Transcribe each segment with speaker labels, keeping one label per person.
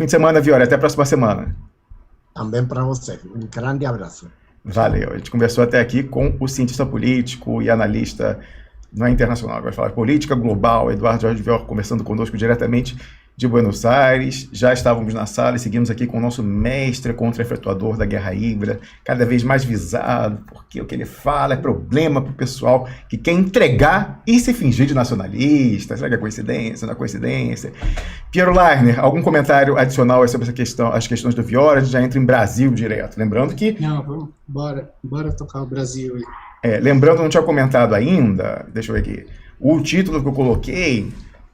Speaker 1: Fim de semana, Vitória. Até a próxima semana.
Speaker 2: Também para você. Um grande abraço.
Speaker 1: Valeu. A gente conversou até aqui com o cientista político e analista, não é internacional, vai falar política global, Eduardo Jorge Vior, conversando conosco diretamente de Buenos Aires. Já estávamos na sala e seguimos aqui com o nosso mestre contra-efetuador da guerra híbrida, cada vez mais visado, porque o que ele fala é problema para o pessoal que quer entregar e se fingir de nacionalista. Será que é coincidência? Não é coincidência? Piero Leiner, algum comentário adicional sobre essa questão, as questões do Vior? A gente já entra em Brasil direto. Lembrando que...
Speaker 3: Não, vamos, bora tocar o Brasil aí.
Speaker 1: Lembrando, não tinha comentado ainda, deixa eu ver aqui, o título que eu coloquei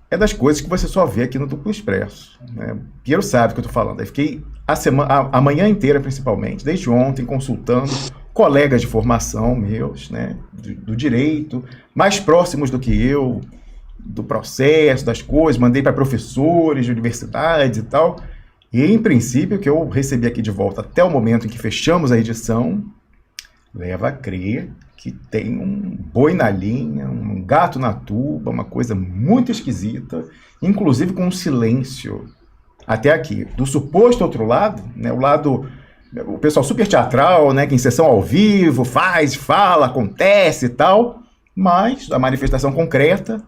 Speaker 1: é das coisas que você só vê aqui no Duplo Expresso, né? Piero sabe o que eu estou falando. Eu fiquei a manhã inteira, principalmente, desde ontem, consultando colegas de formação meus, né, do direito, mais próximos do que eu, do processo, das coisas, mandei para professores de universidades e tal, e, em princípio, o que eu recebi aqui de volta até o momento em que fechamos a edição, leva a crer que tem um boi na linha, um gato na tuba, uma coisa muito esquisita, inclusive com um silêncio até aqui. Do suposto outro lado, né, o pessoal super teatral, né, que em sessão ao vivo faz, fala, acontece e tal, mas a manifestação concreta,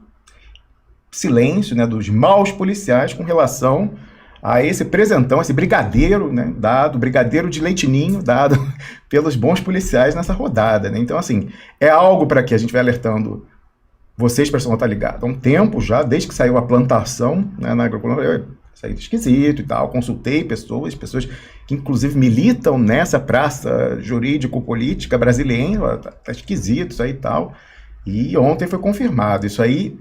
Speaker 1: silêncio, né, dos maus policiais com relação a esse presentão, esse brigadeiro, né, brigadeiro de leitinho dado pelos bons policiais nessa rodada, né? Então, assim, é algo para que a gente vai alertando vocês, para estar ligado. Há um tempo já, desde que saiu a plantação, né, na agrocolônia, saiu esquisito e tal, consultei pessoas que inclusive militam nessa praça jurídico-política brasileira, tá esquisito isso aí e tal, e ontem foi confirmado. Isso aí,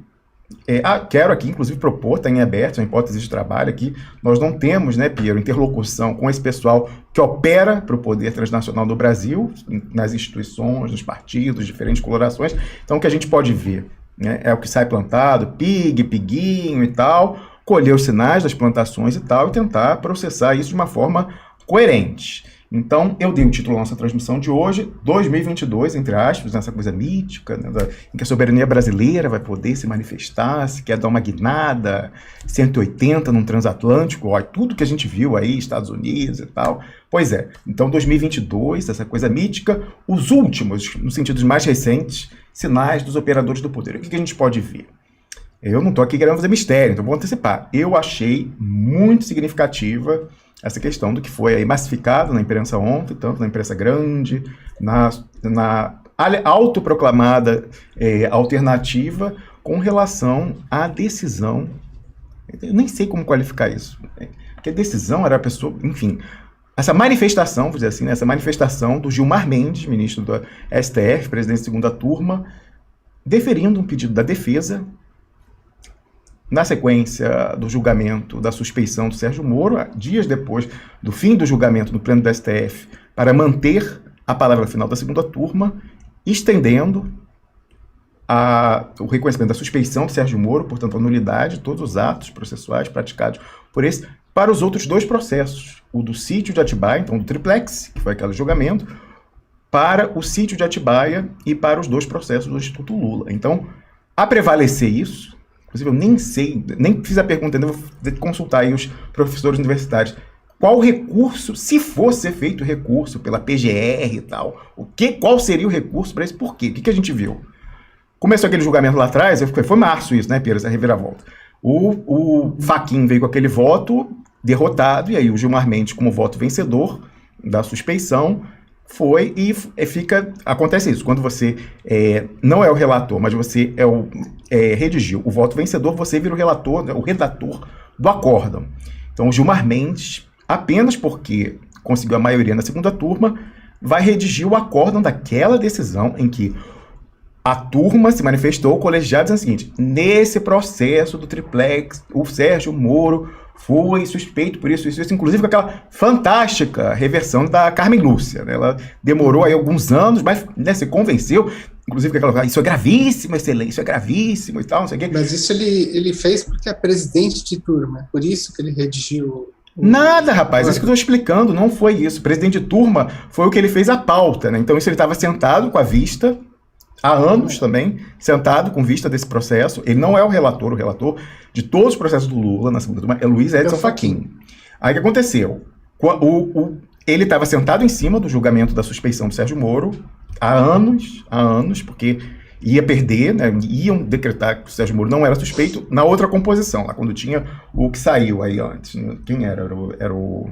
Speaker 1: quero aqui, inclusive, propor, está em aberto, uma hipótese de trabalho aqui, nós não temos, né, Piero, interlocução com esse pessoal que opera para o poder transnacional do Brasil, nas instituições, nos partidos, diferentes colorações. Então, o que a gente pode ver, né, é o que sai plantado, piguinho e tal, colher os sinais das plantações e tal, e tentar processar isso de uma forma coerente. Então, eu dei o título à nossa transmissão de hoje, 2022, entre aspas, nessa coisa mítica, né, em que a soberania brasileira vai poder se manifestar, se quer dar uma guinada, 180 num transatlântico, ó, tudo que a gente viu aí, Estados Unidos e tal. Pois é, então 2022, essa coisa mítica, os últimos, no sentido mais recentes, sinais dos operadores do poder. O que a gente pode ver? Eu não estou aqui querendo fazer mistério, então vou antecipar. Eu achei muito significativa essa questão do que foi aí massificado na imprensa ontem, tanto na imprensa grande, na autoproclamada alternativa, com relação à decisão. Eu nem sei como qualificar isso, porque a decisão era a pessoa, enfim, essa manifestação, vou dizer assim, né, essa manifestação do Gilmar Mendes, ministro do STF, presidente de segunda turma, deferindo um pedido da defesa, na sequência do julgamento da suspeição do Sérgio Moro, dias depois do fim do julgamento no pleno do STF, para manter a palavra final da segunda turma, estendendo o reconhecimento da suspeição do Sérgio Moro, portanto, a nulidade de todos os atos processuais praticados por esse, para os outros dois processos, o do sítio de Atibaia, então do triplex, que foi aquele julgamento, para o sítio de Atibaia e para os dois processos do Instituto Lula. Então, a prevalecer isso, inclusive eu nem sei, nem fiz a pergunta ainda, vou consultar aí os professores universitários, qual recurso, se fosse feito recurso pela PGR e tal, qual seria o recurso para isso? Por quê? O que a gente viu? Começou aquele julgamento lá atrás, foi março isso, né, Pedro, essa reviravolta. O Fachin veio com aquele voto derrotado, e aí o Gilmar Mendes, como voto vencedor da suspeição, foi e acontece isso, quando você não é o relator, mas você redigiu o voto vencedor, você vira o relator, né, o redator do acórdão. Então o Gilmar Mendes, apenas porque conseguiu a maioria na segunda turma, vai redigir o acórdão daquela decisão em que a turma se manifestou colegiada dizendo o seguinte: nesse processo do triplex, o Sérgio Moro foi suspeito por isso, inclusive com aquela fantástica reversão da Carmen Lúcia, né? Ela demorou aí alguns anos, mas, né, se convenceu, inclusive com aquela, isso é gravíssimo, excelência, isso é gravíssimo e tal, não sei o quê.
Speaker 3: Mas isso ele fez porque é presidente de turma, é por isso que ele redigiu...
Speaker 1: Nada, rapaz, isso que eu estou explicando, não foi isso. O presidente de turma foi o que ele fez a pauta, né? Então isso ele estava sentado com a vista, há anos também, sentado com vista desse processo. Ele não é o relator de todos os processos do Lula na segunda turma é Luiz Edson Fachin. Aí o que aconteceu? Ele estava sentado em cima do julgamento da suspeição do Sérgio Moro há anos, porque ia perder, né, iam decretar que o Sérgio Moro não era suspeito na outra composição, lá quando tinha o que saiu aí antes. Né? Quem era? Era o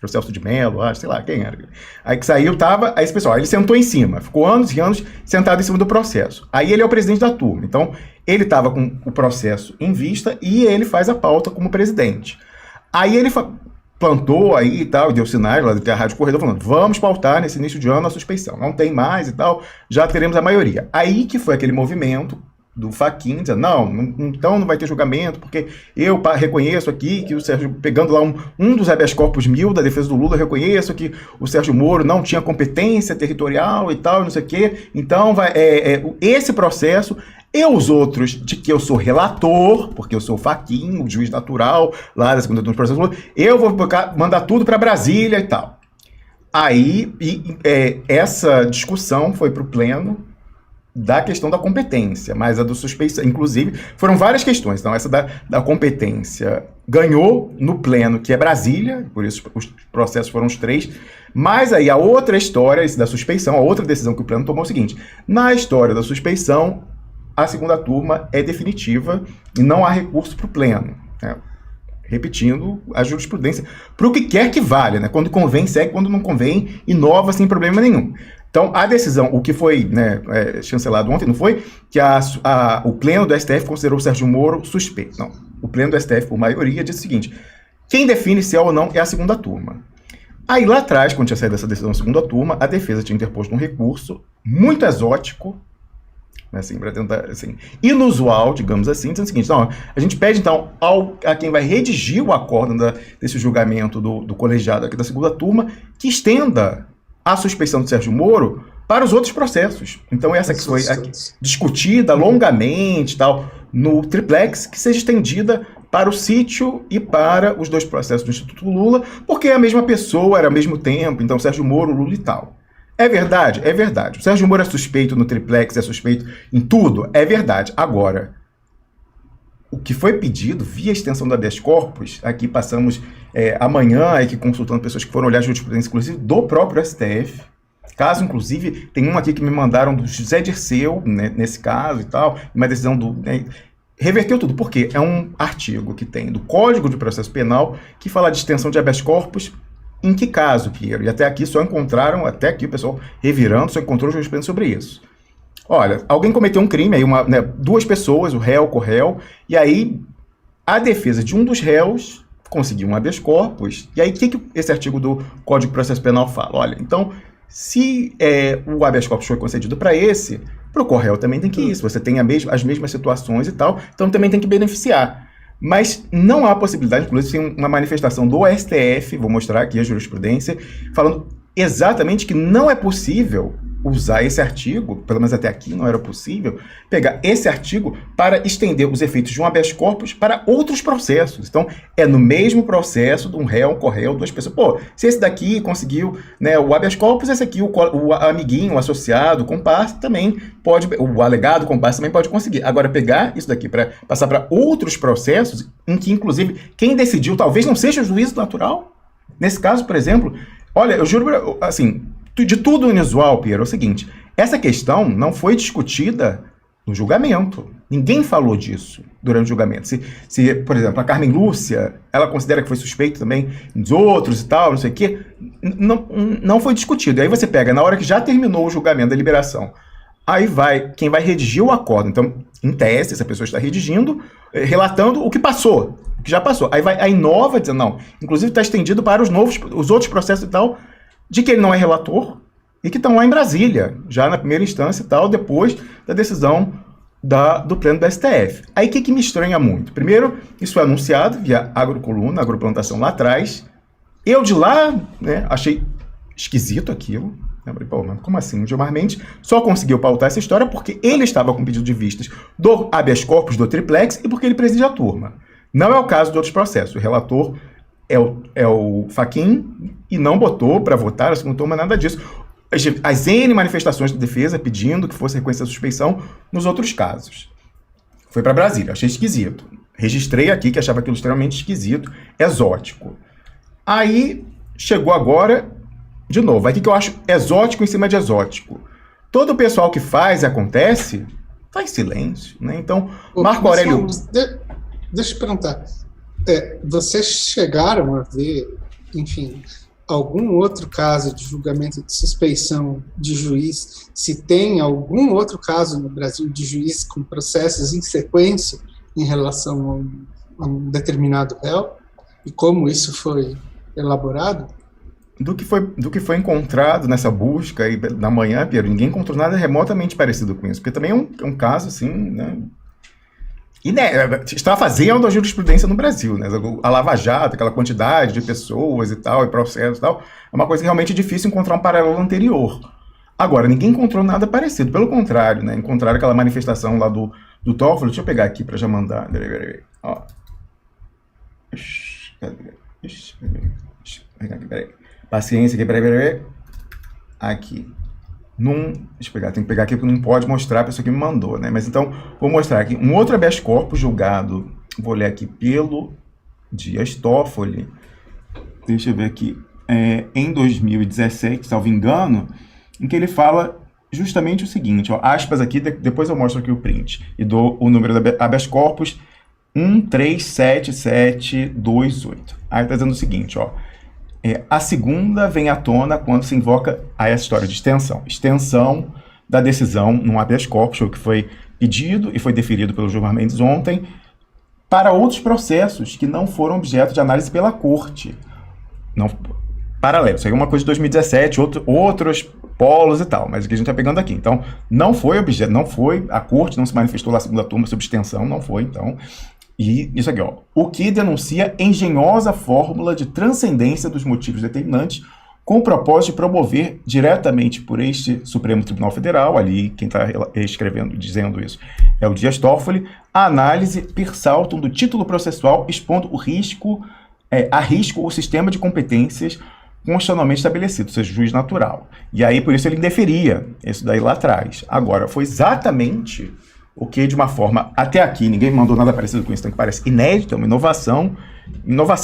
Speaker 1: Celso de Mello, sei lá, quem era. Aí que saiu, aí esse pessoal, ele sentou em cima, ficou anos e anos sentado em cima do processo. Aí ele é o presidente da turma, então ele estava com o processo em vista e ele faz a pauta como presidente. Aí ele plantou aí e tal, e deu sinais lá da Rádio Corredor falando, vamos pautar nesse início de ano a suspeição, não tem mais e tal, já teremos a maioria. Aí que foi aquele movimento do Fachin, dizendo, então não vai ter julgamento, porque eu reconheço aqui que o Sérgio, pegando lá um dos habeas corpus 1000 da defesa do Lula, eu reconheço que o Sérgio Moro não tinha competência territorial e tal, não sei o quê, então esse processo e os outros, de que eu sou relator, porque eu sou o Fachin, o juiz natural, lá da segunda turma do processo, eu vou mandar tudo para Brasília e tal. Aí, essa discussão foi para o pleno da questão da competência, mas a do suspeição, inclusive, foram várias questões. Então, essa da competência ganhou no pleno, que é Brasília, por isso os processos foram os 3, mas aí a outra história, esse da suspeição, a outra decisão que o pleno tomou é o seguinte, na história da suspeição, a segunda turma é definitiva e não há recurso para o pleno. Né? Repetindo a jurisprudência, para o que quer que valha, né? Quando convém, segue, quando não convém, inova sem problema nenhum. Então, a decisão, o que foi, né, chancelado ontem, não foi que o pleno do STF considerou o Sérgio Moro suspeito. Não. O pleno do STF, por maioria, disse o seguinte, quem define se é ou não é a segunda turma. Aí, lá atrás, quando tinha saído dessa decisão da segunda turma, a defesa tinha interposto um recurso muito exótico, assim, para tentar, assim, inusual, digamos assim, dizendo o seguinte, não, a gente pede, então, a quem vai redigir o acórdão desse julgamento do colegiado aqui da segunda turma, que estenda a suspeição do Sérgio Moro para os outros processos. Então, essa que foi discutida longamente, tal, no triplex, que seja estendida para o sítio e para os 2 processos do Instituto Lula, porque é a mesma pessoa, era ao mesmo tempo, então, Sérgio Moro, Lula e tal. É verdade? É verdade. O Sérgio Moro é suspeito no triplex, é suspeito em tudo? É verdade. Agora, o que foi pedido via extensão do habeas corpus, aqui passamos amanhã, aqui consultando pessoas que foram olhar a jurisprudência, inclusive do próprio STF, caso, inclusive, tem um aqui que me mandaram do José Dirceu, né, nesse caso e tal, uma decisão reverteu tudo. Por quê? É um artigo que tem do Código de Processo Penal que fala de extensão de habeas corpus. Em que caso, Piero? E até aqui o pessoal revirando, só encontrou jurisprudência sobre isso. Olha, alguém cometeu um crime, aí 2 pessoas, o réu, o corréu, e aí a defesa de um dos réus conseguiu um habeas corpus, e aí o que esse artigo do Código de Processo Penal fala? Olha, então, se o habeas corpus foi concedido para o corréu também tem que ir, se você tem as mesmas situações e tal, então também tem que beneficiar. Mas não há possibilidade, inclusive tem uma manifestação do STF, vou mostrar aqui a jurisprudência, falando exatamente que não é possível usar esse artigo, pelo menos até aqui não era possível, pegar esse artigo para estender os efeitos de um habeas corpus para outros processos. Então, é no mesmo processo de um réu, um corréu, 2 pessoas. Pô, se esse daqui conseguiu, né, o habeas corpus, esse aqui, o amiguinho, o associado, o comparsa, também pode, o alegado, o comparsa também pode conseguir. Agora, pegar isso daqui para passar para outros processos, em que, inclusive, quem decidiu talvez não seja o juízo natural. Nesse caso, por exemplo, olha, eu juro, assim, de tudo inusual, Piero, é o seguinte, essa questão não foi discutida no julgamento. Ninguém falou disso durante o julgamento. Se, por exemplo, a Carmen Lúcia, ela considera que foi suspeito também dos outros e tal, não sei o quê, não foi discutido. E aí você pega, na hora que já terminou o julgamento da liberação, aí quem vai redigir o acórdão. Então, em tese, essa pessoa está redigindo, relatando o que passou, o que já passou. Aí inova, dizendo, não, inclusive está estendido para os outros processos e tal, de que ele não é relator e que estão lá em Brasília, já na primeira instância e tal, depois da decisão do pleno do STF. Aí o que me estranha muito? Primeiro, isso foi anunciado via Agrocoluna, Agroplantação lá atrás. Eu de lá, né, achei esquisito aquilo. Falei, pô, mas como assim? O Gilmar Mendes só conseguiu pautar essa história porque ele estava com pedido de vistas do habeas corpus do triplex e porque ele preside a turma. Não é o caso de outros processos. O relator é o Fachin e não botou para votar a segunda turma nada disso. As N manifestações de defesa pedindo que fosse reconhecida a suspeição nos outros casos. Foi para Brasília, achei esquisito. Registrei aqui que achava aquilo extremamente esquisito, exótico. Aí, chegou agora, de novo, aqui que eu acho exótico em cima de exótico. Todo o pessoal que faz e acontece, tá em silêncio, né? Então, Marco Aurélio...
Speaker 3: Deixa eu perguntar. Vocês chegaram a ver, enfim, algum outro caso de julgamento de suspeição de juiz? Se tem algum outro caso no Brasil de juiz com processos em sequência em relação a um determinado réu? E como isso foi elaborado?
Speaker 1: Do que foi encontrado nessa busca aí da manhã, Piero, ninguém encontrou nada remotamente parecido com isso, porque também é um caso, assim, né, está fazendo a jurisprudência no Brasil, né, a Lava Jato, aquela quantidade de pessoas e tal, e processos e tal, é uma coisa que realmente é difícil encontrar um paralelo anterior. Agora, ninguém encontrou nada parecido, pelo contrário, né, encontraram aquela manifestação lá do Toffoli, deixa eu pegar aqui para já mandar, peraí, ó. Peraí. Paciência aqui, peraí. Aqui. Deixa eu pegar, tem que pegar aqui porque não pode mostrar a pessoa que me mandou, né? Mas então, vou mostrar aqui. Um outro habeas corpus julgado, vou ler aqui, pelo Dias Toffoli. Deixa eu ver aqui. Em 2017, salvo engano, em que ele fala justamente o seguinte, ó, aspas aqui, depois eu mostro aqui o print. E dou o número do habeas corpus 137728. Aí tá dizendo o seguinte, ó. A segunda vem à tona quando se invoca essa história de extensão da decisão num habeas corpus, o que foi pedido e foi deferido pelo Gilmar Mendes ontem, para outros processos que não foram objeto de análise pela Corte. Não, paralelo, isso aí é uma coisa de 2017, outros polos e tal, mas o que a gente está pegando aqui. Então, não foi a Corte não se manifestou lá na segunda turma sobre extensão, não foi, então... E isso aqui, ó, o que denuncia engenhosa fórmula de transcendência dos motivos determinantes com o propósito de promover diretamente por este Supremo Tribunal Federal, ali quem está escrevendo, dizendo isso, é o Dias Toffoli, a análise per saltum do título processual expondo a risco o sistema de competências constitucionalmente estabelecido, ou seja, juiz natural. E aí, por isso, ele indeferia isso daí lá atrás. Agora, foi exatamente... o que, de uma forma, até aqui, ninguém mandou nada parecido com isso, então que parece inédito, uma inovação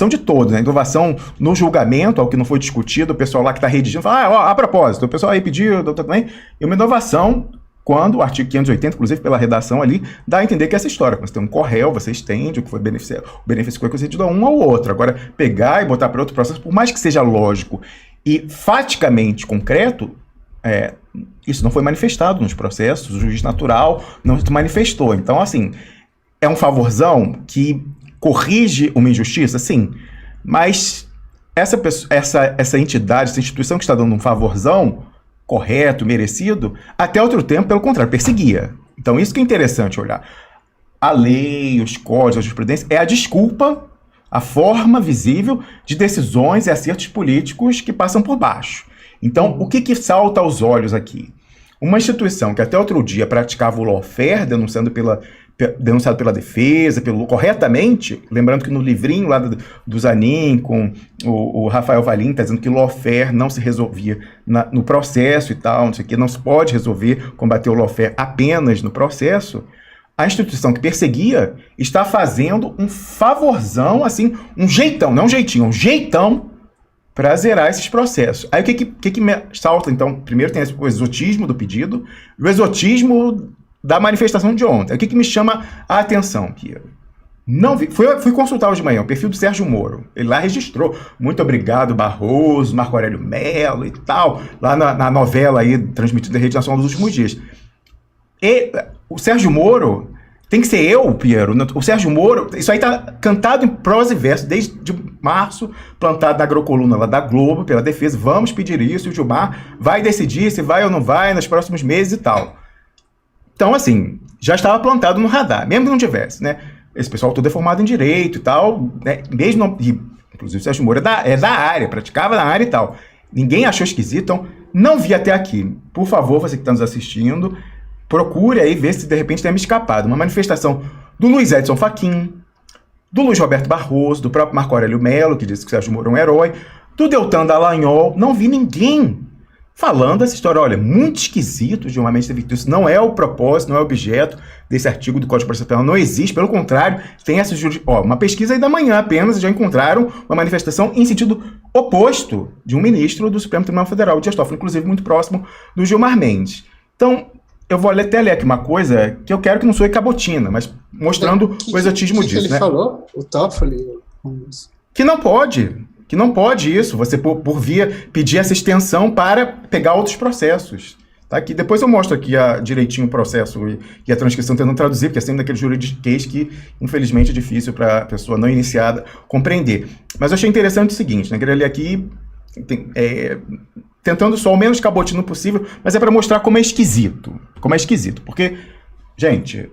Speaker 1: de todos, né? Inovação no julgamento, ao que não foi discutido, o pessoal lá que está redigindo fala, a propósito, o pessoal aí pediu, também, e uma inovação quando o artigo 580, inclusive pela redação ali, dá a entender que essa história, quando você tem um corréu, você estende o que foi beneficiado, o benefício foi concedido a um ao outro. Agora, pegar e botar para outro processo, por mais que seja lógico e faticamente concreto, isso não foi manifestado nos processos, o juiz natural não se manifestou. Então, assim, é um favorzão que corrige uma injustiça? Sim, mas essa entidade, essa instituição que está dando um favorzão correto, merecido, até outro tempo, pelo contrário, perseguia. Então, isso que é interessante olhar. A lei, os códigos, a jurisprudência, é a desculpa, a forma visível de decisões e acertos políticos que passam por baixo. Então, o que salta aos olhos aqui? Uma instituição que até outro dia praticava o lawfare, denunciado pela defesa, corretamente, lembrando que no livrinho lá do Zanin, com o Rafael Valim, está dizendo que o lawfare não se resolvia no processo e tal, não sei o que, não se pode resolver, combater o lawfare apenas no processo. A instituição que perseguia está fazendo um favorzão, assim, um jeitão, não um jeitinho, um jeitão, para zerar esses processos. Aí o que me salta, então? Primeiro tem o exotismo do pedido, o exotismo da manifestação de ontem. O que me chama a atenção, Piero? Não vi, fui consultar hoje de manhã o perfil do Sérgio Moro. Ele lá registrou. Muito obrigado, Barroso, Marco Aurélio Mello e tal, lá na novela aí, transmitida na Rede Nacional dos últimos dias. E o Sérgio Moro... tem que ser eu, Piero. O Sérgio Moro, isso aí tá cantado em prosa e verso desde março, plantado na agrocoluna lá da Globo, pela defesa. Vamos pedir isso, e o Gilmar vai decidir se vai ou não vai nos próximos meses e tal. Então, assim, já estava plantado no radar, mesmo que não tivesse, né? Esse pessoal todo é formado em direito e tal, né? Mesmo, inclusive o Sérgio Moro é da área, praticava na área e tal. Ninguém achou esquisito, então não vi até aqui. Por favor, você que está nos assistindo, procure aí ver se de repente tem me escapado. Uma manifestação do Luiz Edson Fachin, do Luiz Roberto Barroso, do próprio Marco Aurélio Mello, que disse que o Sérgio Moro é um herói, do Deltan Dallagnol. Não vi ninguém falando essa história, olha, muito esquisito de uma mente ter feito isso, não é o propósito, não é o objeto desse artigo do Código de Processo Penal, não existe, pelo contrário, tem essa uma pesquisa aí da manhã apenas, já encontraram uma manifestação em sentido oposto de um ministro do Supremo Tribunal Federal, o Dias Toffoli, inclusive muito próximo do Gilmar Mendes. Então, eu vou até ler aqui uma coisa que eu quero que não soe cabotina, mas mostrando o exotismo disso.
Speaker 3: Que ele falou? O Toffoli?
Speaker 1: Que não pode isso, você por via pedir essa extensão para pegar outros processos. Tá? Que depois eu mostro aqui direitinho o processo e a transcrição tentando traduzir, porque é sempre daquele juridiquês que, infelizmente, é difícil para a pessoa não iniciada compreender. Mas eu achei interessante o seguinte, né? Queria ler aqui, tentando só o menos cabotino possível, mas é para mostrar como é esquisito. Porque, gente,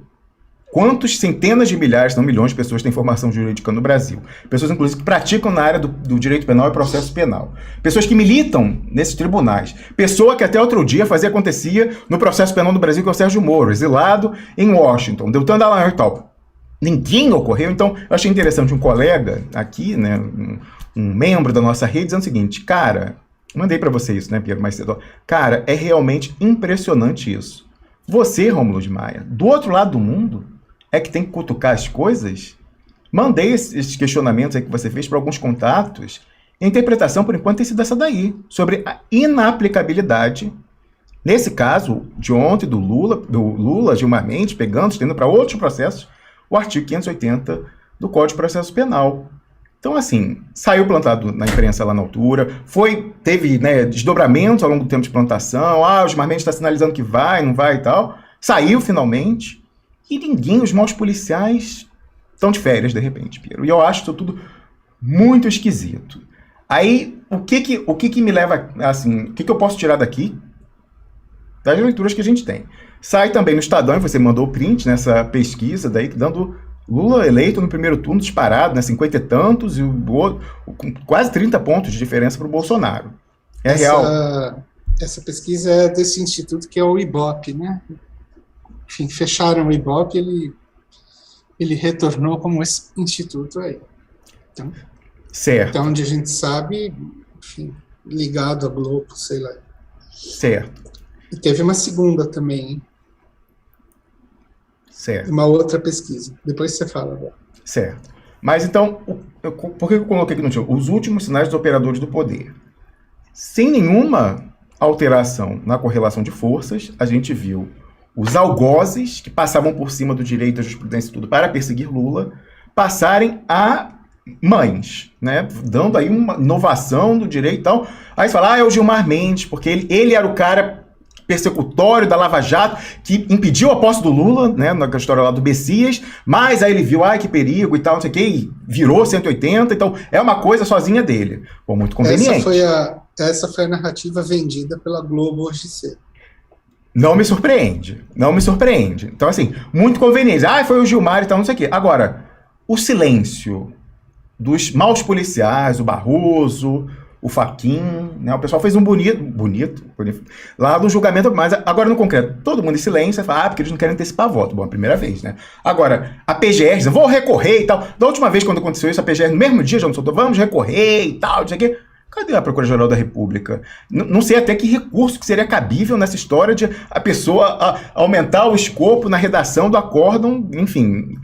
Speaker 1: quantos centenas de milhares, não milhões de pessoas têm formação jurídica no Brasil? Pessoas, inclusive, que praticam na área do direito penal e processo penal. Pessoas que militam nesses tribunais. Pessoa que até outro dia acontecia no processo penal do Brasil, que é o Sérgio Moro, exilado em Washington, Deltan Dallagnol e tal. Ninguém ocorreu. Então, eu achei interessante um colega aqui, né, um membro da nossa rede, dizendo o seguinte, cara, mandei para você isso, né, Piero, mais cedo. Cara, é realmente impressionante isso. Você, Rômulo de Maia, do outro lado do mundo, é que tem que cutucar as coisas? Mandei esses questionamentos aí que você fez para alguns contatos. A interpretação, por enquanto, tem sido essa daí, sobre a inaplicabilidade, nesse caso, de ontem, do Lula, Gilmar Mendes, pegando, estendendo para outros processos, o artigo 580 do Código de Processo Penal. Então, assim, saiu plantado na imprensa lá na altura, teve, né, desdobramentos ao longo do tempo de plantação, o Gilmar Mendes está sinalizando que vai, não vai e tal, saiu finalmente. E ninguém, os maus policiais, estão de férias, de repente, Piero. E eu acho isso tudo muito esquisito. Aí, o que me leva, assim, o que eu posso tirar daqui? Das leituras que a gente tem. Sai também no Estadão, e você mandou o print nessa pesquisa, daí, dando Lula eleito no primeiro turno disparado, né, 50 e tantos, e com quase 30 pontos de diferença para o Bolsonaro. Real.
Speaker 3: Essa pesquisa é desse instituto que é o IBOP, né? Enfim, fecharam o IBOP, ele retornou como esse instituto aí. Então,
Speaker 1: certo.
Speaker 3: Até onde a gente sabe, enfim, ligado à Globo, sei lá.
Speaker 1: Certo.
Speaker 3: E teve uma segunda também, hein?
Speaker 1: Certo.
Speaker 3: Uma outra pesquisa. Depois você fala agora.
Speaker 1: Certo. Mas então, por que eu coloquei aqui no título? Os últimos sinais dos operadores do poder. Sem nenhuma alteração na correlação de forças, a gente viu os algozes, que passavam por cima do direito, da jurisprudência e tudo, para perseguir Lula, passarem a mães, né? Dando aí uma inovação do direito e tal. Aí você fala, é o Gilmar Mendes, porque ele era o cara persecutório da Lava Jato, que impediu a posse do Lula, né, na história lá do Bessias, mas aí ele viu, que perigo e tal, não sei o que, e virou 180, então é uma coisa sozinha dele. Pô, muito conveniente.
Speaker 3: Essa foi a narrativa vendida pela Globo hoje cedo.
Speaker 1: Não me surpreende. Então, assim, muito conveniente. Foi o Gilmar e tal, não sei o quê. Agora, o silêncio dos maus policiais, o Barroso, o Fachin, né? O pessoal fez um bonito, lá no julgamento, mas agora no concreto, todo mundo em silêncio, fala, porque eles não querem antecipar voto. Bom, a primeira vez, né? Agora, a PGR diz, vou recorrer e tal. Da última vez, quando aconteceu isso, a PGR, no mesmo dia, já não soltou, vamos recorrer e tal, não sei o quê. Cadê a Procuradoria-Geral da República? Não sei até que recurso que seria cabível nessa história de a pessoa aumentar o escopo na redação do acórdão, enfim.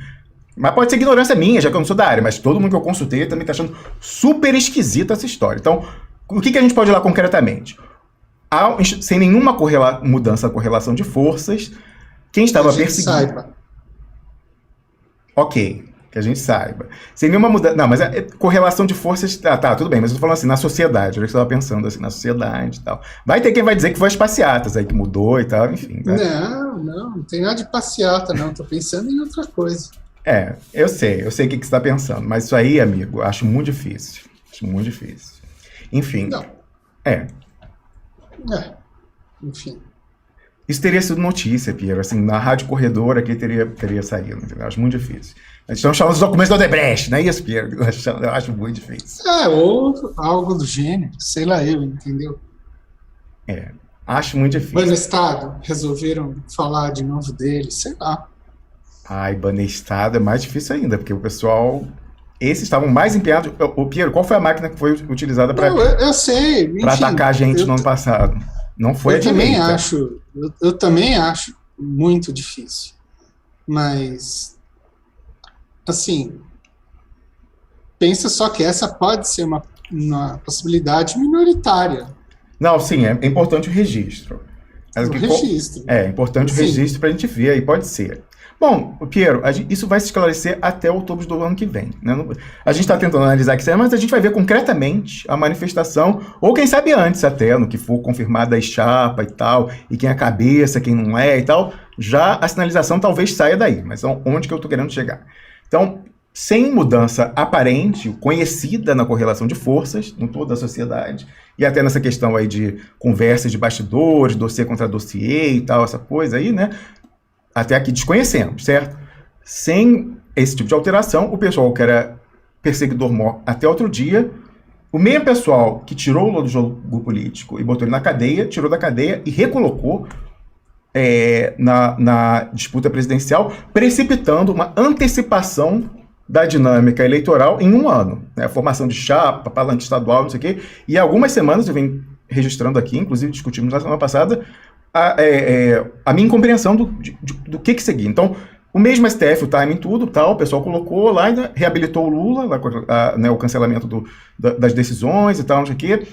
Speaker 1: Mas pode ser ignorância minha, já que eu não sou da área, mas todo mundo que eu consultei também está achando super esquisita essa história. Então, o que a gente pode ir lá concretamente? Sem nenhuma mudança na correlação de forças, quem estava perseguindo...
Speaker 3: Saiba.
Speaker 1: Ok. Que a gente saiba. Sem nenhuma mudança. Não, mas correlação de forças. Tá, tudo bem, mas eu tô falando assim, na sociedade. Eu estava pensando assim, na sociedade e tal. Vai ter quem vai dizer que foi as passeatas aí que mudou e tal, enfim. Né?
Speaker 3: Não tem nada de passeata, não. Tô pensando em outra coisa.
Speaker 1: Eu sei o que você está pensando, mas isso aí, amigo, acho muito difícil. Enfim.
Speaker 3: Não. Enfim.
Speaker 1: Isso teria sido notícia, Piero, assim, na Rádio Corredor aqui teria saído, entendeu? Acho muito difícil. A gente estamos chamando os documentos do Odebrecht, não é isso, Piero? Eu acho muito difícil.
Speaker 3: Ou algo do gênero, sei lá entendeu?
Speaker 1: Acho muito difícil.
Speaker 3: Banestado, resolveram falar de novo dele, sei lá.
Speaker 1: Banestado é mais difícil ainda, porque o pessoal... Esses estavam mais empenhados... Piero, qual foi a máquina que foi utilizada para
Speaker 3: eu sei,
Speaker 1: para atacar a gente no ano passado? Não foi a direita.
Speaker 3: Eu também acho muito difícil. Mas, assim, pensa só que essa pode ser uma possibilidade minoritária.
Speaker 1: Não, sim, é importante o registro.
Speaker 3: O registro.
Speaker 1: É importante o registro para a gente ver, aí pode ser. Bom, Piero, isso vai se esclarecer até outubro do ano que vem. Né? A gente está tentando analisar aqui, mas a gente vai ver concretamente a manifestação, ou quem sabe antes até, no que for confirmada a chapa e tal, e quem é a cabeça, quem não é e tal, já a sinalização talvez saia daí, mas onde que eu estou querendo chegar? Então, sem mudança aparente, conhecida na correlação de forças, em toda a sociedade, e até nessa questão aí de conversas de bastidores, dossiê contra dossiê e tal, essa coisa aí, né? Até aqui desconhecemos, certo? Sem esse tipo de alteração, o pessoal que era perseguidor mor até outro dia, o mesmo pessoal que tirou o Lula do jogo político e botou ele na cadeia, tirou da cadeia e recolocou na disputa presidencial, precipitando uma antecipação da dinâmica eleitoral em um ano. Né? A formação de chapa, palanque estadual, não sei o quê. E há algumas semanas eu venho registrando aqui, inclusive discutimos na semana passada, a minha incompreensão do que seguir. Então, o mesmo STF, o timing, tudo, tal, o pessoal colocou lá e reabilitou o Lula, o cancelamento das decisões e tal, não sei o quê.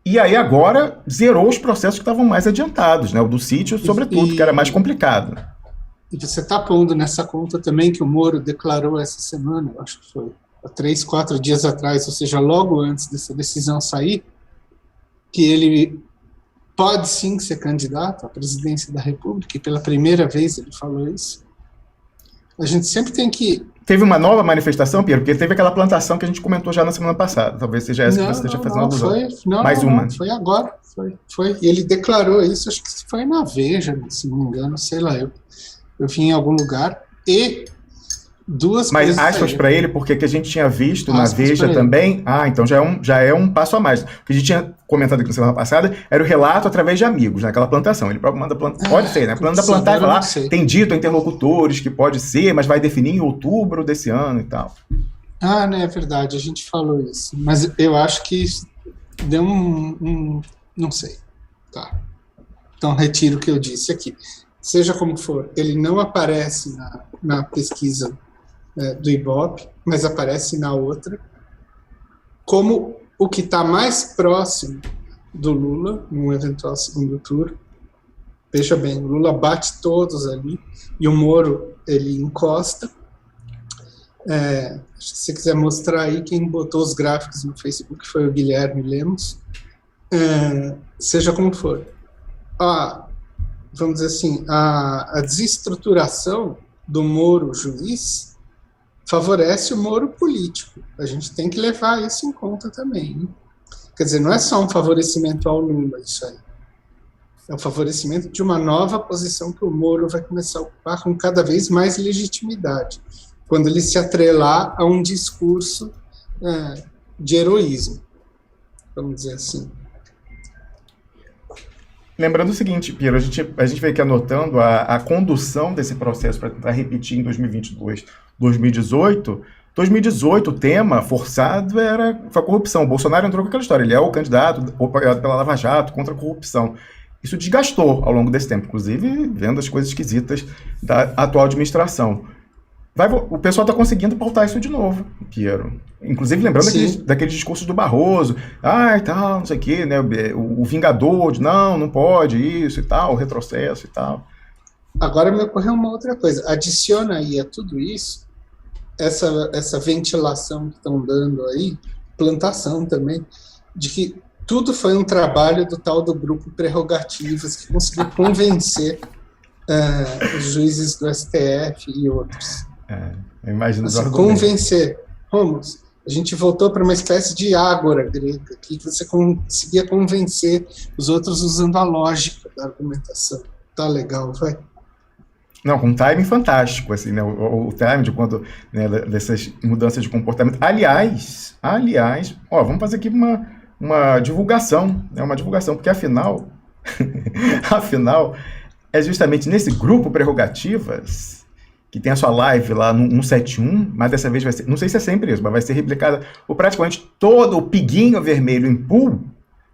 Speaker 1: E aí agora zerou os processos que estavam mais adiantados, né? O do sítio, sobretudo, que era mais complicado.
Speaker 3: E você está pondo nessa conta também que o Moro declarou essa semana, acho que foi há 3, 4 dias atrás, ou seja, logo antes dessa decisão sair, que ele pode sim ser candidato à presidência da República, e pela primeira vez ele falou isso. A gente sempre tem que...
Speaker 1: Teve uma nova manifestação, Piero? Porque teve aquela plantação que a gente comentou já na semana passada. Talvez seja essa que você esteja fazendo alusão. Mais uma.
Speaker 3: Foi agora. Foi. E ele declarou isso, acho que foi na Veja, se não me engano, sei lá, eu vi em algum lugar. E duas coisas...
Speaker 1: Mas aspas para ele, porque que a gente tinha visto na Veja também... então já é um passo a mais. O que a gente tinha comentado aqui na semana passada era o relato através de amigos, naquela plantação. Ele próprio manda plantar, pode ser, né? Planta plantar e falar, tem dito a interlocutores que pode ser, mas vai definir em outubro desse ano e tal.
Speaker 3: Né, é verdade, a gente falou isso. Mas eu acho que deu não sei. Tá. Então retiro o que eu disse aqui. Seja como for, ele não aparece na pesquisa do Ibope, mas aparece na outra, como o que está mais próximo do Lula, num eventual segundo turno. Veja bem, o Lula bate todos ali, e o Moro, ele encosta. Se você quiser mostrar aí, quem botou os gráficos no Facebook foi o Guilherme Lemos. Seja como for. Vamos dizer assim, a desestruturação do Moro juiz favorece o Moro político. A gente tem que levar isso em conta também. Hein? Quer dizer, não é só um favorecimento ao Lula, isso aí. É um favorecimento de uma nova posição que o Moro vai começar a ocupar com cada vez mais legitimidade, quando ele se atrelar a um discurso de heroísmo, vamos dizer assim.
Speaker 1: Lembrando o seguinte, Piero, a gente veio aqui anotando a condução desse processo para tentar repetir em 2022, 2018. 2018, o tema forçado foi a corrupção. O Bolsonaro entrou com aquela história, ele é o candidato apoiado pela Lava Jato contra a corrupção. Isso desgastou ao longo desse tempo, inclusive vendo as coisas esquisitas da atual administração. O pessoal está conseguindo pautar isso de novo, Piero. Inclusive lembrando daqueles discursos do Barroso, e tal, não sei o quê, né? O vingador de não pode isso e tal, o retrocesso e tal.
Speaker 3: Agora me ocorreu uma outra coisa. Adiciona aí a tudo isso, essa ventilação que estão dando aí, plantação também, de que tudo foi um trabalho do tal do grupo Prerrogativas, que conseguiu convencer os juízes do STF e outros.
Speaker 1: Eu imagino
Speaker 3: convencer. Vamos, a gente voltou para uma espécie de ágora grega, que você conseguia convencer os outros usando a lógica da argumentação. Tá legal, vai.
Speaker 1: Não, com um timing fantástico, assim, né? O timing de quando, né, dessas mudanças de comportamento. Aliás, vamos fazer aqui uma divulgação, né? Uma divulgação, porque afinal, é justamente nesse grupo Prerrogativas que tem a sua live lá no 171, mas dessa vez vai ser, não sei se é sempre isso, mas vai ser replicada por praticamente todo o piguinho vermelho em pool,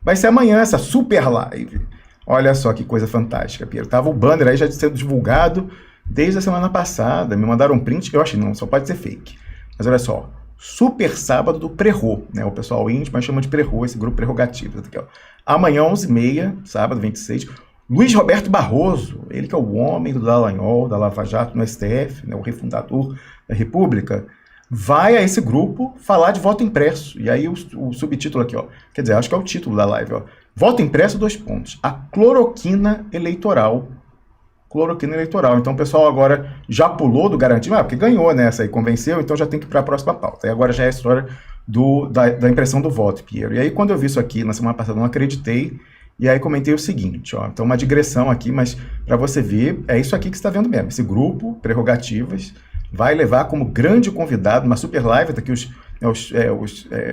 Speaker 1: vai ser amanhã essa super live, Olha só que coisa fantástica, Piero. Tava o banner aí já sendo divulgado desde a semana passada. Me mandaram um print que eu achei, não, só pode ser fake. Mas olha só, super sábado do Prerro, né? O pessoal íntimo, mas chama de Prerro, esse grupo prerrogativo. Aqui, ó. Amanhã, 11h30, sábado 26, Luiz Roberto Barroso, ele que é o homem do Dallagnol, da Lava Jato no STF, né? O refundador da República, vai a esse grupo falar de voto impresso. E aí o subtítulo aqui, ó, quer dizer, acho que é o título da live, ó. Voto impresso, 2 pontos. A cloroquina eleitoral. Cloroquina eleitoral. Então o pessoal agora já pulou do garantismo, porque ganhou, né? Essa aí convenceu, então já tem que ir para a próxima pauta. E agora já é a história da impressão do voto, Piero. E aí quando eu vi isso aqui na semana passada, não acreditei. E aí comentei o seguinte, ó. Então uma digressão aqui, mas para você ver, é isso aqui que você está vendo mesmo. Esse grupo, Prerrogativas, vai levar como grande convidado uma super live, tá aqui os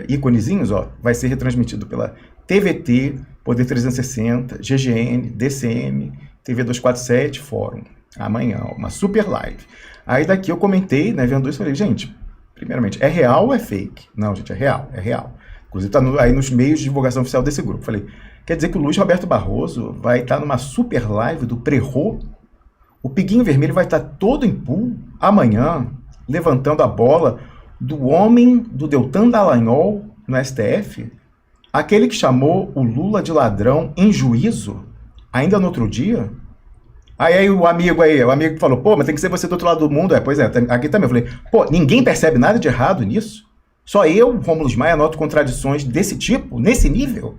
Speaker 1: íconezinhos, ó, vai ser retransmitido pela TVT, Poder 360, GGN, DCM, TV 247, Fórum. Amanhã, ó, uma super live. Aí daqui eu comentei, né, vendo isso, falei, gente, primeiramente, é real ou é fake? Não, gente, é real, é real. Inclusive tá aí nos meios de divulgação oficial desse grupo. Falei, quer dizer que o Luiz Roberto Barroso vai estar numa super live do Prerro? O Piguinho Vermelho vai estar todo em pool amanhã, levantando a bola do homem do Deltan Dallagnol no STF, aquele que chamou o Lula de ladrão em juízo, ainda no outro dia. Aí o amigo que falou, pô, mas tem que ser você do outro lado do mundo. Pois é, aqui também eu falei, pô, ninguém percebe nada de errado nisso? Só eu, Rômulo Maia, noto contradições desse tipo, nesse nível?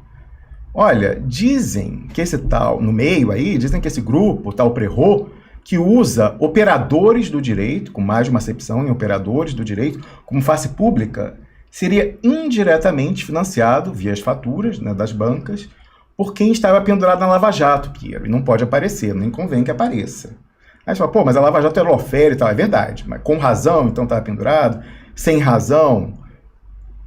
Speaker 1: Olha, dizem que esse tal, no meio aí, dizem que esse grupo, tal Prerro, que usa operadores do direito, com mais de uma acepção em operadores do direito, como face pública, seria indiretamente financiado, via as faturas, né, das bancas, por quem estava pendurado na Lava Jato, Piero, e não pode aparecer, nem convém que apareça. Aí você fala, pô, mas a Lava Jato é lawfare e tal, é verdade, mas com razão, então estava pendurado, sem razão.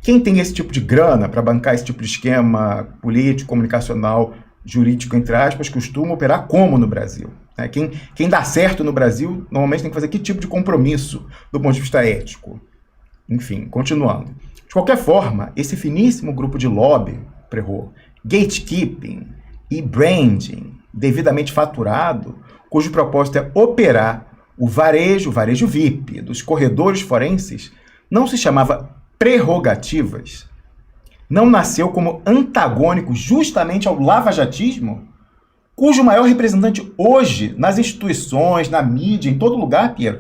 Speaker 1: Quem tem esse tipo de grana para bancar esse tipo de esquema político, comunicacional, jurídico, entre aspas, costuma operar como no Brasil? Né? Quem dá certo no Brasil, normalmente tem que fazer que tipo de compromisso do ponto de vista ético? Enfim, continuando. De qualquer forma, esse finíssimo grupo de lobby, Prerro, gatekeeping e branding devidamente faturado, cujo propósito é operar o varejo VIP dos corredores forenses, não se chamava Prerrogativas? Não nasceu como antagônico justamente ao lavajatismo, cujo maior representante hoje nas instituições, na mídia, em todo lugar, Piero,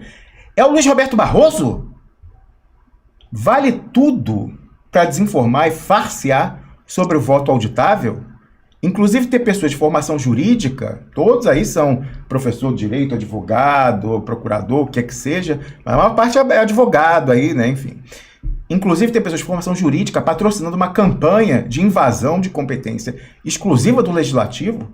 Speaker 1: é o Luiz Roberto Barroso? Vale tudo para desinformar e farsear sobre o voto auditável? Inclusive ter pessoas de formação jurídica, todos aí são professor de direito, advogado, procurador, o que é que seja, mas a maior parte é advogado aí, né, enfim. Inclusive ter pessoas de formação jurídica patrocinando uma campanha de invasão de competência exclusiva do Legislativo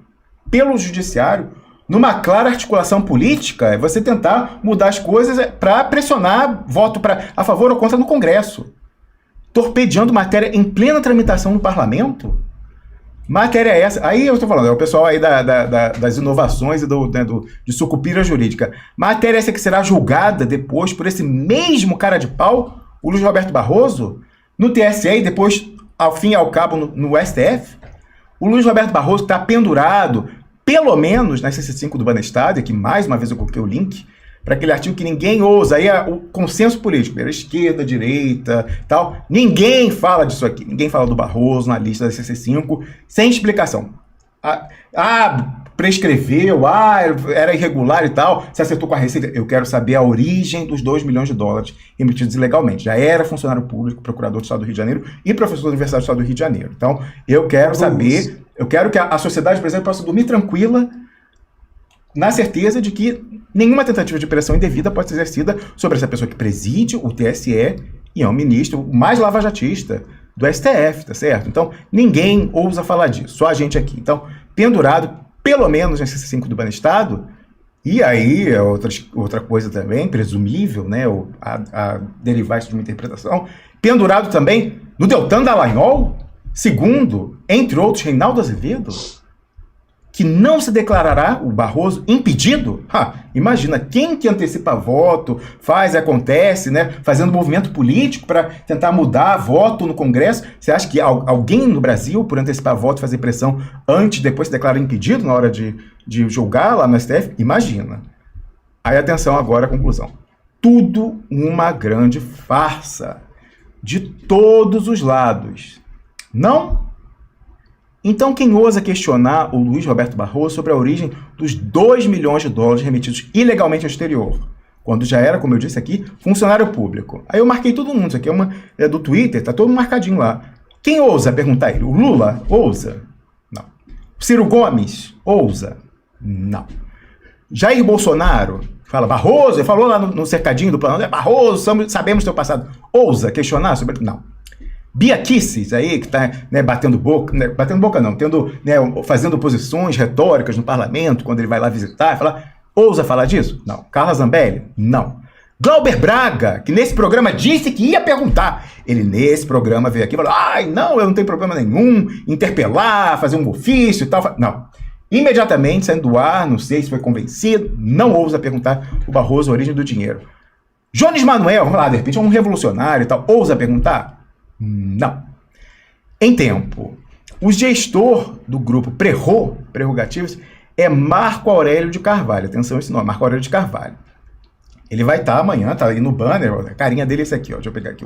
Speaker 1: pelo Judiciário, numa clara articulação política, é você tentar mudar as coisas para pressionar voto a favor ou contra no Congresso, torpedeando matéria em plena tramitação no Parlamento. Matéria essa, aí eu estou falando, é o pessoal aí das inovações e de sucupira jurídica. Matéria essa que será julgada depois por esse mesmo cara de pau, o Luiz Roberto Barroso, no TSE e depois, ao fim e ao cabo, no STF. O Luiz Roberto Barroso está pendurado, pelo menos na CC5 do Banestado, que mais uma vez eu coloquei o link, para aquele artigo que ninguém ousa, aí é o consenso político, era esquerda, direita, tal. Ninguém fala disso aqui, ninguém fala do Barroso na lista da CC5, sem explicação. Prescreveu, era irregular e tal, se acertou com a Receita. Eu quero saber a origem dos 2 milhões de dólares emitidos ilegalmente. Já era funcionário público, procurador do Estado do Rio de Janeiro e professor da Universidade do Estado do Rio de Janeiro. Então, eu quero saber, eu quero que a sociedade brasileira possa dormir tranquila, na certeza de que nenhuma tentativa de pressão indevida pode ser exercida sobre essa pessoa que preside o TSE e é um ministro mais lavajatista do STF, tá certo? Então, ninguém ousa falar disso, só a gente aqui. Então, pendurado, pelo menos na CC5 do Banestado, e aí outra coisa também, presumível, né, a derivar de uma interpretação, pendurado também no Deltan Dallagnol, segundo, entre outros, Reinaldo Azevedo, que não se declarará, o Barroso, impedido? Imagina, quem que antecipa voto, faz, acontece, né? Fazendo movimento político para tentar mudar voto no Congresso. Você acha que alguém no Brasil, por antecipar voto, fazer pressão antes, depois se declara impedido na hora de julgar lá no STF? Imagina. Aí atenção agora à conclusão. Tudo uma grande farsa. De todos os lados. Não? Então quem ousa questionar o Luiz Roberto Barroso sobre a origem dos 2 milhões de dólares remetidos ilegalmente ao exterior? Quando já era, como eu disse aqui, funcionário público. Aí eu marquei todo mundo. Isso aqui é do Twitter, tá todo marcadinho lá. Quem ousa perguntar ele? O Lula? Ousa? Não. Ciro Gomes? Ousa? Não. Jair Bolsonaro? Fala, Barroso, ele falou lá no cercadinho do plano, Barroso, sabemos teu passado. Ousa questionar sobre... Não. Bia Kicis aí, que está, né, batendo boca não, fazendo posições retóricas no parlamento, quando ele vai lá visitar, ousa falar disso? Não. Carla Zambelli? Não. Glauber Braga, que nesse programa disse que ia perguntar. Ele nesse programa veio aqui e falou, não, eu não tenho problema nenhum, interpelar, fazer um ofício e tal. Não. Imediatamente, saindo do ar, não sei se foi convencido, não ousa perguntar o Barroso a origem do dinheiro. Jones Manuel, vamos lá, de repente é um revolucionário e tal, ousa perguntar? Não. Em tempo, o gestor do grupo Prerrogativas, é Marco Aurélio de Carvalho. Atenção esse nome, Marco Aurélio de Carvalho. Ele vai estar amanhã, tá aí no banner, ó, a carinha dele é esse aqui, ó. Deixa eu pegar aqui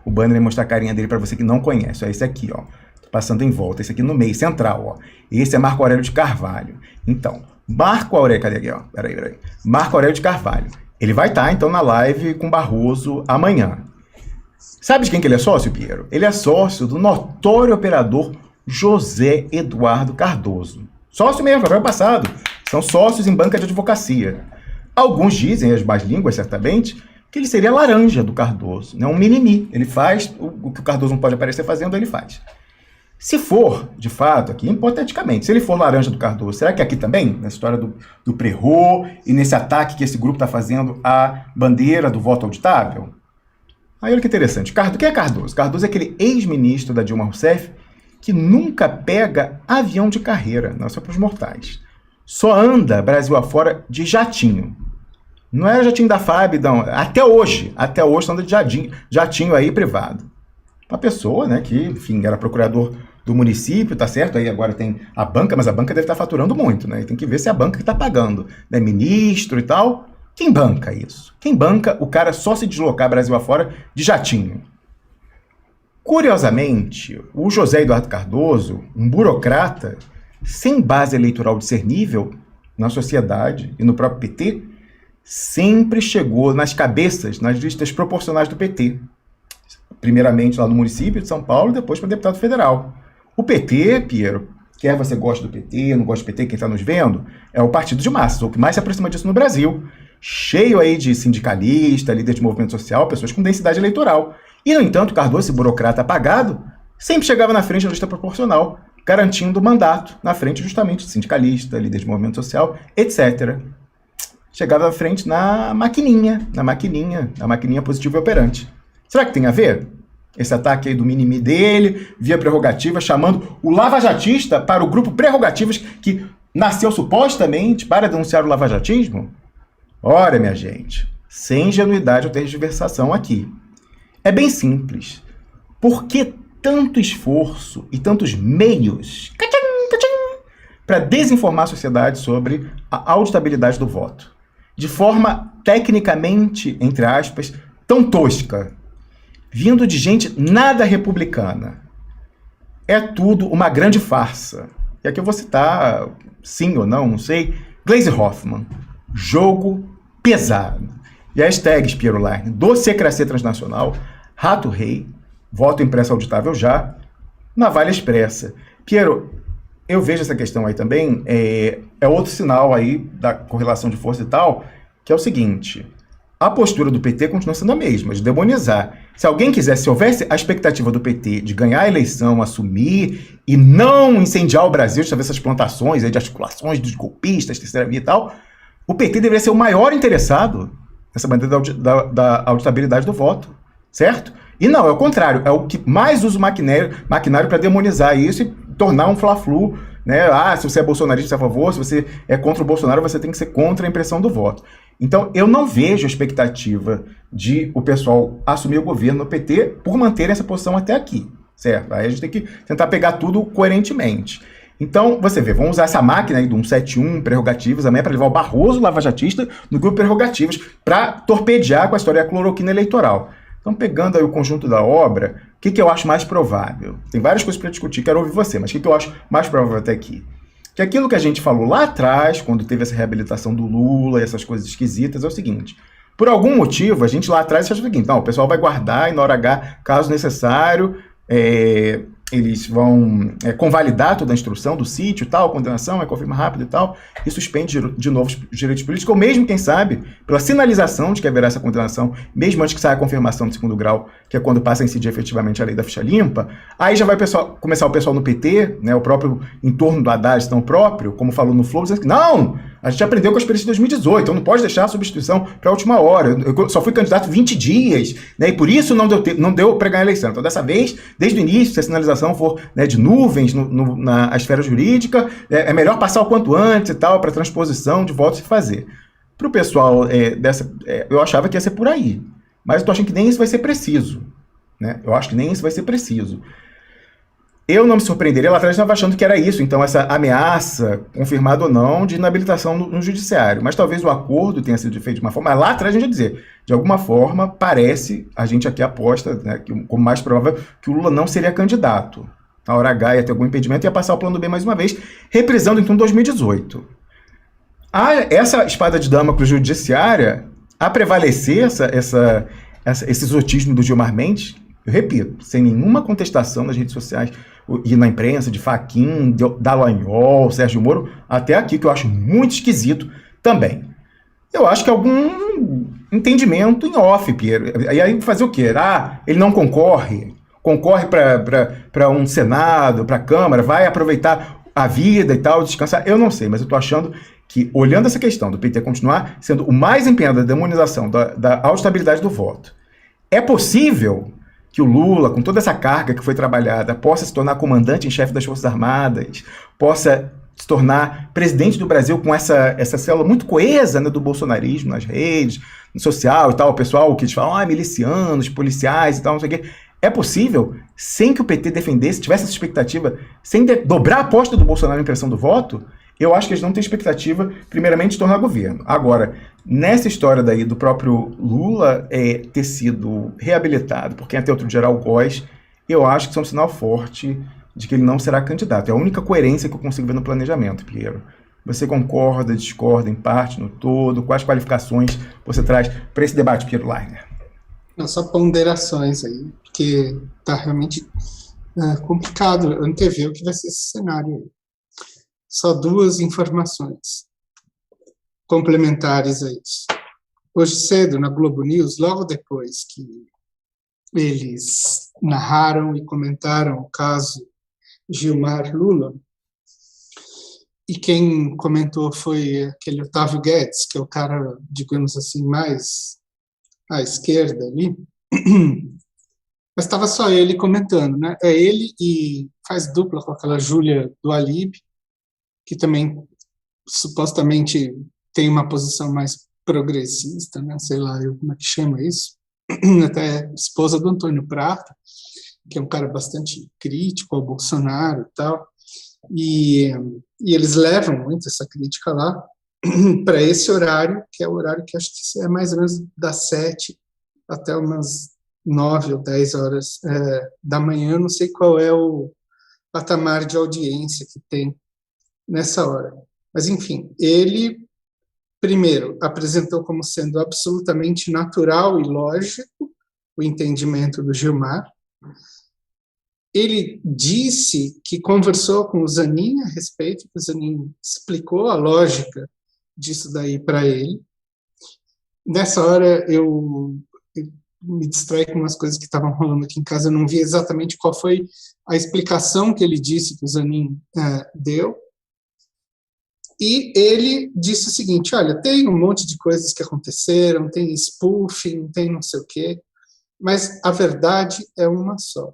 Speaker 1: o banner e mostrar a carinha dele para você que não conhece. Ó, esse aqui, ó. Passando em volta, esse aqui no meio, central, ó. Esse é Marco Aurélio de Carvalho. Então, Marco Aurélio, cadê aqui, ó? Peraí. Marco Aurélio de Carvalho. Ele vai estar, então, na live com Barroso amanhã. Sabe de quem que ele é sócio, Piero? Ele é sócio do notório operador José Eduardo Cardoso. Sócio mesmo, foi passado. São sócios em banca de advocacia. Alguns dizem, as más línguas, certamente, que ele seria a laranja do Cardoso, né? Um mimimi. Ele faz o que o Cardoso não pode aparecer fazendo, ele faz. Se for, de fato, aqui, hipoteticamente, se ele for laranja do Cardoso, será que aqui também, na história do Prerro e nesse ataque que esse grupo está fazendo à bandeira do voto auditável? Aí olha que interessante. Quem é Cardoso? Cardoso é aquele ex-ministro da Dilma Rousseff que nunca pega avião de carreira, não é só para os mortais. Só anda Brasil afora de jatinho. Não era jatinho da FAB, não. Até hoje anda de jatinho aí privado. Uma pessoa, né, que, enfim, era procurador do município, tá certo? Aí agora tem a banca, mas a banca deve estar faturando muito, né? E tem que ver se é a banca que está pagando, né? Ministro e tal. Quem banca isso? Quem banca o cara só se deslocar Brasil afora de jatinho? Curiosamente, o José Eduardo Cardoso, um burocrata, sem base eleitoral discernível na sociedade e no próprio PT, sempre chegou nas cabeças, nas listas proporcionais do PT. Primeiramente lá no município de São Paulo, depois para deputado federal. O PT, Piero, quer você goste do PT, não gosta do PT, quem está nos vendo, é o partido de massas, o que mais se aproxima disso no Brasil. Cheio aí de sindicalista, líder de movimento social, pessoas com densidade eleitoral. E, no entanto, Cardoso, esse burocrata apagado, sempre chegava na frente da lista proporcional, garantindo o mandato na frente justamente de sindicalista, líder de movimento social, etc. Chegava na frente na maquininha positiva e operante. Será que tem a ver? Esse ataque aí do mimimi dele, via prerrogativa, chamando o lavajatista para o grupo Prerrogativas, que nasceu supostamente para denunciar o lavajatismo? Ora, minha gente, sem ingenuidade ou tergiversação aqui. É bem simples. Por que tanto esforço e tantos meios para desinformar a sociedade sobre a auditabilidade do voto? De forma tecnicamente, entre aspas, tão tosca, vindo de gente nada republicana. É tudo uma grande farsa. E aqui eu vou citar, sim ou não sei, Gleisi Hoffmann. Jogo pesado. E as tags, Piero Line, Dossiêcracia Transnacional, Rato Rei, voto impresso auditável já, Navalha Expressa. Piero, eu vejo essa questão aí também, é outro sinal aí da correlação de força e tal, que é o seguinte: a postura do PT continua sendo a mesma, de demonizar. Se alguém quisesse, se houvesse a expectativa do PT de ganhar a eleição, assumir e não incendiar o Brasil, de fazer essas plantações aí de articulações dos golpistas, terceira via e tal, o PT deveria ser o maior interessado nessa bandeira da auditabilidade do voto, certo? E não, é o contrário, é o que mais usa o maquinário para demonizar isso e tornar um fla-flu, né? Ah, se você é bolsonarista, você é a favor, se você é contra o Bolsonaro, você tem que ser contra a impressão do voto. Então, eu não vejo a expectativa de o pessoal assumir o governo no PT por manter essa posição até aqui, certo? Aí a gente tem que tentar pegar tudo coerentemente. Então, você vê, vamos usar essa máquina aí do 171, prerrogativas, amanhã para levar o Barroso lavajatista no grupo prerrogativas para torpedear com a história da cloroquina eleitoral. Então, pegando aí o conjunto da obra, o que eu acho mais provável? Tem várias coisas para discutir, quero ouvir você, mas o que eu acho mais provável até aqui? Que aquilo que a gente falou lá atrás, quando teve essa reabilitação do Lula e essas coisas esquisitas, é o seguinte: por algum motivo, a gente lá atrás achou o seguinte, não, o pessoal vai guardar e na hora H, caso necessário, eles vão convalidar toda a instrução do sítio, tal, condenação, confirma rápido e tal, e suspende de novo os direitos políticos, ou mesmo, quem sabe, pela sinalização de que haverá essa condenação, mesmo antes que saia a confirmação do segundo grau, que é quando passa a incidir efetivamente a lei da ficha limpa, aí já vai começar o pessoal no PT, né, o próprio entorno do Haddad, tão próprio, como falou no Flow, dizendo que não, a gente aprendeu com a experiência de 2018, então não pode deixar a substituição para a última hora. Eu só fui candidato 20 dias, né, e por isso não deu para ganhar a eleição. Então, dessa vez, desde o início, se a sinalização for, né, de nuvens na esfera jurídica, é melhor passar o quanto antes e tal, para transposição de votos se fazer. Para o pessoal eu achava que ia ser por aí, mas eu estou achando que nem isso vai ser preciso. Né? Eu acho que nem isso vai ser preciso. Eu não me surpreenderia, lá atrás estava achando que era isso, então essa ameaça, confirmada ou não, de inabilitação no judiciário. Mas talvez o acordo tenha sido feito de uma forma, mas lá atrás a gente ia dizer, de alguma forma, parece, a gente aqui aposta, né, que, como mais provável, que o Lula não seria candidato. Na hora H ia ter algum impedimento e ia passar o plano B mais uma vez, reprisando então 2018. Essa espada de Damocles judiciária, a prevalecer esse exotismo do Gilmar Mendes, eu repito, sem nenhuma contestação nas redes sociais e na imprensa, de Fachin, Dallagnol, Sérgio Moro, até aqui, que eu acho muito esquisito também. Eu acho que algum entendimento em off, Piero. E aí fazer o quê? Ele não concorre para um Senado, para a Câmara, vai aproveitar a vida e tal, descansar. Eu não sei, mas eu estou achando que, olhando essa questão do PT continuar sendo o mais empenhado da demonização da austabilidade do voto, é possível que o Lula, com toda essa carga que foi trabalhada, possa se tornar comandante em chefe das Forças Armadas, possa se tornar presidente do Brasil com essa célula muito coesa, né, do bolsonarismo nas redes, no social e tal, o pessoal que eles falam, milicianos, policiais e tal, não sei o quê. É possível, sem que o PT defendesse, tivesse essa expectativa, sem dobrar a aposta do Bolsonaro na impressão do voto, eu acho que eles não têm expectativa, primeiramente, de tornar governo. Agora, nessa história daí do próprio Lula ter sido reabilitado por quem até outro geral Góes, eu acho que isso é um sinal forte de que ele não será candidato. É a única coerência que eu consigo ver no planejamento, Piero. Você concorda, discorda, em parte, no todo? Quais qualificações você traz para esse debate, Piero Leiner?
Speaker 3: Não, só ponderações aí, porque está realmente complicado antever o que vai ser esse cenário aí. Só duas informações complementares a isso. Hoje cedo, na Globo News, logo depois que eles narraram e comentaram o caso Gilmar Lula, e quem comentou foi aquele Otávio Guedes, que é o cara, digamos assim, mais à esquerda ali, mas estava só ele comentando, né? É ele e faz dupla com aquela Júlia do Alib, que também supostamente tem uma posição mais progressista, né? Sei lá, como é que chama isso? Até esposa do Antônio Prata, que é um cara bastante crítico ao Bolsonaro e tal, e eles levam muito essa crítica lá para esse horário, que é o horário que acho que é mais ou menos das 7 até umas 9 ou 10 horas da manhã, não sei qual é o patamar de audiência que tem nessa hora. Mas, enfim, ele, primeiro, apresentou como sendo absolutamente natural e lógico o entendimento do Gilmar. Ele disse que conversou com o Zanin a respeito, que o Zanin explicou a lógica disso daí para ele. Nessa hora, eu me distraí com umas coisas que estavam rolando aqui em casa, eu não vi exatamente qual foi a explicação que ele disse que o Zanin deu. E ele disse o seguinte, olha, tem um monte de coisas que aconteceram, tem spoofing, tem não sei o quê, mas a verdade é uma só.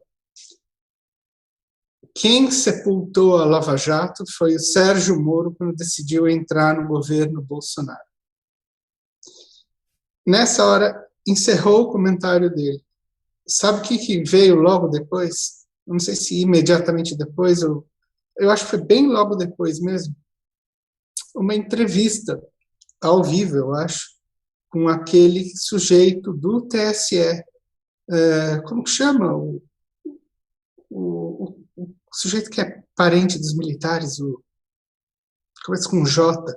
Speaker 3: Quem sepultou a Lava Jato foi o Sérgio Moro quando decidiu entrar no governo Bolsonaro. nessa hora, encerrou o comentário dele. Sabe o que veio logo depois? Eu não sei se imediatamente depois, eu acho que foi bem logo depois mesmo. Uma entrevista ao vivo, eu acho, com aquele sujeito do TSE. Como que chama? O sujeito que é parente dos militares, começa com J.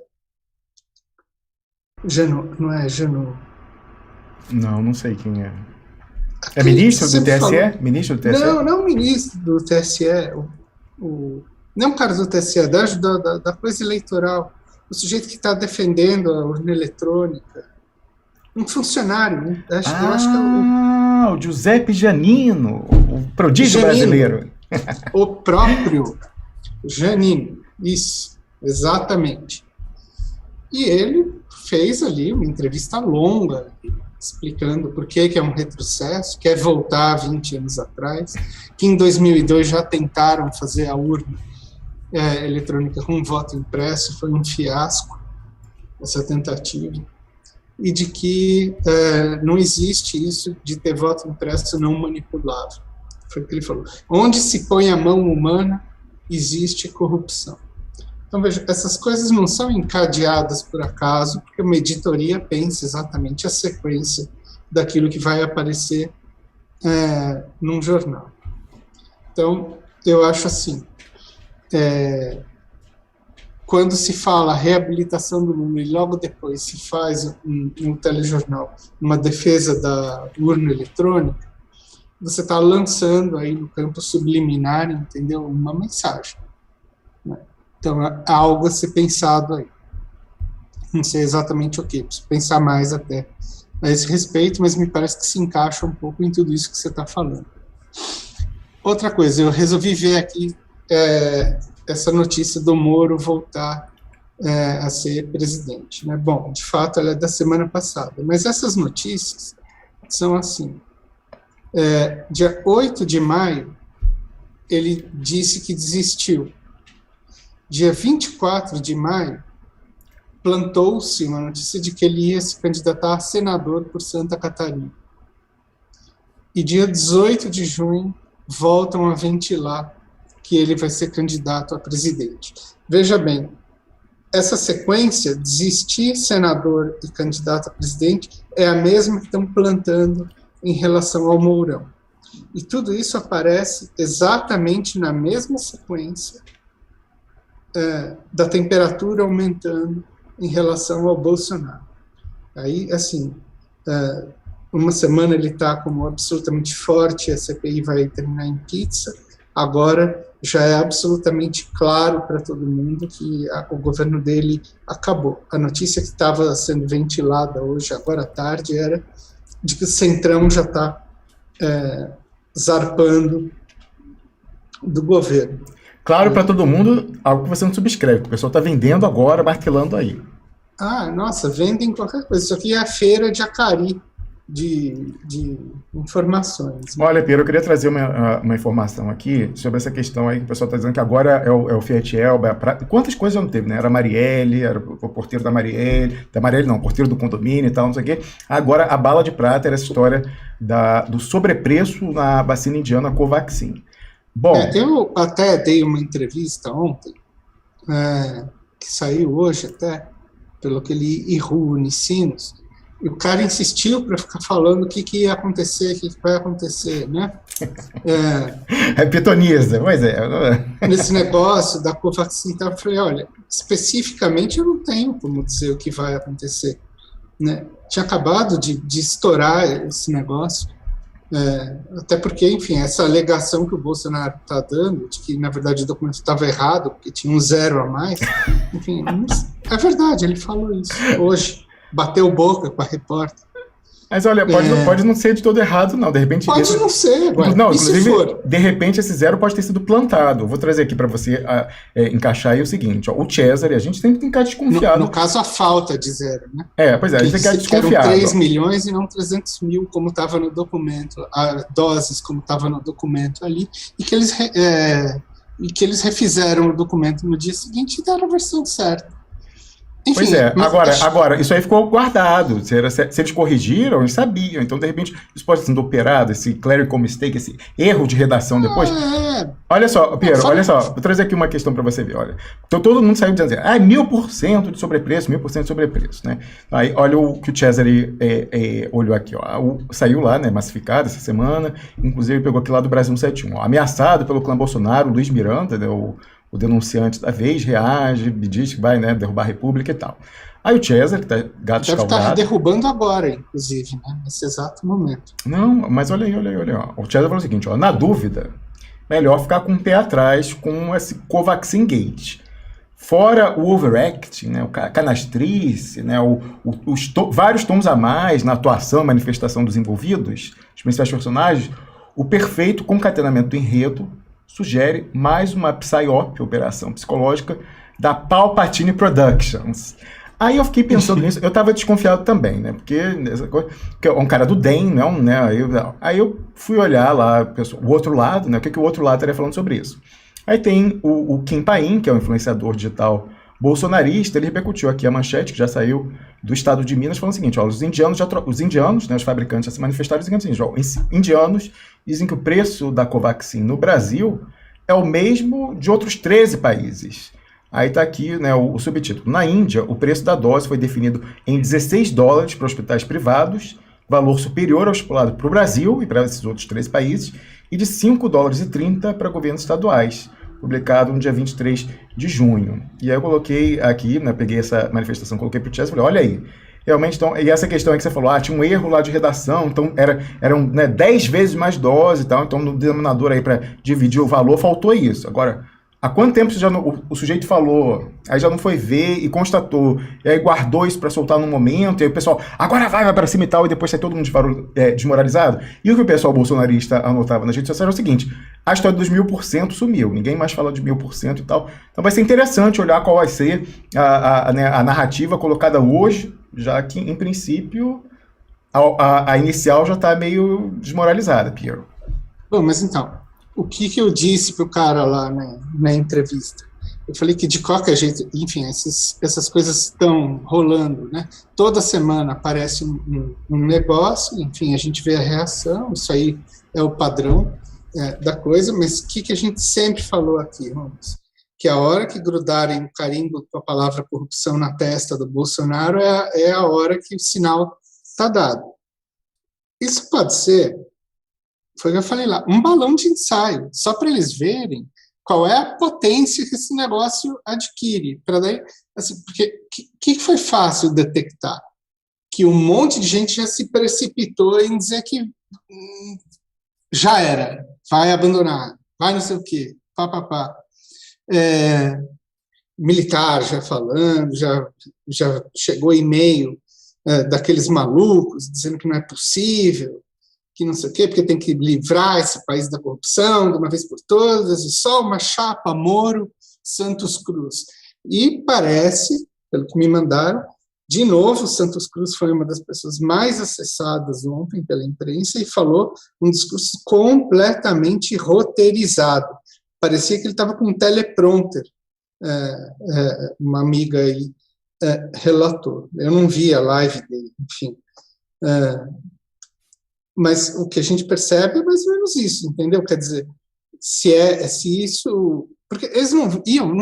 Speaker 3: Jano, não é Jano?
Speaker 1: Não sei quem é. É
Speaker 3: Aquele
Speaker 1: ministro
Speaker 3: que
Speaker 1: do
Speaker 3: sempre
Speaker 1: TSE?
Speaker 3: falou-
Speaker 1: Ministro do TSE?
Speaker 3: Não ministro do TSE, não o cara do TSE, da coisa eleitoral, o sujeito que está defendendo a urna eletrônica, um funcionário, né? Eu acho que é
Speaker 1: O Giuseppe Giannino, o prodígio
Speaker 3: Janino.
Speaker 1: brasileiro.
Speaker 3: o próprio Janino, isso, exatamente. E ele fez ali uma entrevista longa, explicando por que é um retrocesso, quer voltar 20 anos atrás, que em 2002 já tentaram fazer a urna eletrônica com voto impresso, foi um fiasco essa tentativa, e de que não existe isso de ter voto impresso não manipulável. Foi o que ele falou. Onde se põe a mão humana, existe corrupção. Então, veja, essas coisas não são encadeadas por acaso, porque uma editoria pensa exatamente a sequência daquilo que vai aparecer num jornal. Então, eu acho assim, quando se fala reabilitação do Lula e logo depois se faz um telejornal uma defesa da urna eletrônica, você está lançando aí no campo subliminar, entendeu? Uma mensagem. Né? Então, há algo a ser pensado aí. Não sei exatamente o que, preciso pensar mais até a esse respeito, mas me parece que se encaixa um pouco em tudo isso que você está falando. Outra coisa, eu resolvi ver aqui essa notícia do Moro voltar a ser presidente. Né? Bom, de fato, ela é da semana passada, mas essas notícias são assim. Dia 8 de maio, ele disse que desistiu. Dia 24 de maio, plantou-se uma notícia de que ele ia se candidatar a senador por Santa Catarina. E dia 18 de junho, voltam a ventilar que ele vai ser candidato a presidente. Veja bem, essa sequência, desistir senador e candidato a presidente, é a mesma que estão plantando em relação ao Mourão. E tudo isso aparece exatamente na mesma sequência da temperatura aumentando em relação ao Bolsonaro. Aí, assim, uma semana ele está como absolutamente forte, a CPI vai terminar em pizza, agora já é absolutamente claro para todo mundo que o governo dele acabou. A notícia que estava sendo ventilada hoje, agora à tarde, era de que o Centrão já está zarpando do governo.
Speaker 1: Claro para todo mundo, algo que você não subscreve, que o pessoal está vendendo agora, martelando aí.
Speaker 3: Nossa, vendem qualquer coisa. Isso aqui é a feira de Acari de informações.
Speaker 1: Olha, Pedro, eu queria trazer uma informação aqui sobre essa questão aí que o pessoal está dizendo que agora é o Fiat Elba. Quantas coisas já não teve, né? Era a Marielle, era o porteiro da Marielle não, o porteiro do condomínio e tal, não sei o quê. Agora, a bala de prata era essa história do sobrepreço na vacina indiana Covaxin. Bom,
Speaker 3: eu até dei uma entrevista ontem, que saiu hoje até, pelo aquele Iru Unicinos, e o cara insistiu para ficar falando o que ia acontecer, o que vai acontecer, né?
Speaker 1: pitoniza, mas
Speaker 3: Nesse negócio da Covaxin, eu falei, olha, especificamente eu não tenho como dizer o que vai acontecer, né? Tinha acabado de estourar esse negócio, até porque, enfim, essa alegação que o Bolsonaro está dando, de que, na verdade, o documento estava errado, porque tinha um 0 a mais, enfim, é verdade, ele falou isso hoje. Bateu boca com a repórter.
Speaker 1: Mas olha, pode não ser de todo errado, não. De repente.
Speaker 3: Pode não ser, agora.
Speaker 1: Não,
Speaker 3: e
Speaker 1: inclusive,
Speaker 3: se for?
Speaker 1: De repente, esse 0 pode ter sido plantado. Vou trazer aqui para você encaixar aí o seguinte: ó, o Cesare, a gente tem que ficar desconfiado.
Speaker 3: No caso, a falta de 0, né?
Speaker 1: Pois é, a gente tem que ficar desconfiado.
Speaker 3: Eram 3 milhões e não 300 mil, como estava no documento, doses, como estava no documento ali, e que eles refizeram o documento no dia seguinte e deram a versão certa. Enfim,
Speaker 1: Pois é,
Speaker 3: mas
Speaker 1: agora, isso aí ficou guardado. Se eles corrigiram, eles sabiam. Então, de repente, isso pode ser operado, esse clerical mistake, esse erro de redação depois.
Speaker 3: é,
Speaker 1: Olha só, Piero,
Speaker 3: fala,
Speaker 1: olha só, vou trazer aqui uma questão para você ver, olha. Então todo mundo saiu dizendo assim, 1000% de sobrepreço, 1000% de sobrepreço, né? Aí olha o que o Cesare olhou aqui, ó. Saiu lá, né, massificado essa semana, inclusive pegou aqui lá do Brasil 171, ó. Ameaçado pelo clã Bolsonaro, Luiz Miranda, né, o denunciante da vez, reage, diz que vai, né, derrubar a República e tal. Aí o Cesare, que tá gato
Speaker 3: deve estar
Speaker 1: escaldado...
Speaker 3: derrubando agora, inclusive, né, nesse exato momento.
Speaker 1: Não, mas olha aí, ó. O Cesare falou o seguinte, ó, na dúvida... melhor ficar com o pé atrás com esse Covaxin Gate. Fora o overacting, né, o canastrice, né, vários tons a mais na atuação e manifestação dos envolvidos, os principais personagens, o perfeito concatenamento do enredo sugere mais uma psyop, operação psicológica, da Palpatine Productions. Aí eu fiquei pensando nisso, eu estava desconfiado também, né? Porque é um cara do DEM, não, né? Aí eu fui olhar lá o outro lado, né? O que o outro lado estaria falando sobre isso. Aí tem o Kim Paim, que é um influenciador digital bolsonarista, ele repercutiu aqui a manchete, que já saiu do estado de Minas, falando o seguinte, ó, os indianos, né, os fabricantes já se manifestaram dizendo assim, ó, os indianos dizem que o preço da Covaxin no Brasil é o mesmo de outros 13 países. Aí está aqui, né, o subtítulo. Na Índia, o preço da dose foi definido em $16 para hospitais privados, valor superior ao estipulado para o Brasil e para esses outros 13 países, e de $5,30 para governos estaduais, publicado no dia 23 de junho. E aí eu coloquei aqui, né, peguei essa manifestação, coloquei para o Chess e falei, olha aí, realmente, então, e essa questão aí que você falou, tinha um erro lá de redação, então eram, né, 10 vezes mais dose e tal, então no denominador aí para dividir o valor, faltou isso. Agora, há quanto tempo o sujeito falou, aí já não foi ver e constatou, e aí guardou isso para soltar no momento, e aí o pessoal, agora vai para cima e tal, e depois sai todo mundo desmoralizado. E o que o pessoal bolsonarista anotava nas redes sociais era o seguinte, a história dos 1000% sumiu, ninguém mais fala de 1000% e tal. Então vai ser interessante olhar qual vai ser a narrativa colocada hoje, já que, em princípio, a inicial já está meio desmoralizada, Piero.
Speaker 3: Bom, mas então, o que eu disse pro cara lá na entrevista? Eu falei que de qualquer jeito, enfim, essas coisas estão rolando, né? Toda semana aparece um negócio, enfim, a gente vê a reação, isso aí é o padrão da coisa, mas o que a gente sempre falou aqui, Ramos? Que a hora que grudarem o carimbo com a palavra corrupção na testa do Bolsonaro é a hora que o sinal está dado. Isso pode ser, foi o que eu falei lá, um balão de ensaio, só para eles verem qual é a potência que esse negócio adquire. Para daí, assim, porque que foi fácil detectar? Que um monte de gente já se precipitou em dizer que já era, vai abandonar, vai não sei o quê, pá. Militar já falando, já chegou e-mail daqueles malucos dizendo que não é possível, que não sei o quê, porque tem que livrar esse país da corrupção de uma vez por todas, e só uma chapa Moro, Santos Cruz. E parece, pelo que me mandaram, de novo, Santos Cruz foi uma das pessoas mais acessadas ontem pela imprensa e falou um discurso completamente roteirizado. Parecia que ele estava com um teleprompter, uma amiga aí relatou. Eu não vi a live dele, enfim. Mas o que a gente percebe é mais ou menos isso, entendeu? Quer dizer, se isso... Porque eles não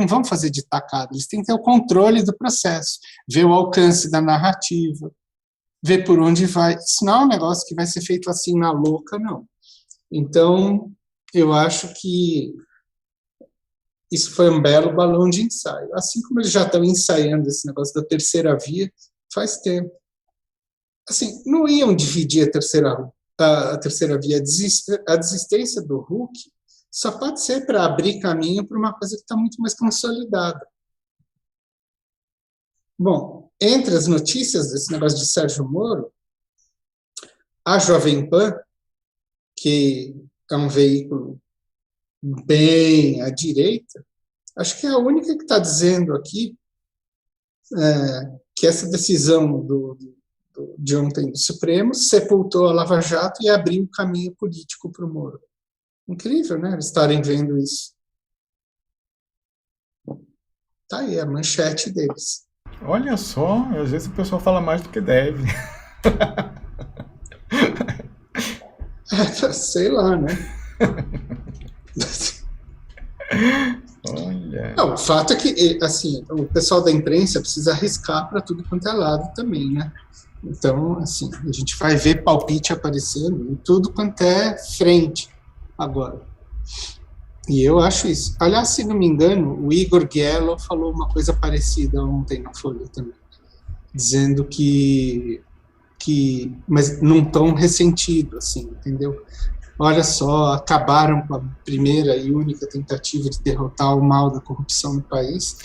Speaker 3: vão fazer de tacada, eles têm que ter o controle do processo, ver o alcance da narrativa, ver por onde vai. Isso não é um negócio que vai ser feito assim na louca, não. Então, eu acho que isso foi um belo balão de ensaio. Assim como eles já estão ensaiando esse negócio da terceira via faz tempo. Assim, não iam dividir a terceira via. A desistência do Huck só pode ser para abrir caminho para uma coisa que está muito mais consolidada. Bom, entre as notícias desse negócio de Sérgio Moro, a Jovem Pan, que é um veículo bem à direita, acho que é a única que está dizendo aqui que essa decisão de ontem do Supremo sepultou a Lava Jato e abriu o caminho político para o Moro. Incrível, né, eles estarem vendo isso. Tá aí a manchete deles.
Speaker 1: Olha só, às vezes o pessoal fala mais do que deve.
Speaker 3: Sei lá, né?
Speaker 1: Olha.
Speaker 3: Não, o fato é que, assim, o pessoal da imprensa precisa arriscar para tudo quanto é lado também, né? Então, assim, a gente vai ver palpite aparecendo em tudo quanto é frente agora. E eu acho isso. Aliás, se não me engano, o Igor Guello falou uma coisa parecida ontem na Folha também, dizendo mas num tom ressentido, assim, entendeu? Olha só, acabaram com a primeira e única tentativa de derrotar o mal da corrupção no país.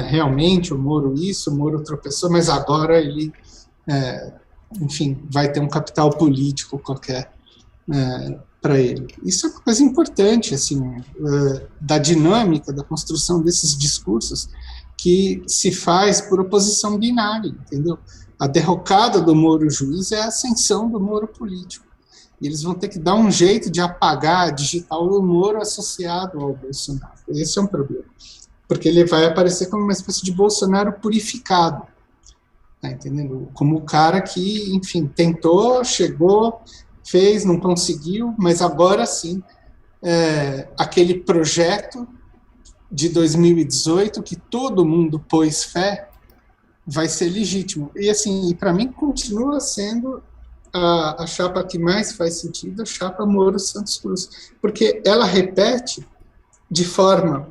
Speaker 3: Realmente, o Moro isso, o Moro tropeçou, mas agora ele, enfim, vai ter um capital político qualquer para ele. Isso é uma coisa importante, assim, da dinâmica, da construção desses discursos que se faz por oposição binária, entendeu? A derrocada do Moro juiz é a ascensão do Moro político. E eles vão ter que dar um jeito de apagar, digitar o Moro associado ao Bolsonaro. Esse é um problema. Porque ele vai aparecer como uma espécie de Bolsonaro purificado. Tá entendendo? Como o cara que, enfim, tentou, chegou, fez, não conseguiu, mas agora sim, aquele projeto de 2018 que todo mundo pôs fé vai ser legítimo. E assim, para mim continua sendo a chapa que mais faz sentido, a chapa Moro Santos Cruz, porque ela repete de forma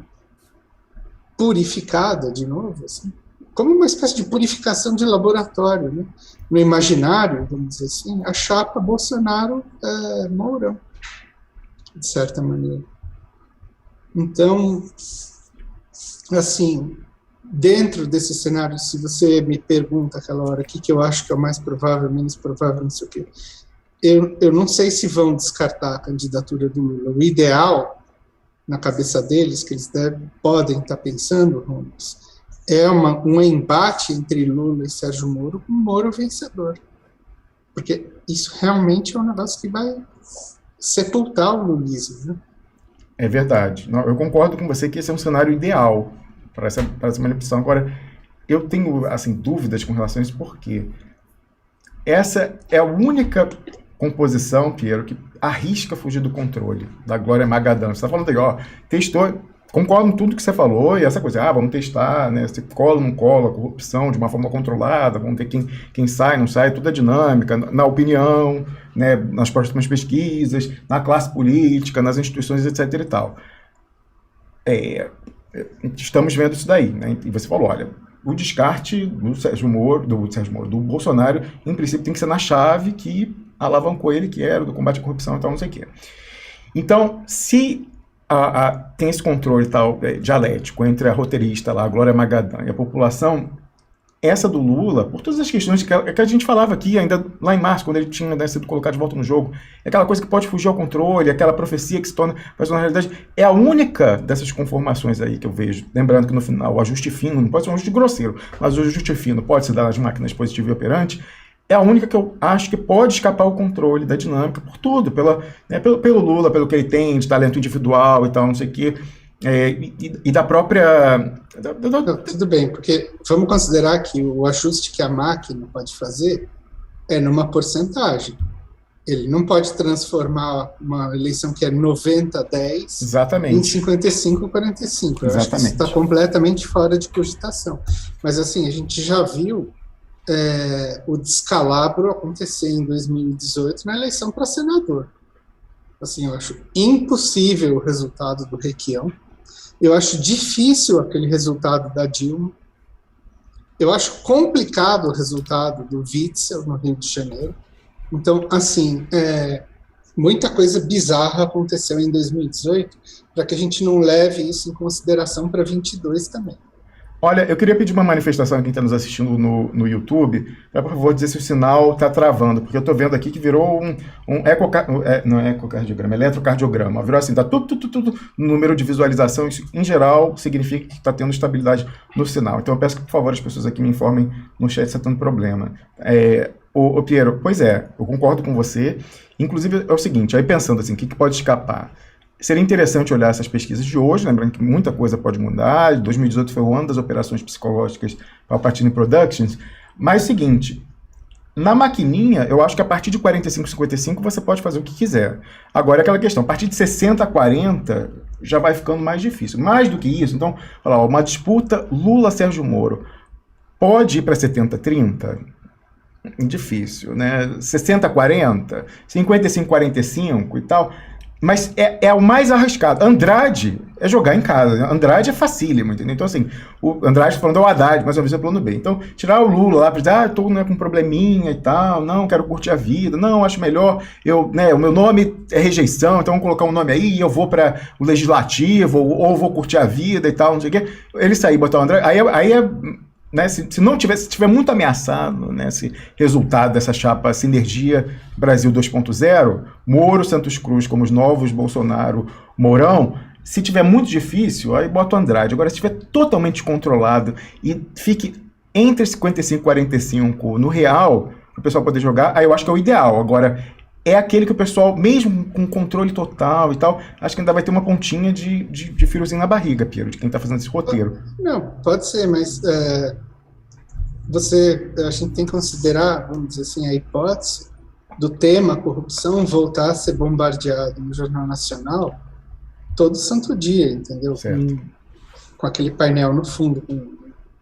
Speaker 3: purificada, de novo, assim, como uma espécie de purificação de laboratório, né? No imaginário, vamos dizer assim, a chapa Bolsonaro-Mourão, de certa maneira. Então, assim, dentro desse cenário, se você me pergunta aquela hora o que eu acho que é o mais provável, menos provável, não sei o quê, eu não sei se vão descartar a candidatura do Lula. O ideal, na cabeça deles, que eles podem estar pensando, Ramos, é um embate entre Lula e Sérgio Moro, com Moro vencedor. Porque isso realmente é um negócio que vai sepultar o lulismo, né?
Speaker 1: É verdade. Não, eu concordo com você que esse é um cenário ideal para essa manipulação. Agora, eu tenho assim, dúvidas com relação a isso, porque essa é a única composição, Piero, que arrisca fugir do controle da Glória Magadã. Você está falando aí, ó, testou, concordo com tudo que você falou, e essa coisa, vamos testar, né, se cola ou não cola, a corrupção de uma forma controlada, vamos ver quem sai, não sai, tudo é dinâmica, na opinião, né, nas próximas pesquisas, na classe política, nas instituições, etc. e tal. Estamos vendo isso daí, né? E você falou, olha, o descarte do Bolsonaro, em princípio, tem que ser na chave que alavancou ele, que era do combate à corrupção e tal, não sei o quê. Então, se tem esse controle tal, dialético entre a roteirista lá, a Glória Magadã, e a população, essa do Lula, por todas as questões que a gente falava aqui, ainda lá em março, quando ele tinha, né, sido colocado de volta no jogo, é aquela coisa que pode fugir ao controle, aquela profecia que se torna realidade, é a única dessas conformações aí que eu vejo. Lembrando que no final, o ajuste fino, não pode ser um ajuste grosseiro, mas o ajuste fino pode se dar nas máquinas positivo e operante, é a única que eu acho que pode escapar o controle da dinâmica por tudo, pelo Lula, pelo que ele tem de talento individual e tal, não sei o quê, e da própria...
Speaker 3: Não, tudo bem, porque vamos considerar que o ajuste que a máquina pode fazer é numa porcentagem. Ele não pode transformar uma eleição que é 90-10 em 55-45. Eu acho que isso está completamente fora de cogitação. Mas, assim, a gente já viu o descalabro acontecer em 2018 na eleição para senador. Assim, eu acho impossível o resultado do Requião. Eu acho difícil aquele resultado da Dilma. Eu acho complicado o resultado do Witzel no Rio de Janeiro. Então, assim, muita coisa bizarra aconteceu em 2018 para que a gente não leve isso em consideração para 22 também.
Speaker 1: Olha, eu queria pedir uma manifestação a quem está nos assistindo no YouTube, para, por favor, dizer se o sinal está travando, porque eu estou vendo aqui que virou não é ecocardiograma, é eletrocardiograma, virou assim, está tudo no número de visualização, isso em geral significa que está tendo estabilidade no sinal. Então eu peço que, por favor, as pessoas aqui me informem no chat se está tendo problema. Piero, pois é, eu concordo com você, inclusive é o seguinte, aí pensando assim, o que pode escapar? seria interessante olhar essas pesquisas de hoje, lembrando que muita coisa pode mudar. 2018 foi o ano das operações psicológicas para a Platini Productions. Mas é o seguinte, na maquininha, eu acho que a partir de 45, 55 você pode fazer o que quiser. Agora é aquela questão, a partir de 60 a 40 já vai ficando mais difícil. Mais do que isso, então, olha lá, uma disputa Lula-Sérgio Moro pode ir para 70 a 30? Difícil, né? 60 a 40, 55 a 45 e tal. Mas é o mais arriscado. Andrade é jogar em casa. Né? Andrade é facílimo, entendeu? Então, assim, o Andrade falando é o Haddad, mais uma vez é o plano B. Então, tirar o Lula lá, para dizer, tô né, com um probleminha e tal, não, quero curtir a vida, não, acho melhor, o meu nome é rejeição, então vamos colocar um nome aí e eu vou para o Legislativo, ou vou curtir a vida e tal, não sei o quê. Ele sair e botar o Andrade, aí é... Né, se tiver muito ameaçado, né, esse resultado dessa chapa Sinergia Brasil 2.0, Moro, Santos Cruz como os novos Bolsonaro, Mourão, se tiver muito difícil, aí bota o Andrade. Agora, se tiver totalmente controlado e fique entre 55 e 45 no real, para o pessoal poder jogar, aí eu acho que é o ideal. Agora, é aquele que o pessoal, mesmo com controle total e tal, acho que ainda vai ter uma pontinha de friozinho na barriga, Piero, de quem está fazendo esse roteiro.
Speaker 3: Não, pode ser, mas a gente tem que considerar, vamos dizer assim, a hipótese do tema corrupção voltar a ser bombardeado no Jornal Nacional todo santo dia, entendeu? Com aquele painel no fundo, com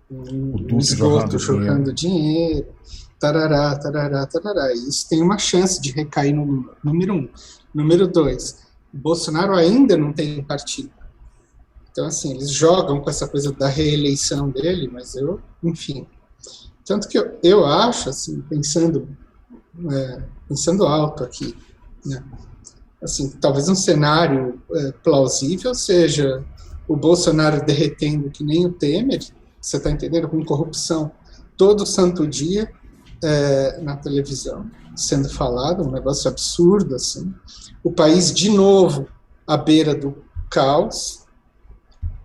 Speaker 3: o esgoto jogando dinheiro. Tarará, tarará, tarará. E isso tem uma chance de recair no número 1. Número 2, Bolsonaro ainda não tem partido. Então, assim, eles jogam com essa coisa da reeleição dele, mas enfim. Tanto que eu acho, assim, pensando alto aqui, né? Assim, talvez um cenário plausível seja o Bolsonaro derretendo que nem o Temer, você está entendendo, com corrupção todo santo dia, na televisão, sendo falado, um negócio absurdo, assim. O país, de novo, à beira do caos,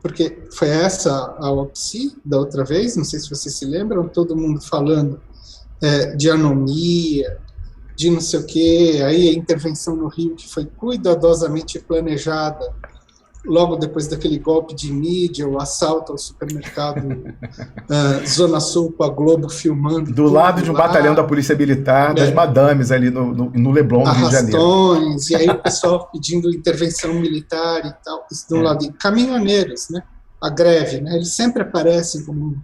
Speaker 3: porque foi essa a OPSI da outra vez, não sei se vocês se lembram, todo mundo falando de anomia, de não sei o quê, aí a intervenção no Rio, que foi cuidadosamente planejada, logo depois daquele golpe de mídia, o assalto ao supermercado Zona Sul, com a Globo filmando.
Speaker 1: Do lado de um batalhão da Polícia Militar, das madames ali no Leblon, no Rio de Janeiro.
Speaker 3: Arrastões, e aí o pessoal pedindo intervenção militar e tal, isso de um lado. E caminhoneiros, né? A greve, né? Eles sempre aparecem como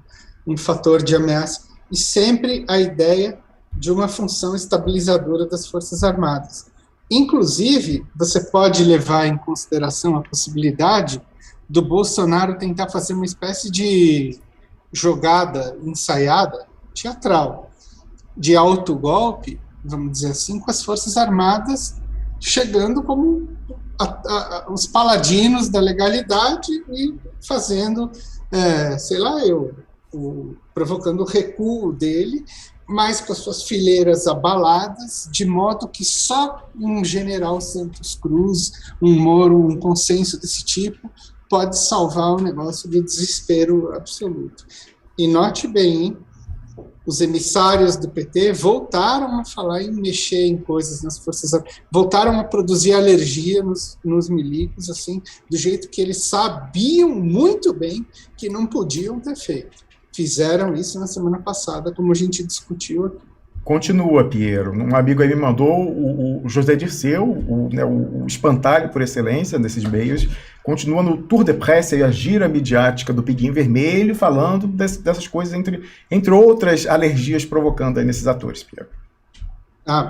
Speaker 3: um fator de ameaça, e sempre a ideia de uma função estabilizadora das Forças Armadas. Inclusive, você pode levar em consideração a possibilidade do Bolsonaro tentar fazer uma espécie de jogada ensaiada, teatral, de autogolpe, vamos dizer assim, com as Forças Armadas chegando como os paladinos da legalidade e fazendo, provocando o recuo dele, mas com as suas fileiras abaladas, de modo que só um general Santos Cruz, um Moro, um consenso desse tipo, pode salvar o negócio do desespero absoluto. E note bem, hein? Os emissários do PT voltaram a falar em mexer em coisas nas Forças Armadas, voltaram a produzir alergia nos milicos, assim, do jeito que eles sabiam muito bem que não podiam ter feito. Fizeram isso na semana passada, como a gente discutiu aqui.
Speaker 1: Continua, Piero. Um amigo aí me mandou o José Dirceu, o espantalho por excelência desses meios, continua no Tour de Presse, a gira midiática do Piguinho Vermelho, falando dessas coisas, entre outras alergias provocando aí nesses atores, Piero.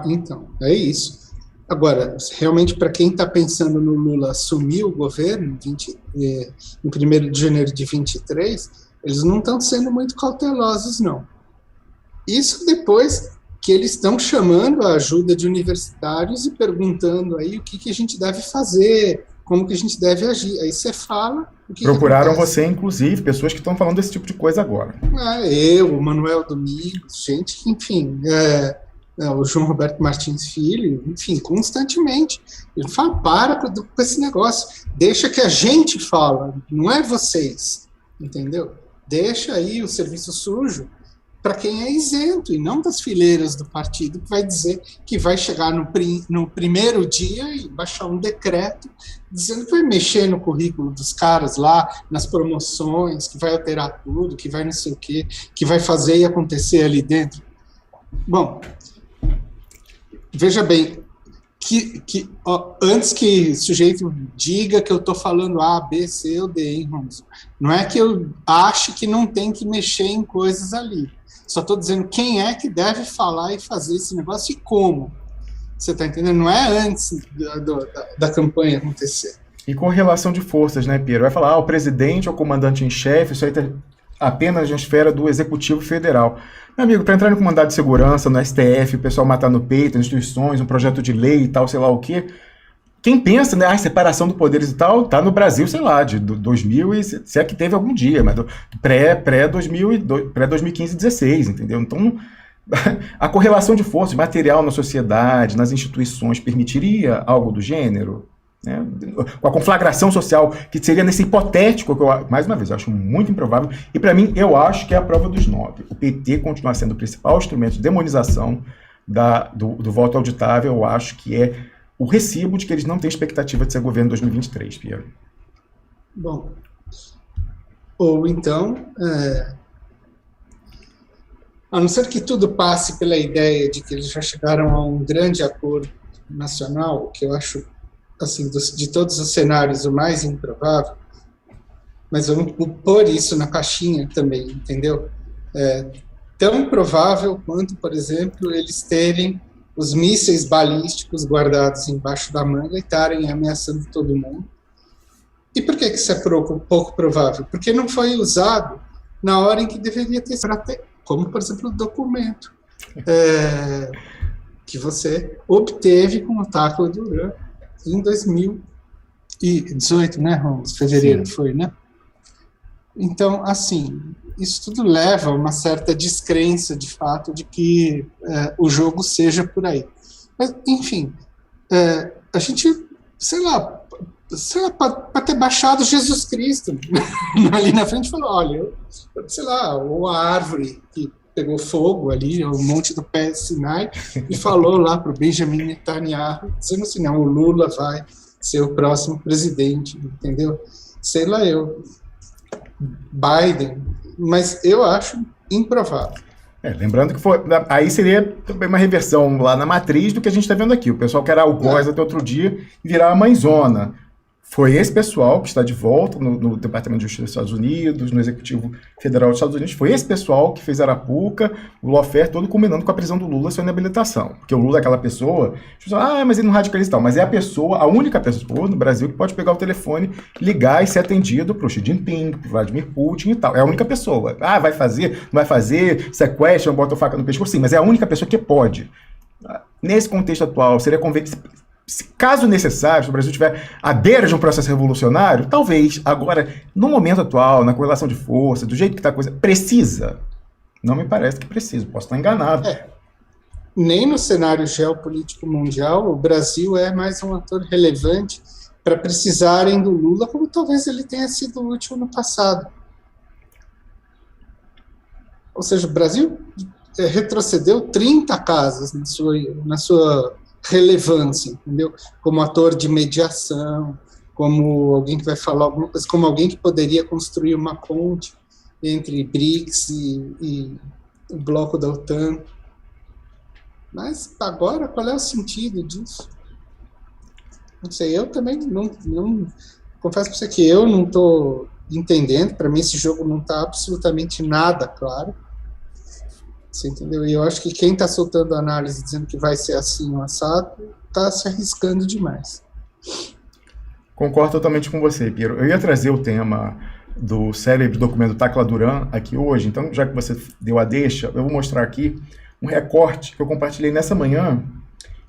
Speaker 3: Então, é isso. Agora, realmente, para quem está pensando no Lula assumir o governo em 1º de janeiro de 23, eles não estão sendo muito cautelosos, não. Isso depois que eles estão chamando a ajuda de universitários e perguntando aí o que a gente deve fazer, como que a gente deve agir. Aí você fala...
Speaker 1: Procuraram você, inclusive, pessoas que estão falando desse tipo de coisa agora.
Speaker 3: O Manuel Domingos, gente que, enfim... o João Roberto Martins Filho, enfim, constantemente. Ele fala, para com esse negócio. Deixa que a gente fala, não é vocês. Entendeu? Deixa aí o serviço sujo para quem é isento, e não das fileiras do partido, que vai dizer que vai chegar no primeiro dia e baixar um decreto dizendo que vai mexer no currículo dos caras lá, nas promoções, que vai alterar tudo, que vai não sei o quê, que vai fazer e acontecer ali dentro. Bom, veja bem, antes que o sujeito diga que eu estou falando A, B, C ou D, hein, Ronzo? Não é que eu ache que não tem que mexer em coisas ali. Só estou dizendo quem é que deve falar e fazer esse negócio e como. Você está entendendo? Não é antes da campanha acontecer.
Speaker 1: E com relação de forças, né, Piero? Vai falar, o presidente ou comandante em chefe, isso aí está apenas na esfera do Executivo Federal. Meu amigo, para entrar no comandado de segurança, no STF, o pessoal matar no peito, instituições, um projeto de lei e tal, sei lá o quê. Quem pensa, né, separação de poderes e tal, tá no Brasil, sei lá, de 2000, e se é que teve algum dia, mas pré-2015 e 16, entendeu? Então, a correlação de forças material na sociedade, nas instituições, permitiria algo do gênero? Né? Com a conflagração social, que seria nesse hipotético, que eu, mais uma vez, eu acho muito improvável, e para mim, eu acho que é a prova dos 9. O PT continua sendo o principal instrumento de demonização do voto auditável, eu acho que é o recibo de que eles não têm expectativa de ser governo em 2023, Piero.
Speaker 3: Bom, ou então, a não ser que tudo passe pela ideia de que eles já chegaram a um grande acordo nacional, que eu acho, assim, de todos os cenários, o mais improvável, mas vamos pôr isso na caixinha também, entendeu? Tão provável quanto, por exemplo, eles terem os mísseis balísticos guardados embaixo da manga e estarem ameaçando todo mundo. E por que isso é pouco provável? Porque não foi usado na hora em que deveria ter sido, como, por exemplo, o documento que você obteve com o Tacla Duran em 2018, né, Ramos? Fevereiro. Sim. Foi, né? Então, assim, isso tudo leva a uma certa descrença, de fato, de que o jogo seja por aí. Mas, enfim, a gente, sei lá, para ter baixado Jesus Cristo ali na frente, falou, olha, sei lá, ou a árvore que pegou fogo ali, o monte do pé Sinai, e falou lá para o Benjamin Netanyahu, dizendo assim, não, o Lula vai ser o próximo presidente, entendeu? Sei lá eu. Biden, mas eu acho improvável.
Speaker 1: Lembrando que aí seria também uma reversão lá na matriz do que a gente está vendo aqui. O pessoal que era algoz até outro dia virar a mãezona. Foi esse pessoal que está de volta no Departamento de Justiça dos Estados Unidos, no Executivo Federal dos Estados Unidos, foi esse pessoal que fez Arapuca, o lawfare todo culminando com a prisão do Lula sem inabilitação. Porque o Lula é aquela pessoa, mas ele não radicaliza e tal, mas é a única pessoa no Brasil que pode pegar o telefone, ligar e ser atendido para o Xi Jinping, para o Vladimir Putin e tal. É a única pessoa. Vai fazer, não vai fazer, sequestra, bota a faca no pescoço, sim, mas é a única pessoa que pode. Nesse contexto atual, seria conveniente. Caso necessário, se o Brasil estiver à beira de um processo revolucionário, talvez, agora, no momento atual, na correlação de força, do jeito que está a coisa, precisa. Não me parece que precisa, posso estar enganado.
Speaker 3: Nem no cenário geopolítico mundial, o Brasil é mais um ator relevante para precisarem do Lula, como talvez ele tenha sido útil no passado. Ou seja, o Brasil retrocedeu 30 casas na sua relevância, entendeu? Como ator de mediação, como alguém que vai falar alguma coisa, como alguém que poderia construir uma ponte entre BRICS e o bloco da OTAN. Mas agora, qual é o sentido disso? Não sei, eu também não confesso para você que eu não estou entendendo, para mim esse jogo não está absolutamente nada claro. Você entendeu? E eu acho que quem está soltando análise dizendo que vai ser assim o assado está se arriscando demais.
Speaker 1: Concordo totalmente com você, Piero. Eu ia trazer o tema do célebre documento Tacla Duran aqui hoje, então já que você deu a deixa, eu vou mostrar aqui um recorte que eu compartilhei nessa manhã,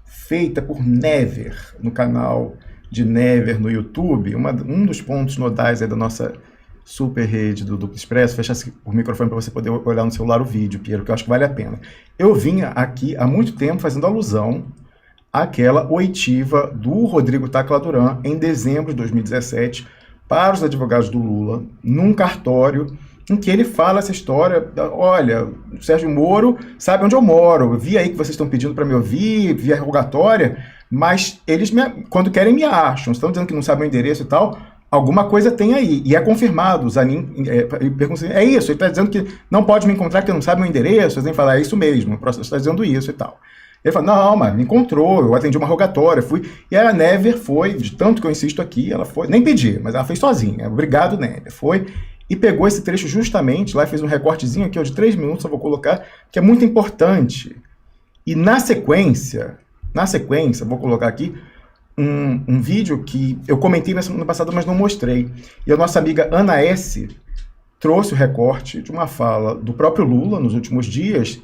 Speaker 1: feita por Never, no canal de Never no YouTube, um dos pontos nodais aí da nossa super rede do Duplo Expresso. Fecha o microfone para você poder olhar no celular o vídeo, Piero, que eu acho que vale a pena. Eu vinha aqui há muito tempo fazendo alusão àquela oitiva do Rodrigo Tacla Duran em dezembro de 2017 para os advogados do Lula, num cartório em que ele fala essa história, olha, o Sérgio Moro sabe onde eu moro, eu vi aí que vocês estão pedindo para me ouvir, via rogatória, mas eles, quando querem, me acham, estão dizendo que não sabem o endereço e tal, alguma coisa tem aí, e é confirmado, o Zanin pergunta assim, é isso, ele está dizendo que não pode me encontrar porque não sabe o endereço, eles vêm falar, é isso mesmo, o processo está dizendo isso e tal. Ele fala, não, mas me encontrou, eu atendi uma rogatória, fui. E a Never foi, de tanto que eu insisto aqui, ela foi, nem pedi, mas ela fez sozinha. Obrigado, Never. Foi e pegou esse trecho justamente lá e fez um recortezinho aqui, ó, de 3 minutos, eu vou colocar, que é muito importante. E na sequência, vou colocar aqui um vídeo que eu comentei na semana passada, mas não mostrei. E a nossa amiga Ana S. trouxe o recorte de uma fala do próprio Lula nos últimos dias,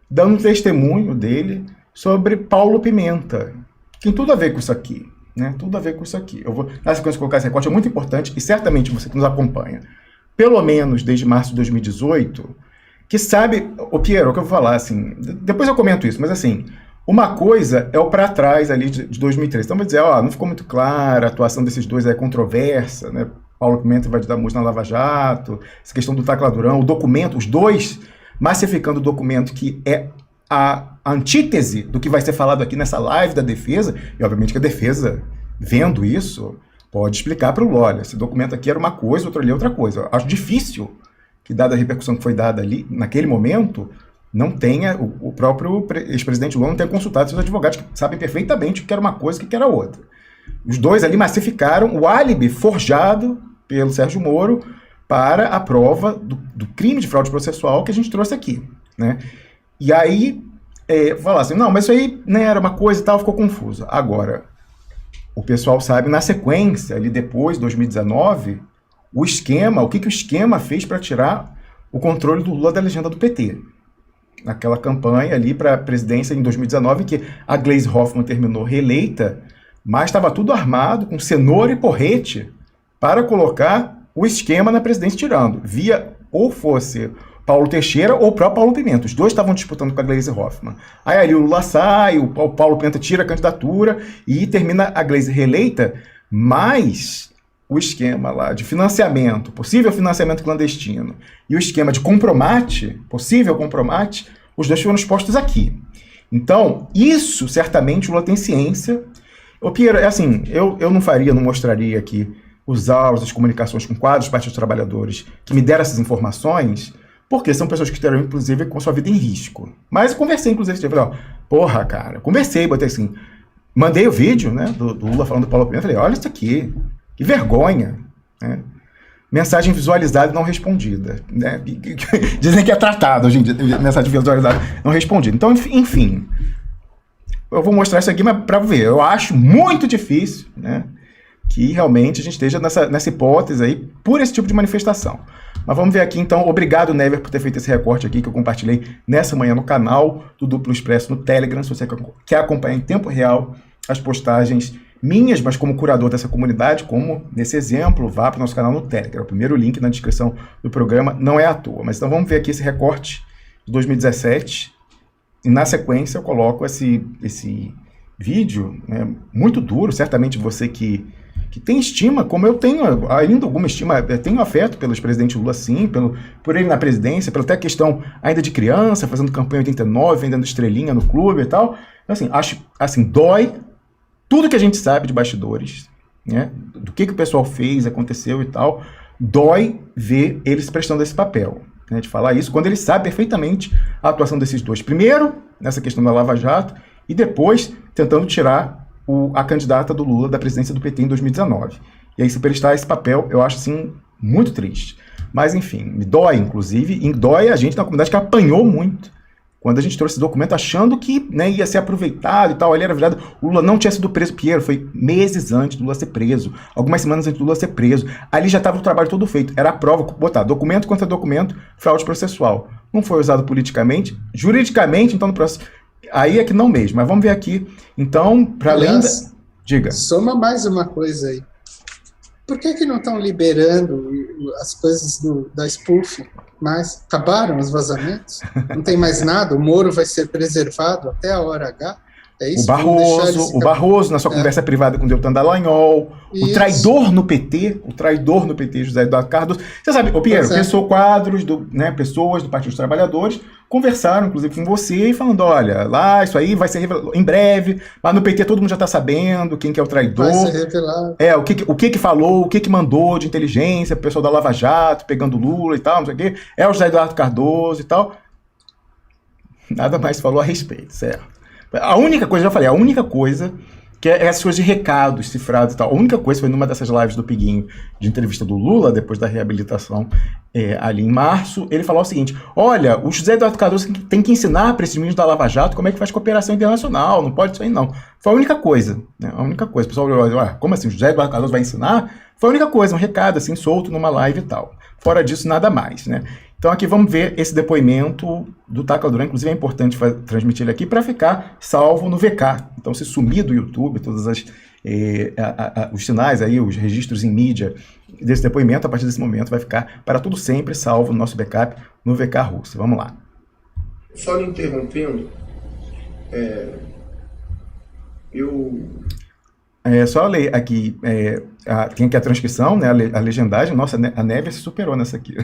Speaker 1: dando um testemunho dele sobre Paulo Pimenta, que tem tudo a ver com isso aqui, né? Tudo a ver com isso aqui. Eu vou, na sequência, colocar esse recorte, é muito importante, e certamente você que nos acompanha, pelo menos desde março de 2018, que sabe, ô Piero, o que eu vou falar, assim, depois eu comento isso, mas assim, uma coisa é o para trás ali de 2013. Então, vou dizer, ó, não ficou muito clara, a atuação desses dois é controversa, né? Paulo Pimenta vai dar música na Lava Jato, essa questão do tacladurão, o documento, os dois massificando o documento que é a antítese do que vai ser falado aqui nessa live da defesa, e obviamente que a defesa, vendo isso, pode explicar para o Lula, olha, esse documento aqui era uma coisa, outro ali é outra coisa. Eu acho difícil que, dada a repercussão que foi dada ali, naquele momento, não tenha, o próprio ex-presidente Lula não tenha consultado seus advogados, que sabem perfeitamente o que era uma coisa e o que era outra. Os dois ali massificaram o álibi forjado pelo Sérgio Moro para a prova do crime de fraude processual que a gente trouxe aqui, né? E aí, falar assim, não, mas isso aí, né, era uma coisa e tal, ficou confuso. Agora, o pessoal sabe, na sequência, ali depois, 2019, o esquema, o que o esquema fez para tirar o controle do Lula da legenda do PT. Naquela campanha ali para a presidência em 2019, que a Gleisi Hoffmann terminou reeleita, mas estava tudo armado, com cenoura e porrete, para colocar o esquema na presidência tirando, via ou fosse Paulo Teixeira ou o próprio Paulo Pimenta. Os dois estavam disputando com a Gleisi Hoffmann. Aí ali o Lula sai, o Paulo Pimenta tira a candidatura e termina a Gleisi reeleita, mas o esquema lá de financiamento, possível financiamento clandestino, e o esquema de compromate, possível compromate, os dois foram expostos aqui. Então, isso certamente o Lula tem ciência. Ô Piero, é assim, eu não mostraria aqui os áudios, as comunicações com quadros do Partido dos Trabalhadores que me deram essas informações, porque são pessoas que estarão, inclusive, com sua vida em risco. Mas eu conversei, inclusive, eu falei, ó, porra, cara, conversei, botei assim, mandei o vídeo, né, do Lula falando do Paulo Pimenta, falei, olha isso aqui, que vergonha, né? Mensagem visualizada e não respondida, né? Dizem que é tratado hoje em dia, mensagem visualizada não respondida. Então, enfim, eu vou mostrar isso aqui para ver. Eu acho muito difícil, né, que realmente a gente esteja nessa hipótese aí por esse tipo de manifestação. Mas vamos ver aqui, então. Obrigado, Never, por ter feito esse recorte aqui que eu compartilhei nessa manhã no canal do Duplo Expresso no Telegram. Se você quer acompanhar em tempo real as postagens minhas, mas como curador dessa comunidade, como nesse exemplo, vá para o nosso canal no Telegram. O primeiro link na descrição do programa não é à toa. Mas então vamos ver aqui esse recorte de 2017. E na sequência eu coloco esse vídeo, né, muito duro. Certamente você que tem estima, como eu tenho ainda alguma estima, eu tenho afeto pelo ex-presidente Lula, sim, por ele na presidência, pela até questão ainda de criança, fazendo campanha em 89, vendendo estrelinha no clube e tal. Então, assim, acho, assim, dói tudo que a gente sabe de bastidores, né, do que o pessoal fez, aconteceu e tal, dói ver eles prestando esse papel, né, de falar isso, quando ele sabe perfeitamente a atuação desses dois. Primeiro, nessa questão da Lava Jato, e depois tentando tirar a candidata do Lula da presidência do PT em 2019. E aí, se prestar esse papel, eu acho, assim, muito triste. Mas, enfim, me dói, inclusive, e dói a gente na comunidade que apanhou muito quando a gente trouxe esse documento achando que, né, ia ser aproveitado e tal. Ali era verdade, o Lula não tinha sido preso. Piero, foi meses antes do Lula ser preso, algumas semanas antes do Lula ser preso. Ali já estava o trabalho todo feito. Era a prova, botar documento contra documento, fraude processual. Não foi usado politicamente, juridicamente, então no processo. Aí é que não mesmo, mas vamos ver aqui. Então, para além da... Diga.
Speaker 3: Soma mais uma coisa aí. Por que não estão liberando as coisas da spoof? Mas acabaram os vazamentos? Não tem mais nada? O Moro vai ser preservado até a hora H? É
Speaker 1: O
Speaker 3: isso? Vamos deixar
Speaker 1: Barroso,
Speaker 3: esse
Speaker 1: o Barroso na sua conversa privada com o Deltan Dallagnol, o
Speaker 3: Isso.
Speaker 1: traidor no PT, José Eduardo Cardoso. Você sabe, ô Piero,
Speaker 3: Pois é.
Speaker 1: pessoas do Partido dos Trabalhadores conversaram, inclusive, com você, falando, olha, lá, isso aí vai ser revelado em breve, mas no PT todo mundo já está sabendo quem que é o traidor.
Speaker 3: Vai ser revelado.
Speaker 1: O que falou, o que mandou de inteligência, o pessoal da Lava Jato, pegando Lula e tal, não sei o quê, é o José Eduardo Cardoso e tal. Nada mais falou a respeito, certo? A única coisa, já falei, a única coisa que é essas coisas de recados cifrados e tal. A única coisa foi numa dessas lives do Piguinho de entrevista do Lula, depois da reabilitação ali em março, ele falou o seguinte: olha, o José Eduardo Cardoso tem que ensinar para esses meninos da Lava Jato como é que faz cooperação internacional, não pode isso aí não. Foi a única coisa, né? A única coisa. O pessoal olhou, como assim, o José Eduardo Cardoso vai ensinar? Foi a única coisa, um recado assim, solto numa live e tal. Fora disso, nada mais, né? Então aqui vamos ver esse depoimento do Tacla Duran, inclusive é importante transmitir ele aqui para ficar salvo no VK. Então se sumir do YouTube, todas os sinais aí, os registros em mídia desse depoimento, a partir desse momento vai ficar para todo sempre salvo no nosso backup no VK Russo. Vamos lá.
Speaker 4: Só lhe interrompendo,
Speaker 1: só ler aqui, tem aqui a transcrição, né, a legendagem. Nossa, a Neve se superou nessa aqui.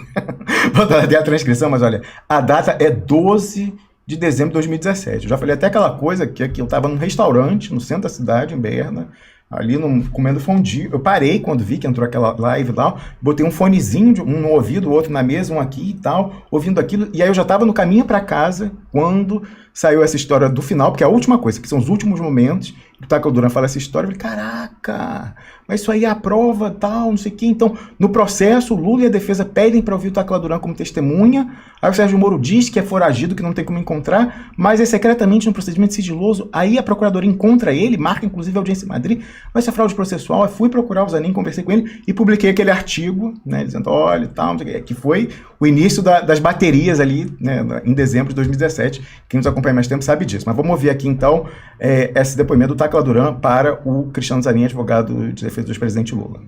Speaker 1: Vou dar a transcrição, mas olha, a data é 12 de dezembro de 2017. Eu já falei até aquela coisa que eu estava num restaurante no centro da cidade, em Berna, ali comendo fondue. Eu parei quando vi que entrou aquela live lá, botei um fonezinho, um no ouvido, o outro na mesa, um aqui e tal, ouvindo aquilo, e aí eu já estava no caminho para casa quando saiu essa história do final, porque é a última coisa, que são os últimos momentos, o Tacla Duran fala essa história, eu falei, caraca, mas isso aí é a prova, tal, não sei o quê. Então, no processo, o Lula e a defesa pedem para ouvir o Tacla Duran como testemunha, aí o Sérgio Moro diz que é foragido, que não tem como encontrar, mas é secretamente no procedimento sigiloso, aí a procuradoria encontra ele, marca inclusive a audiência em Madrid, mas isso é fraude processual. Eu fui procurar o Zanin, conversei com ele e publiquei aquele artigo, né, dizendo, olha e tal, que foi o início das baterias ali, né, em dezembro de 2017. Quem nos acompanha mais tempo sabe disso. Mas vamos ouvir aqui, então, esse depoimento do Tacla Duran para o Cristiano Zanin, advogado de defesa do ex-presidente Lula.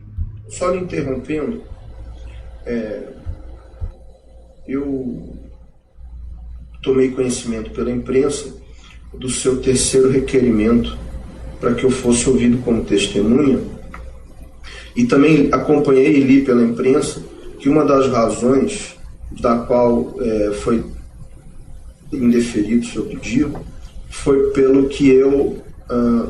Speaker 4: Só lhe interrompendo, eu tomei conhecimento pela imprensa do seu terceiro requerimento para que eu fosse ouvido como testemunha, e também acompanhei e li pela imprensa que uma das razões da qual foi indeferido o seu pedido foi pelo que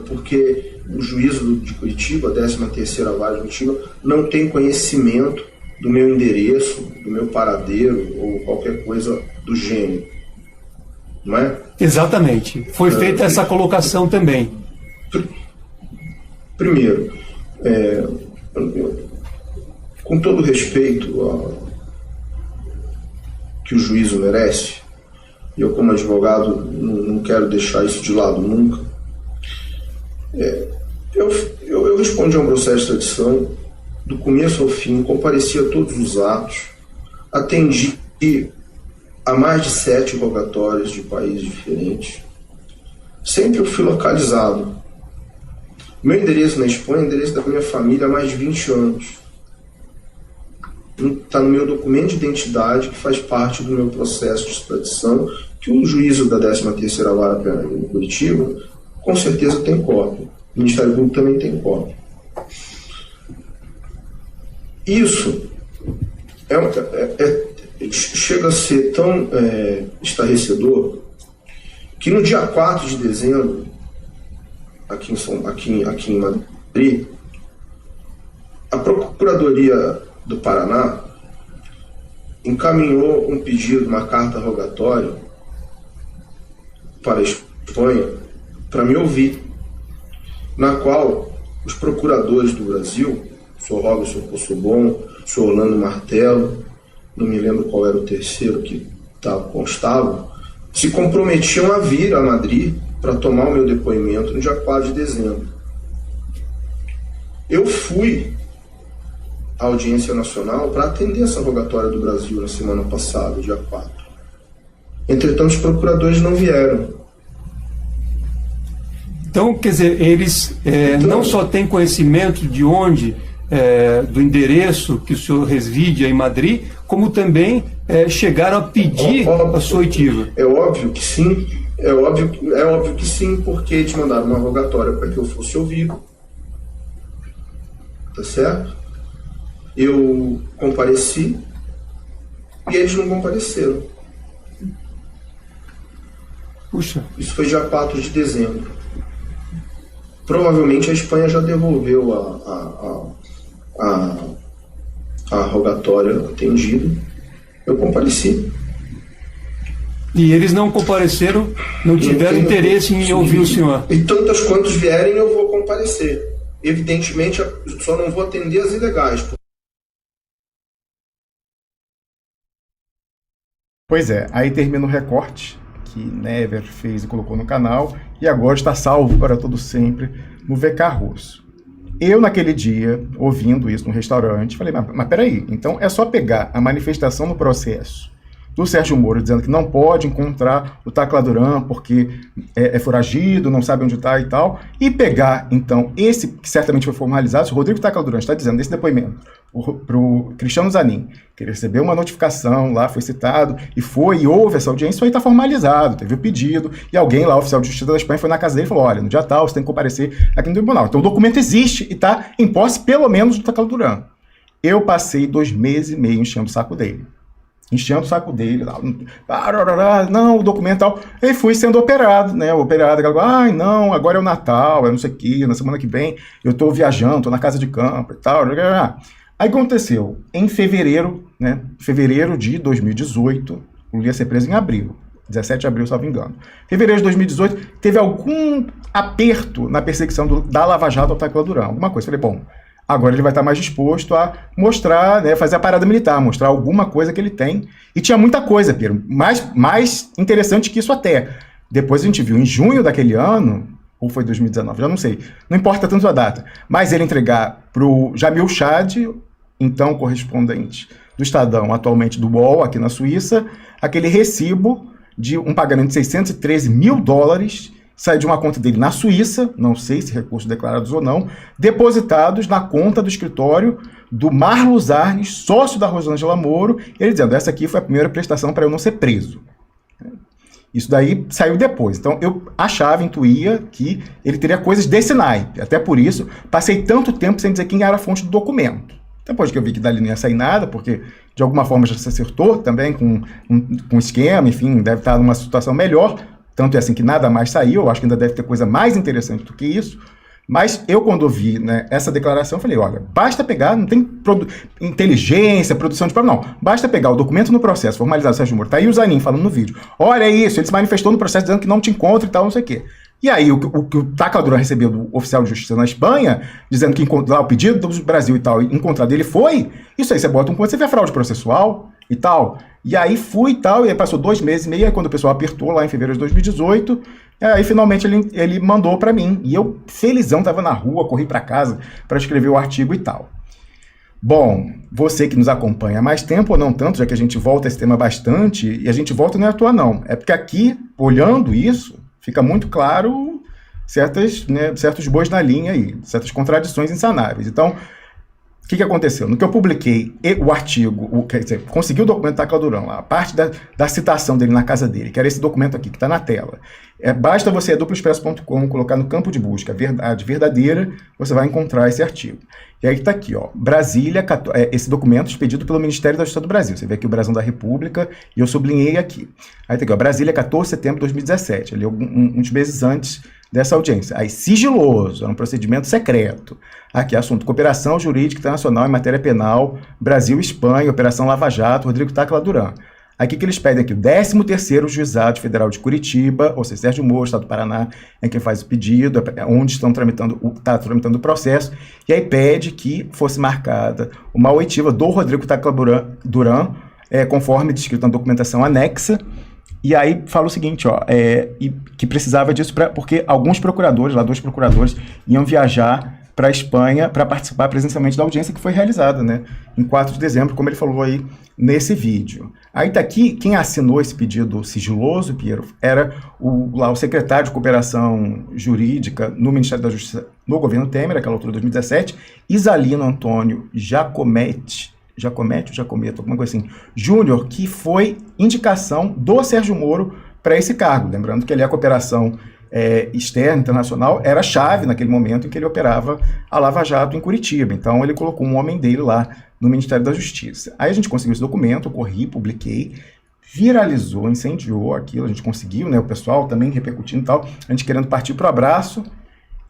Speaker 4: porque o juízo de Curitiba, a 13ª Vara de Curitiba, não tem conhecimento do meu endereço, do meu paradeiro ou qualquer coisa do gênero, não é?
Speaker 5: Exatamente. Foi feita essa colocação também.
Speaker 4: Primeiro, com todo respeito que o juízo merece, eu como advogado não quero deixar isso de lado nunca, eu respondi a um processo de extradição do começo ao fim, compareci a todos os atos, atendi a mais de 7 rogatórios de países diferentes, sempre eu fui localizado. Meu endereço na Espanha é o endereço da minha família há mais de 20 anos. Está no meu documento de identidade, que faz parte do meu processo de extradição, que o juízo da 13ª Vara em Curitiba, com certeza tem cópia. O Ministério Público também tem cópia. Isso chega a ser tão estarrecedor que no dia 4 de dezembro, aqui em Madrid, a Procuradoria do Paraná encaminhou um pedido, uma carta rogatória para a Espanha para me ouvir, na qual os procuradores do Brasil, o senhor Robson Poçobon, o senhor Orlando Martello, não me lembro qual era o terceiro que constava, se comprometiam a vir a Madrid para tomar o meu depoimento no dia 4 de dezembro. Eu fui à Audiência Nacional para atender essa rogatória do Brasil na semana passada, dia 4. Entretanto, os procuradores não vieram.
Speaker 5: Então, quer dizer, eles não só têm conhecimento de onde, do endereço que o senhor reside em Madrid, como também chegaram a pedir a sua oitiva.
Speaker 4: É óbvio que sim, É óbvio que sim, porque eles mandaram uma rogatória para que eu fosse ouvido. Tá certo? Eu compareci e eles não compareceram.
Speaker 5: Puxa.
Speaker 4: Isso foi dia 4 de dezembro. Provavelmente a Espanha já devolveu a rogatória atendida. Eu compareci.
Speaker 5: E eles não compareceram, não tiveram interesse em ouvir o senhor.
Speaker 4: E tantas quantas vierem, eu vou comparecer. Evidentemente, só não vou atender as ilegais.
Speaker 1: Pois é, aí termina o recorte que Never fez e colocou no canal, e agora está salvo para todo sempre no VK Russo. Eu, naquele dia, ouvindo isso no restaurante, falei, mas peraí, então é só pegar a manifestação no processo do Sérgio Moro, dizendo que não pode encontrar o Tacla Duran porque é foragido, não sabe onde está e tal, e pegar, então, esse que certamente foi formalizado, se o Rodrigo Tacla Duran está dizendo nesse depoimento para o Cristiano Zanin, que ele recebeu uma notificação lá, foi citado, e houve essa audiência, isso aí está formalizado, teve o pedido, e alguém lá, oficial de Justiça da Espanha, foi na casa dele e falou, olha, no dia tal, você tem que comparecer aqui no tribunal. Então o documento existe e está em posse, pelo menos, do Tacla Duran. Eu passei 2 meses e meio enchendo o saco dele. Não, o documento e tal. E fui sendo operado, né? Ai, não, agora é o Natal, é não sei o que, na semana que vem eu tô viajando, tô na casa de campo e tal. Aí aconteceu, em fevereiro, né? Fevereiro de 2018, o Lula ia ser preso em abril, 17 de abril, se não me engano. Fevereiro de 2018, teve algum aperto na perseguição da Lava Jato ao Tacla Duran, alguma coisa. Falei, bom, agora ele vai estar mais disposto a mostrar, né, fazer a parada militar, mostrar alguma coisa que ele tem. E tinha muita coisa, Pedro, mais interessante que isso até. Depois a gente viu, em junho daquele ano, ou foi 2019, já não sei, não importa tanto a data, mas ele entregar para o Jamil Chad, então correspondente do Estadão, atualmente do UOL, aqui na Suíça, aquele recibo de um pagamento de 613 mil dólares, sai de uma conta dele na Suíça, não sei se recursos declarados ou não, depositados na conta do escritório do Marlos Arnes, sócio da Rosângela Moro, ele dizendo, essa aqui foi a primeira prestação para eu não ser preso. Isso daí saiu depois. Então eu intuía que ele teria coisas desse naipe. Até por isso, passei tanto tempo sem dizer quem era a fonte do documento. Depois que eu vi que dali não ia sair nada, porque de alguma forma já se acertou também com um esquema, enfim, deve estar numa situação melhor. Tanto é assim que nada mais saiu, eu acho que ainda deve ter coisa mais interessante do que isso. Mas eu, quando ouvi, né, essa declaração, falei, olha, basta pegar, não tem inteligência, produção de prova, não. Basta pegar o documento no processo, formalizado Sérgio Moro. Tá aí o Zanin falando no vídeo. Olha isso, ele se manifestou no processo dizendo que não te encontra e tal, não sei o quê. E aí, o que o Tacla Duran recebeu do oficial de justiça na Espanha, dizendo que lá o pedido do Brasil e tal, encontrado ele foi, isso aí você bota um ponto, você vê a fraude processual e tal. E aí fui e tal, e aí passou 2 meses e meio, aí quando o pessoal apertou lá em fevereiro de 2018, aí finalmente ele mandou para mim. E eu, felizão, tava na rua, corri para casa para escrever o artigo e tal. Bom, você que nos acompanha há mais tempo ou não tanto, já que a gente volta a esse tema bastante, e a gente volta não é à toa não, é porque aqui, olhando isso, fica muito claro certos bois na linha aí, certas contradições insanáveis. Então, o que aconteceu? No que eu publiquei o artigo, quer dizer, consegui o documento da Tacla Duran lá, a parte da citação dele na casa dele, que era esse documento aqui, que está na tela. Basta você, duploexpresso.com, colocar no campo de busca verdade verdadeira, você vai encontrar esse artigo. E aí está aqui, ó, Brasília, esse documento expedido pelo Ministério da Justiça do Brasil. Você vê aqui o Brasão da República, e eu sublinhei aqui. Aí tá aqui, ó, Brasília, 14 de setembro de 2017, ali uns meses antes dessa audiência. Aí, sigiloso, era um procedimento secreto. Aqui, assunto, cooperação jurídica internacional em matéria penal, Brasil-Espanha, Operação Lava Jato, Rodrigo Tacla Duran. Aí, o que eles pedem aqui? O 13º Juizado Federal de Curitiba, ou seja, Sérgio Moro, Estado do Paraná, é quem faz o pedido, onde está tramitando o processo, e aí pede que fosse marcada uma oitiva do Rodrigo Tacla Duran, conforme descrito na documentação anexa. E aí fala o seguinte, ó, que precisava disso porque alguns procuradores, lá 2 procuradores, iam viajar para a Espanha para participar presencialmente da audiência que foi realizada, né, em 4 de dezembro, como ele falou aí nesse vídeo. Aí tá aqui, quem assinou esse pedido sigiloso, Piero, era o secretário de Cooperação Jurídica no Ministério da Justiça, no governo Temer, naquela altura de 2017, Isalino Antônio Giacometti, alguma coisa assim, Júnior, que foi indicação do Sérgio Moro para esse cargo. Lembrando que ali a cooperação externa, internacional, era chave naquele momento em que ele operava a Lava Jato em Curitiba. Então ele colocou um homem dele lá no Ministério da Justiça. Aí a gente conseguiu esse documento, eu corri, publiquei, viralizou, incendiou aquilo, a gente conseguiu, né, o pessoal também repercutindo e tal, a gente querendo partir para o abraço.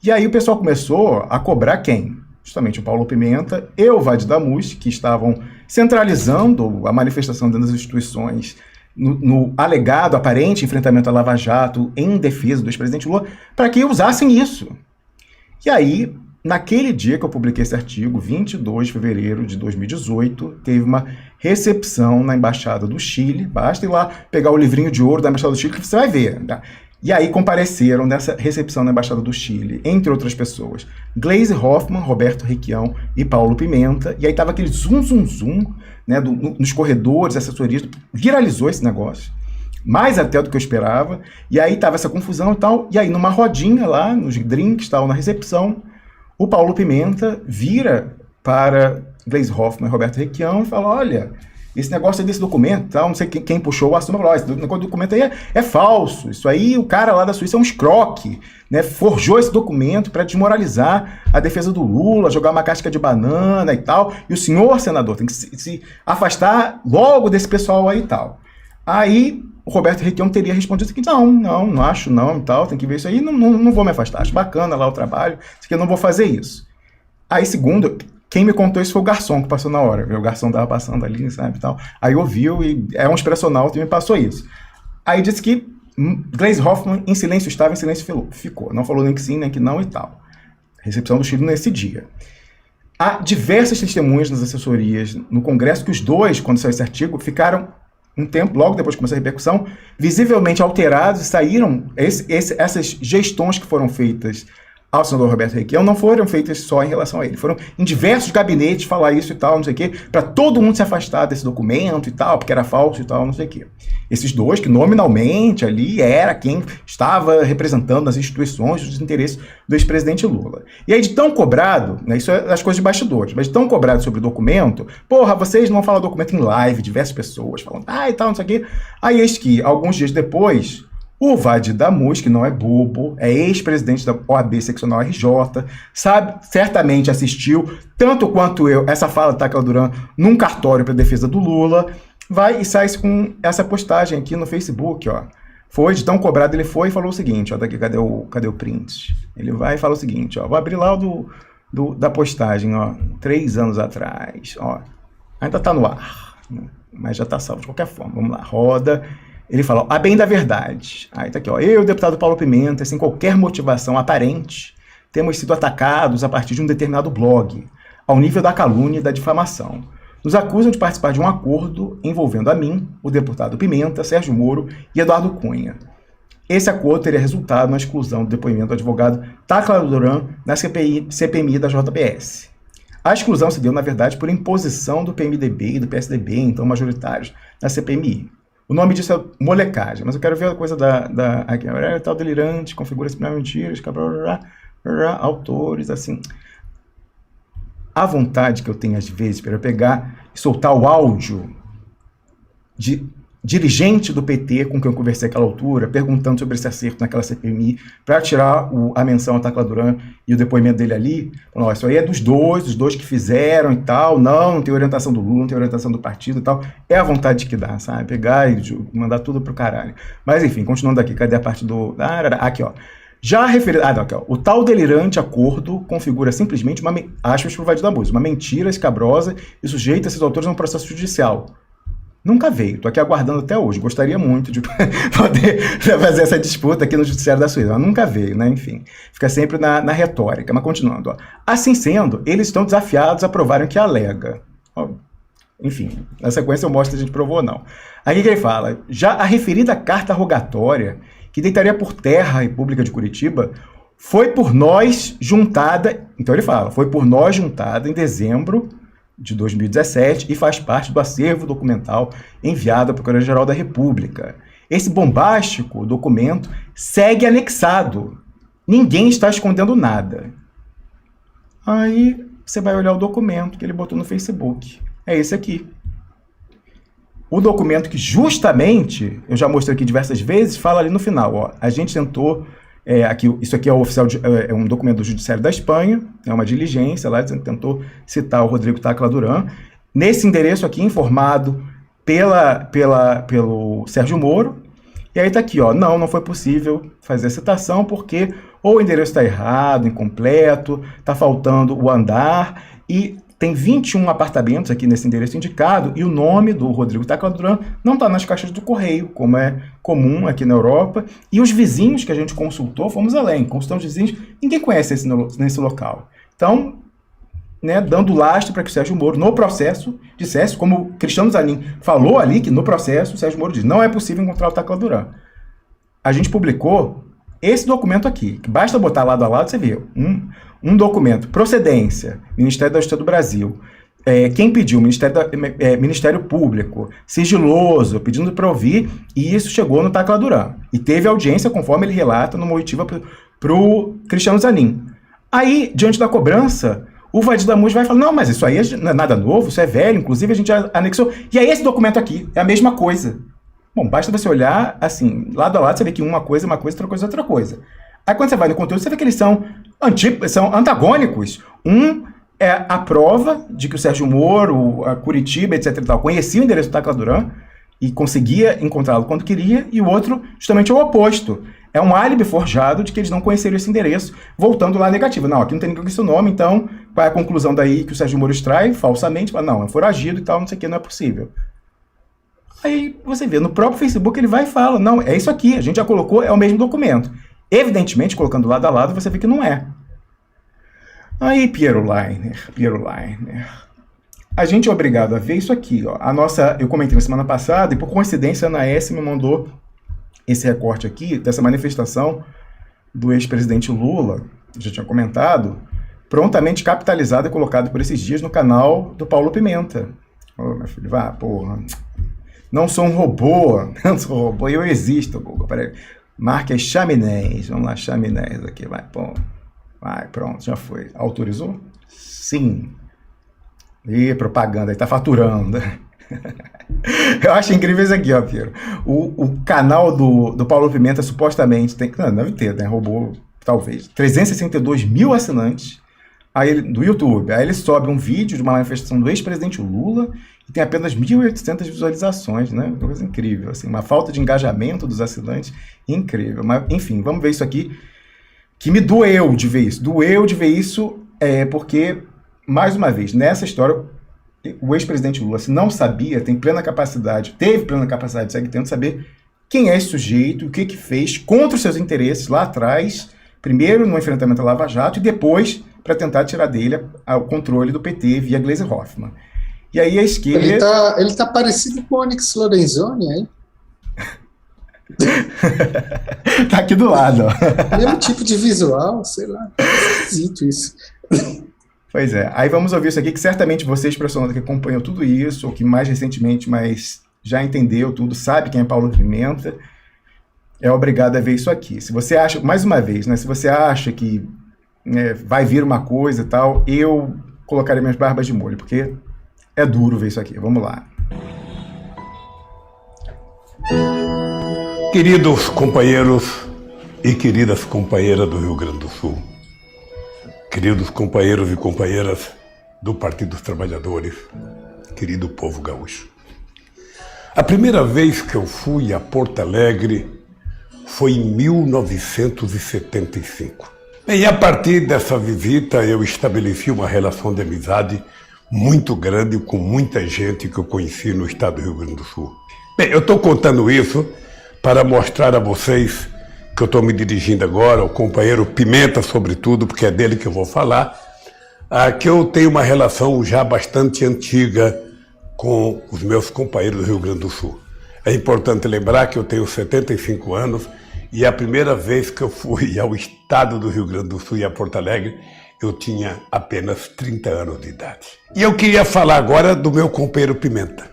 Speaker 1: E aí o pessoal começou a cobrar quem? Justamente o Paulo Pimenta e o Vade Damus, que estavam centralizando a manifestação dentro das instituições no alegado, aparente enfrentamento à Lava Jato em defesa do ex-presidente Lula, para que usassem isso. E aí, naquele dia que eu publiquei esse artigo, 22 de fevereiro de 2018, teve uma recepção na Embaixada do Chile. Basta ir lá pegar o livrinho de ouro da Embaixada do Chile que você vai ver, tá? E aí compareceram nessa recepção na Embaixada do Chile, entre outras pessoas, Gleisi Hoffmann, Roberto Requião e Paulo Pimenta. E aí tava aquele zum, né, nos corredores, assessorias, viralizou esse negócio, mais até do que eu esperava. E aí tava essa confusão e tal, e aí numa rodinha lá, nos drinks, tal, na recepção, o Paulo Pimenta vira para Gleisi Hoffmann e Roberto Requião e fala: olha, esse negócio aí desse documento, tal, não sei quem puxou o assunto, falou: esse negócio do documento aí é falso, isso aí o cara lá da Suíça é um escroque, né, forjou esse documento para desmoralizar a defesa do Lula, jogar uma casca de banana e tal, e o senhor, senador, tem que se afastar logo desse pessoal aí e tal. Aí o Roberto Requião teria respondido o seguinte: não acho não e tal, tem que ver isso aí, não vou me afastar, acho bacana lá o trabalho, isso aqui eu não vou fazer isso. Aí, segundo, quem me contou isso foi o garçom que passou na hora, viu? O garçom tava passando ali, sabe, e tal. Aí ouviu e é um expressional que me passou isso. Aí disse que Gleisi Hoffmann em silêncio estava, em silêncio ficou. Não falou nem que sim, nem que não e tal. Recepção do Chile nesse dia. Há diversas testemunhas nas assessorias no Congresso que os dois, quando saiu esse artigo, ficaram um tempo, logo depois que começou a repercussão, visivelmente alterados e saíram essas gestões que foram feitas ao senador Roberto Requião não foram feitas só em relação a ele. Foram em diversos gabinetes falar isso e tal, não sei o quê, para todo mundo se afastar desse documento e tal, porque era falso e tal, não sei o quê. Esses dois, que nominalmente ali era quem estava representando as instituições, os interesses do ex-presidente Lula. E aí de tão cobrado, né, isso é as coisas de bastidores, mas de tão cobrado sobre o documento, porra, vocês não falam documento em live, diversas pessoas falando, e tal, não sei o quê. Aí eis que, alguns dias depois, o Vade Damus, que não é bobo, é ex-presidente da OAB Seccional RJ, sabe, certamente assistiu, tanto quanto eu, essa fala da Tacla Duran num cartório para defesa do Lula, vai e sai com essa postagem aqui no Facebook, ó. Foi de tão cobrado, ele foi e falou o seguinte, ó, daqui, cadê o print? Ele vai e fala o seguinte, ó, vou abrir lá o da postagem, ó, 3 anos atrás, ó, ainda tá no ar, né, mas já tá salvo de qualquer forma, vamos lá, roda. Ele fala: a bem da verdade. Aí tá aqui, ó. Eu, deputado Paulo Pimenta, sem qualquer motivação aparente, temos sido atacados a partir de um determinado blog, ao nível da calúnia e da difamação. Nos acusam de participar de um acordo envolvendo a mim, o deputado Pimenta, Sérgio Moro e Eduardo Cunha. Esse acordo teria resultado na exclusão do depoimento do advogado Tacla Duran na CPMI da JBS. A exclusão se deu, na verdade, por imposição do PMDB e do PSDB, então majoritários, na CPMI. O nome disso é molecagem, mas eu quero ver a coisa aqui, tal delirante, configura-se para mentiras, autores, assim. A vontade que eu tenho, às vezes, para eu pegar e soltar o áudio de dirigente do PT com quem eu conversei àquela altura, perguntando sobre esse acerto naquela CPMI, para tirar a menção a Tacla Duran e o depoimento dele ali, falando: isso aí é dos dois que fizeram e tal, não tem orientação do Lula, não tem orientação do partido e tal. É a vontade que dá, sabe? Pegar e mandar tudo pro caralho. Mas enfim, continuando aqui, cadê a parte do... aqui, ó. Já referido... não, aqui, ó. O tal delirante acordo configura simplesmente aspas pro Vade Damus, uma mentira escabrosa e sujeita esses autores a um processo judicial. Nunca veio, tô aqui aguardando até hoje, gostaria muito de poder fazer essa disputa aqui no Judiciário da Suíça, mas nunca veio, né, enfim, fica sempre na retórica, mas continuando, ó. Assim sendo, eles estão desafiados a provarem o que alega, ó, enfim, na sequência eu mostro se a gente provou ou não. Aqui que ele fala: já a referida carta rogatória, que deitaria por terra a República de Curitiba, foi por nós juntada, então ele fala, foi por nós juntada em dezembro de 2017 e faz parte do acervo documental enviado à Procuradoria-Geral da República. Esse bombástico documento segue anexado. Ninguém está escondendo nada. Aí você vai olhar o documento que ele botou no Facebook. É esse aqui. o documento que justamente, eu já mostrei aqui diversas vezes, fala ali no final, ó, a gente tentou, isso aqui é o oficial, é um documento do Judiciário da Espanha, é uma diligência lá, tentou citar o Rodrigo Tacla Duran, nesse endereço aqui, informado pelo Sérgio Moro, e aí tá aqui, ó, não foi possível fazer a citação porque ou o endereço está errado, incompleto, está faltando o andar, e tem 21 apartamentos aqui nesse endereço indicado, e o nome do Rodrigo Tacla Duran não está nas caixas do correio, como é comum aqui na Europa, e os vizinhos que a gente consultou, fomos além, consultamos vizinhos, ninguém conhece nesse local. Então, né, dando lastro para que o Sérgio Moro, no processo, dissesse, como o Cristiano Zanin falou ali, que no processo o Sérgio Moro diz, não é possível encontrar o Tacla Duran. A gente publicou esse documento aqui, que basta botar lado a lado, você vê, um documento, procedência, Ministério da Justiça do Brasil, quem pediu, Ministério Público, sigiloso, pedindo para ouvir, e isso chegou no Tacla Duran. E teve audiência, conforme ele relata, numa oitiva para o Cristiano Zanin. Aí, diante da cobrança, o Vadir Damus vai falar, não, mas isso aí não é nada novo, isso é velho, inclusive a gente já anexou. E aí esse documento aqui é a mesma coisa. Bom, basta você olhar, assim, lado a lado, você vê que uma coisa é uma coisa, outra coisa é outra coisa. Aí quando você vai no conteúdo, você vê que eles são antagônicos. Um é a prova de que o Sérgio Moro, a Curitiba, etc. e tal, conhecia o endereço do Tacla Duran e conseguia encontrá-lo quando queria, e o outro justamente é o oposto. É um álibi forjado de que eles não conheceram esse endereço, voltando lá negativo. Não, aqui não tem ninguém com esse nome, então qual é a conclusão daí que o Sérgio Moro extrai, falsamente? Fala, não, é foragido e tal, não sei o que, não é possível. Aí você vê, no próprio Facebook ele vai e fala, não, é isso aqui, a gente já colocou, é o mesmo documento. Evidentemente, colocando lado a lado, você vê que não é. Aí, Piero Leiner, a gente é obrigado a ver isso aqui, ó. Eu comentei na semana passada, e por coincidência a Anaes me mandou esse recorte aqui, dessa manifestação do ex-presidente Lula, já tinha comentado, prontamente capitalizado e colocado por esses dias no canal do Paulo Pimenta. Ô, meu filho, vá, porra. Não sou um robô, eu existo, Google. Peraí. Marca aí Chaminés, vamos lá, Chaminés aqui, vai, pô. Vai, pronto, já foi. Autorizou? Sim. E propaganda, aí tá faturando. Eu acho incrível isso aqui, ó, Piero. O canal do Paulo Pimenta supostamente tem, não, deve ter, né, robô, talvez, 362 mil assinantes do YouTube. Aí ele sobe um vídeo de uma manifestação do ex-presidente Lula e tem apenas 1.800 visualizações, né? Uma coisa incrível, assim, uma falta de engajamento dos assinantes incrível. Mas, enfim, vamos ver isso aqui, que me doeu de ver isso. Porque, mais uma vez, nessa história, o ex-presidente Lula, se não sabia, teve plena capacidade segue tendo saber quem é esse sujeito, o que fez contra os seus interesses lá atrás, primeiro no enfrentamento à Lava Jato e depois para tentar tirar dele o controle do PT via Gleisi Hoffmann. E aí a esquerda...
Speaker 3: Ele tá parecido com o Onyx Lorenzoni, hein?
Speaker 1: Tá aqui do lado, ó.
Speaker 3: Mesmo tipo de visual, sei lá, esquisito isso.
Speaker 1: Pois é, aí vamos ouvir isso aqui, que certamente vocês, profissionais que acompanham tudo isso, ou que mais recentemente, mas já entendeu tudo, sabe quem é Paulo Pimenta, é obrigado a ver isso aqui. Se você acha, mais uma vez, né, se você acha que vai vir uma coisa e tal, eu colocaria minhas barbas de molho, porque é duro ver isso aqui. Vamos lá.
Speaker 6: Queridos companheiros e queridas companheiras do Rio Grande do Sul, queridos companheiros e companheiras do Partido dos Trabalhadores, querido povo gaúcho. A primeira vez que eu fui a Porto Alegre foi em 1975. E a partir dessa visita eu estabeleci uma relação de amizade muito grande com muita gente que eu conheci no estado do Rio Grande do Sul. Bem, eu estou contando isso para mostrar a vocês que eu estou me dirigindo agora, ao companheiro Pimenta, sobretudo, porque é dele que eu vou falar, que eu tenho uma relação já bastante antiga com os meus companheiros do Rio Grande do Sul. É importante lembrar que eu tenho 75 anos e a primeira vez que eu fui ao estado do Rio Grande do Sul e a Porto Alegre, eu tinha apenas 30 anos de idade. E eu queria falar agora do meu companheiro Pimenta.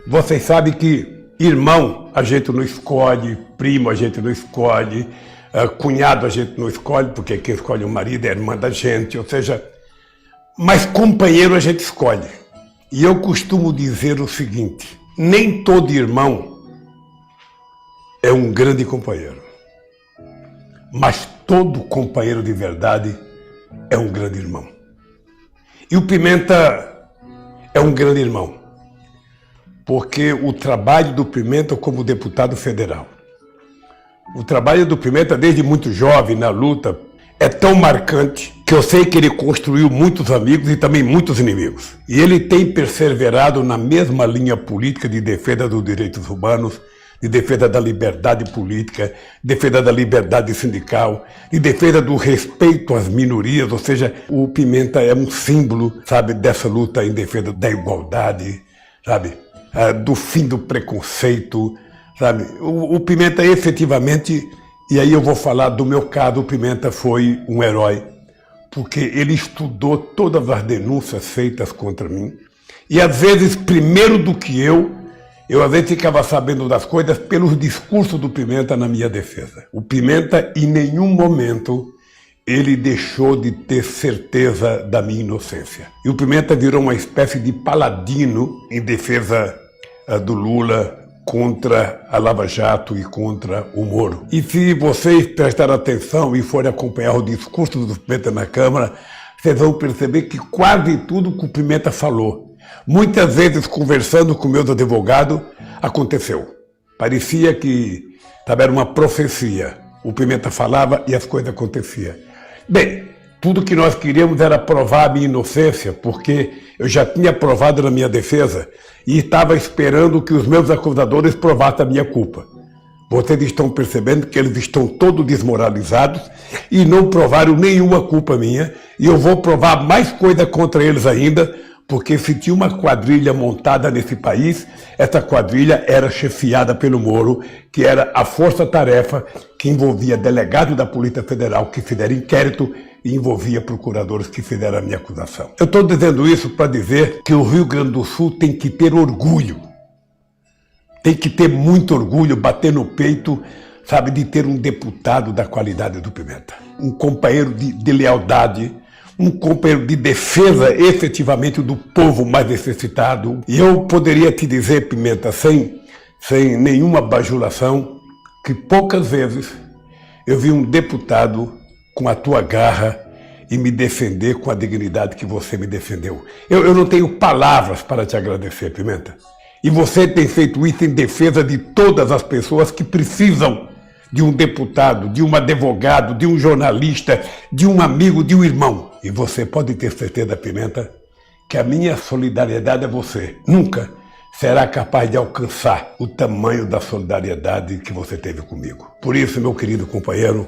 Speaker 6: Vocês sabem que irmão a gente não escolhe, primo a gente não escolhe, cunhado a gente não escolhe, porque quem escolhe o marido é a irmã da gente, ou seja, mas companheiro a gente escolhe. E eu costumo dizer o seguinte, nem todo irmão é um grande companheiro, mas todo companheiro de verdade é um grande irmão. E o Pimenta é um grande irmão, porque o trabalho do Pimenta como deputado federal, o trabalho do Pimenta desde muito jovem na luta é tão marcante que eu sei que ele construiu muitos amigos e também muitos inimigos. E ele tem perseverado na mesma linha política de defesa dos direitos humanos, de defesa da liberdade política, de defesa da liberdade sindical, de defesa do respeito às minorias, ou seja, o Pimenta é um símbolo, sabe, dessa luta em defesa da igualdade, sabe, do fim do preconceito, sabe. O Pimenta efetivamente, e aí eu vou falar do meu caso, o Pimenta foi um herói, porque ele estudou todas as denúncias feitas contra mim, e às vezes, primeiro do que eu às vezes ficava sabendo das coisas pelos discursos do Pimenta na minha defesa. O Pimenta, em nenhum momento, ele deixou de ter certeza da minha inocência. E o Pimenta virou uma espécie de paladino em defesa do Lula, contra a Lava Jato e contra o Moro. E se vocês prestarem atenção e forem acompanhar o discurso do Pimenta na Câmara, vocês vão perceber que quase tudo que o Pimenta falou, muitas vezes conversando com meus advogados, aconteceu. Parecia que era uma profecia. O Pimenta falava e as coisas aconteciam. Bem, tudo que nós queríamos era provar a minha inocência, porque eu já tinha provado na minha defesa e estava esperando que os meus acusadores provassem a minha culpa. Vocês estão percebendo que eles estão todos desmoralizados e não provaram nenhuma culpa minha, e eu vou provar mais coisa contra eles ainda, porque se tinha uma quadrilha montada nesse país, essa quadrilha era chefiada pelo Moro, que era a força-tarefa que envolvia delegados da Polícia Federal que fizeram inquérito e envolvia procuradores que fizeram a minha acusação. Eu estou dizendo isso para dizer que o Rio Grande do Sul tem que ter orgulho. Tem que ter muito orgulho, bater no peito, sabe, de ter um deputado da qualidade do Pimenta. Um companheiro de lealdade, um companheiro de defesa efetivamente do povo mais necessitado. E eu poderia te dizer, Pimenta, sem nenhuma bajulação, que poucas vezes eu vi um deputado com a tua garra e me defender com a dignidade que você me defendeu. Eu não tenho palavras para te agradecer, Pimenta. E você tem feito isso em defesa de todas as pessoas que precisam de um deputado, de um advogado, de um jornalista, de um amigo, de um irmão. E você pode ter certeza, Pimenta, que a minha solidariedade a você nunca será capaz de alcançar o tamanho da solidariedade que você teve comigo. Por isso, meu querido companheiro,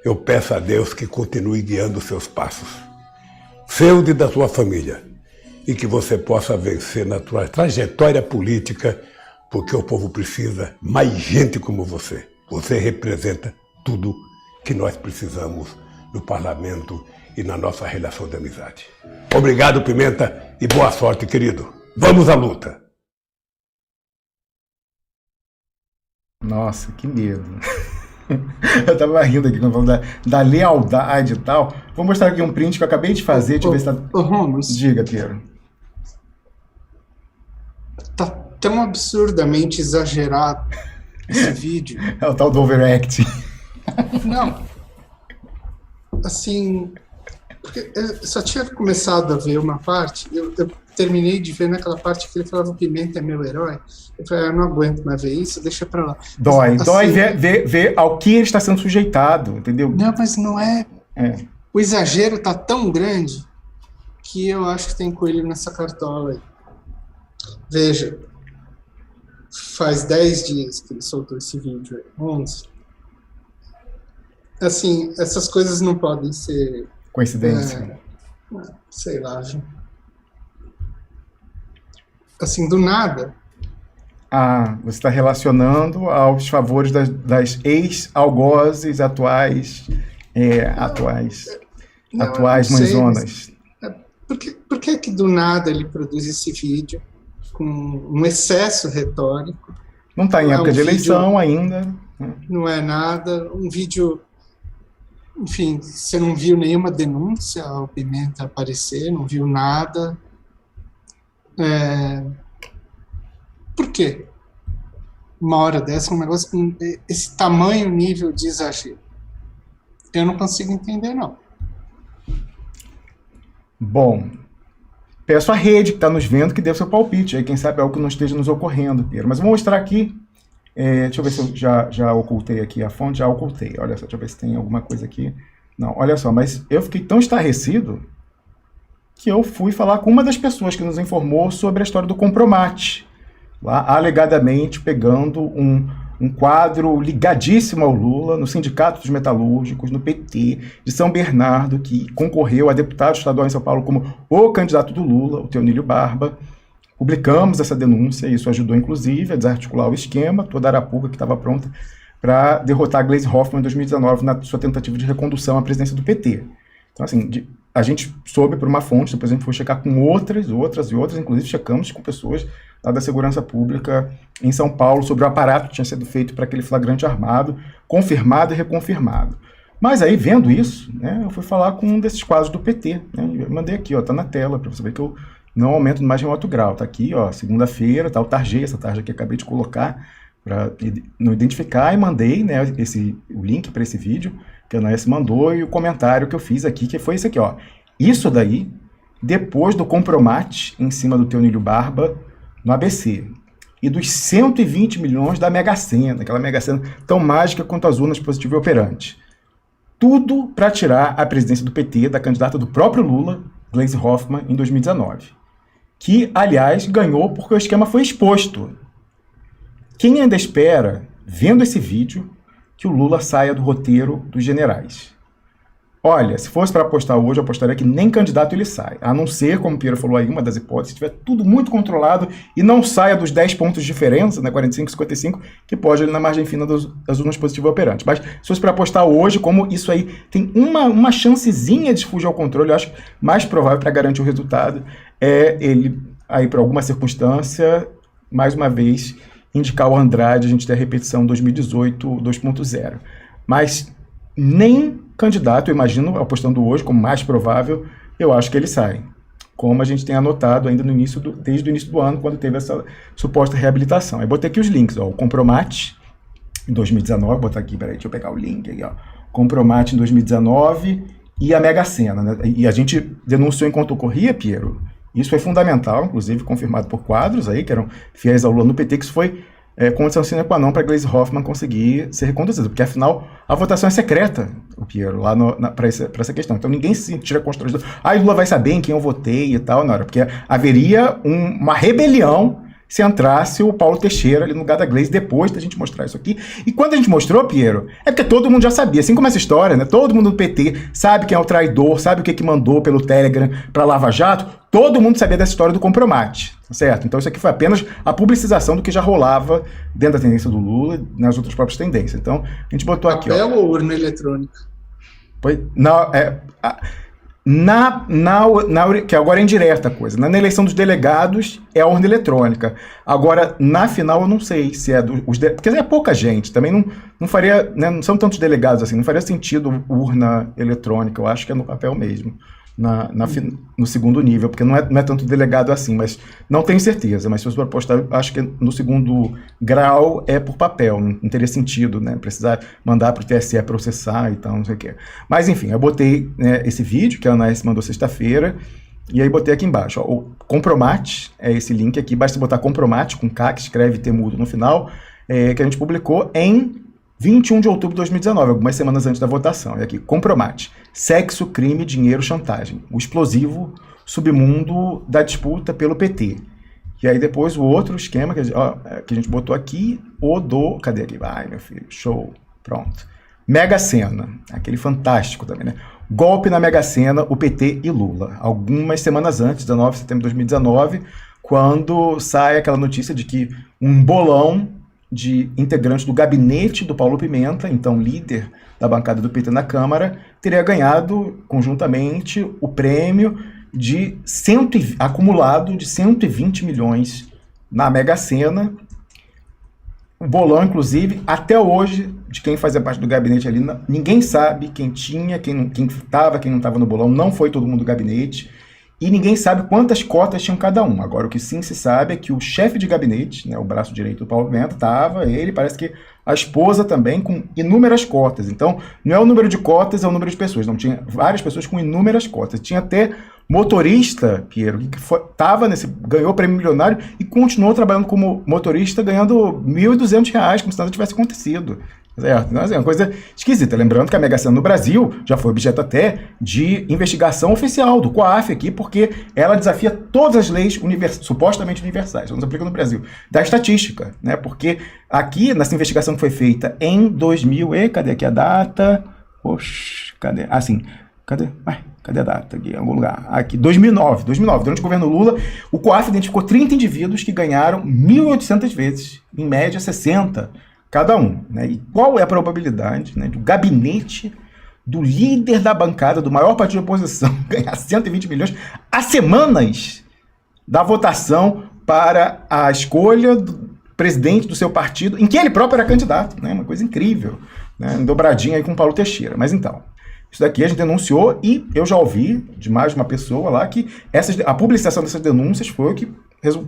Speaker 6: eu peço a Deus que continue guiando os seus passos, seus e da sua família, e que você possa vencer na sua trajetória política, porque o povo precisa mais gente como você. Você representa tudo que nós precisamos no parlamento e na nossa relação de amizade. Obrigado, Pimenta, e boa sorte, querido. Vamos à luta!
Speaker 1: Nossa, que medo. Eu tava rindo aqui quando falando da lealdade e tal. Vou mostrar aqui um print que eu acabei de fazer. Deixa eu ver se tá...
Speaker 3: Romulus,
Speaker 1: Diga, Piero.
Speaker 3: tá tão absurdamente exagerado esse vídeo.
Speaker 1: É o tal do overacting.
Speaker 3: Não. Assim, porque eu só tinha começado a ver uma parte, eu terminei de ver naquela parte que ele falava o Pimenta é meu herói. Eu falei, eu não aguento mais ver isso, deixa pra lá.
Speaker 1: Dói
Speaker 3: Assim,
Speaker 1: ver ao que ele está sendo sujeitado, entendeu?
Speaker 3: Não, mas não é.
Speaker 1: É.
Speaker 3: O exagero tá tão grande que eu acho que tem coelho nessa cartola aí. Veja, faz 10 dias que ele soltou esse vídeo aí, 11. Assim, essas coisas não podem ser...
Speaker 1: Coincidência.
Speaker 3: Sei lá, gente. Assim, do nada.
Speaker 1: Ah, você está relacionando aos favores das ex-algozes atuais mãezonas.
Speaker 3: Por que que do nada ele produz esse vídeo com um excesso retórico?
Speaker 1: Não está em época de eleição ainda.
Speaker 3: Não é nada. Um vídeo... Enfim, você não viu nenhuma denúncia ao Pimenta aparecer, não viu nada. por quê? Uma hora dessa, um negócio com esse tamanho, nível de exagero. Eu não consigo entender, não.
Speaker 1: Bom, peço à rede que está nos vendo que dê o seu palpite. Aí, quem sabe algo que não esteja nos ocorrendo, Piero. Mas eu vou mostrar aqui. Deixa eu ver se eu já ocultei aqui a fonte. Já ocultei. Olha só, deixa eu ver se tem alguma coisa aqui. Não, olha só, mas eu fiquei tão estarrecido que eu fui falar com uma das pessoas que nos informou sobre a história do Compromate. Lá, alegadamente, pegando um quadro ligadíssimo ao Lula, no Sindicato dos Metalúrgicos, no PT, de São Bernardo, que concorreu a deputado estadual em São Paulo como o candidato do Lula, o Teonílio Barba. Publicamos essa denúncia, e isso ajudou, inclusive, a desarticular o esquema, toda a arapuca que estava pronta para derrotar a Gleisi Hoffmann em 2019, na sua tentativa de recondução à presidência do PT. Então, assim, a gente soube por uma fonte, depois a gente foi checar com outras, inclusive checamos com pessoas lá da Segurança Pública em São Paulo sobre o aparato que tinha sido feito para aquele flagrante armado, confirmado e reconfirmado. Mas aí, vendo isso, né, eu fui falar com um desses quadros do PT. Né, eu mandei aqui, ó, tá na tela, para você ver que eu não aumento no mais remoto grau. Tá aqui, ó, segunda-feira, tá, eu tarjei essa tarja que eu acabei de colocar para não identificar, e mandei, né, o link para esse vídeo que a Anaís mandou, e o comentário que eu fiz aqui, que foi esse aqui, ó. Isso daí, depois do compromate em cima do Teonílio Barba no ABC, e dos 120 milhões da Mega Sena, aquela Mega Sena tão mágica quanto as urnas positivo e operante. Tudo para tirar a presidência do PT da candidata do próprio Lula, Gleisi Hoffmann, em 2019. Que, aliás, ganhou porque o esquema foi exposto. Quem ainda espera, vendo esse vídeo, que o Lula saia do roteiro dos generais? Olha, se fosse para apostar hoje, eu apostaria que nem candidato ele sai. A não ser, como o Piero falou aí, uma das hipóteses, se tiver tudo muito controlado e não saia dos 10 pontos de diferença, né, 45 e 55, que pode ali na margem fina das urnas positivas operantes. Mas se fosse para apostar hoje, como isso aí tem uma chancezinha de fugir ao controle, eu acho mais provável para garantir o resultado é ele, aí por alguma circunstância, mais uma vez, indicar o Andrade, a gente ter a repetição 2018 2.0. Mas nem candidato, eu imagino, apostando hoje como mais provável, eu acho que ele sai. Como a gente tem anotado ainda desde o início do ano, quando teve essa suposta reabilitação. Eu botei aqui os links, ó, o Compromate em 2019, vou botar aqui, peraí, deixa eu pegar o link aí, ó. Compromate em 2019 e a Mega Sena, né? E a gente denunciou enquanto ocorria, Piero. Isso foi fundamental, inclusive confirmado por quadros aí, que eram fiéis ao Lula no PT, que isso foi condição sine qua non para Gleisi Hoffmann conseguir ser reconduzida, porque afinal a votação é secreta, o Piero, lá para essa questão. Então ninguém se tira constrangedor. O Lula vai saber em quem eu votei e tal, não era, porque haveria uma rebelião se entrasse o Paulo Teixeira ali no lugar da Gleisi, depois da gente mostrar isso aqui. E quando a gente mostrou, Piero, é porque todo mundo já sabia, assim como essa história, né? Todo mundo do PT sabe quem é o traidor, sabe o que mandou pelo Telegram para Lava Jato, todo mundo sabia dessa história do Compromate, certo? Então isso aqui foi apenas a publicização do que já rolava dentro da tendência do Lula e nas outras próprias tendências. Então a gente botou aqui,
Speaker 3: papel ou urna eletrônica?
Speaker 1: Que agora é indireta a coisa. Na eleição dos delegados é a urna eletrônica. Agora, na final, eu não sei se é porque é pouca gente. Também não faria, né, não são tantos delegados assim, não faria sentido urna eletrônica. Eu acho que é no papel mesmo. No segundo nível, porque não é tanto delegado assim, mas não tenho certeza, mas se fosse para apostar, acho que no segundo grau é por papel, não teria sentido, né, precisar mandar para o TSE processar e tal, não sei o que. Mas enfim, eu botei, né, esse vídeo que a Anaís mandou sexta-feira, e aí botei aqui embaixo, ó, o Compromate, é esse link aqui, basta botar Compromate com K, que escreve temudo no final, que a gente publicou em 21 de outubro de 2019, algumas semanas antes da votação. E aqui, Compromate. Sexo, crime, dinheiro, chantagem. O explosivo submundo da disputa pelo PT. E aí depois o outro esquema que a gente botou aqui, cadê aqui? Vai, meu filho, show. Pronto. Mega Sena. Aquele fantástico também, né? Golpe na Mega Sena, o PT e Lula. Algumas semanas antes, 19 de setembro de 2019, quando sai aquela notícia de que um bolão de integrantes do gabinete do Paulo Pimenta, então líder da bancada do PT na Câmara, teria ganhado conjuntamente o prêmio acumulado de 120 milhões na Mega Sena. O bolão, inclusive, até hoje, de quem fazia parte do gabinete ali, ninguém sabe quem tinha, quem estava, quem não estava no bolão, não foi todo mundo do gabinete. e ninguém sabe quantas cotas tinham cada um. Agora, o que sim se sabe é que o chefe de gabinete, né, o braço direito do Paulo Pimenta, ele, parece que a esposa também, com inúmeras cotas. Então, não é o número de cotas, é o número de pessoas. Não, tinha várias pessoas com inúmeras cotas. Tinha até motorista, Piero, que ganhou o prêmio milionário e continuou trabalhando como motorista, ganhando R$1.200, como se nada tivesse acontecido. Certo? Então, assim, é uma coisa esquisita. Lembrando que a Mega Sena no Brasil já foi objeto até de investigação oficial do COAF aqui, porque ela desafia todas as leis supostamente universais, não se aplica no Brasil, da estatística, né? Porque aqui, nessa investigação que foi feita em 2000, cadê aqui a data? Oxe, cadê? Cadê a data aqui? Em algum lugar. Aqui, 2009, durante o governo Lula, o COAF identificou 30 indivíduos que ganharam 1.800 vezes, em média 60 cada um, né? E qual é a probabilidade, né, do gabinete do líder da bancada do maior partido de oposição ganhar 120 milhões a semanas da votação para a escolha do presidente do seu partido, em que ele próprio era candidato, né? Uma coisa incrível, né? Em dobradinha aí com o Paulo Teixeira. Mas então, isso daqui a gente denunciou e eu já ouvi de mais de uma pessoa lá que a publicação dessas denúncias foi o que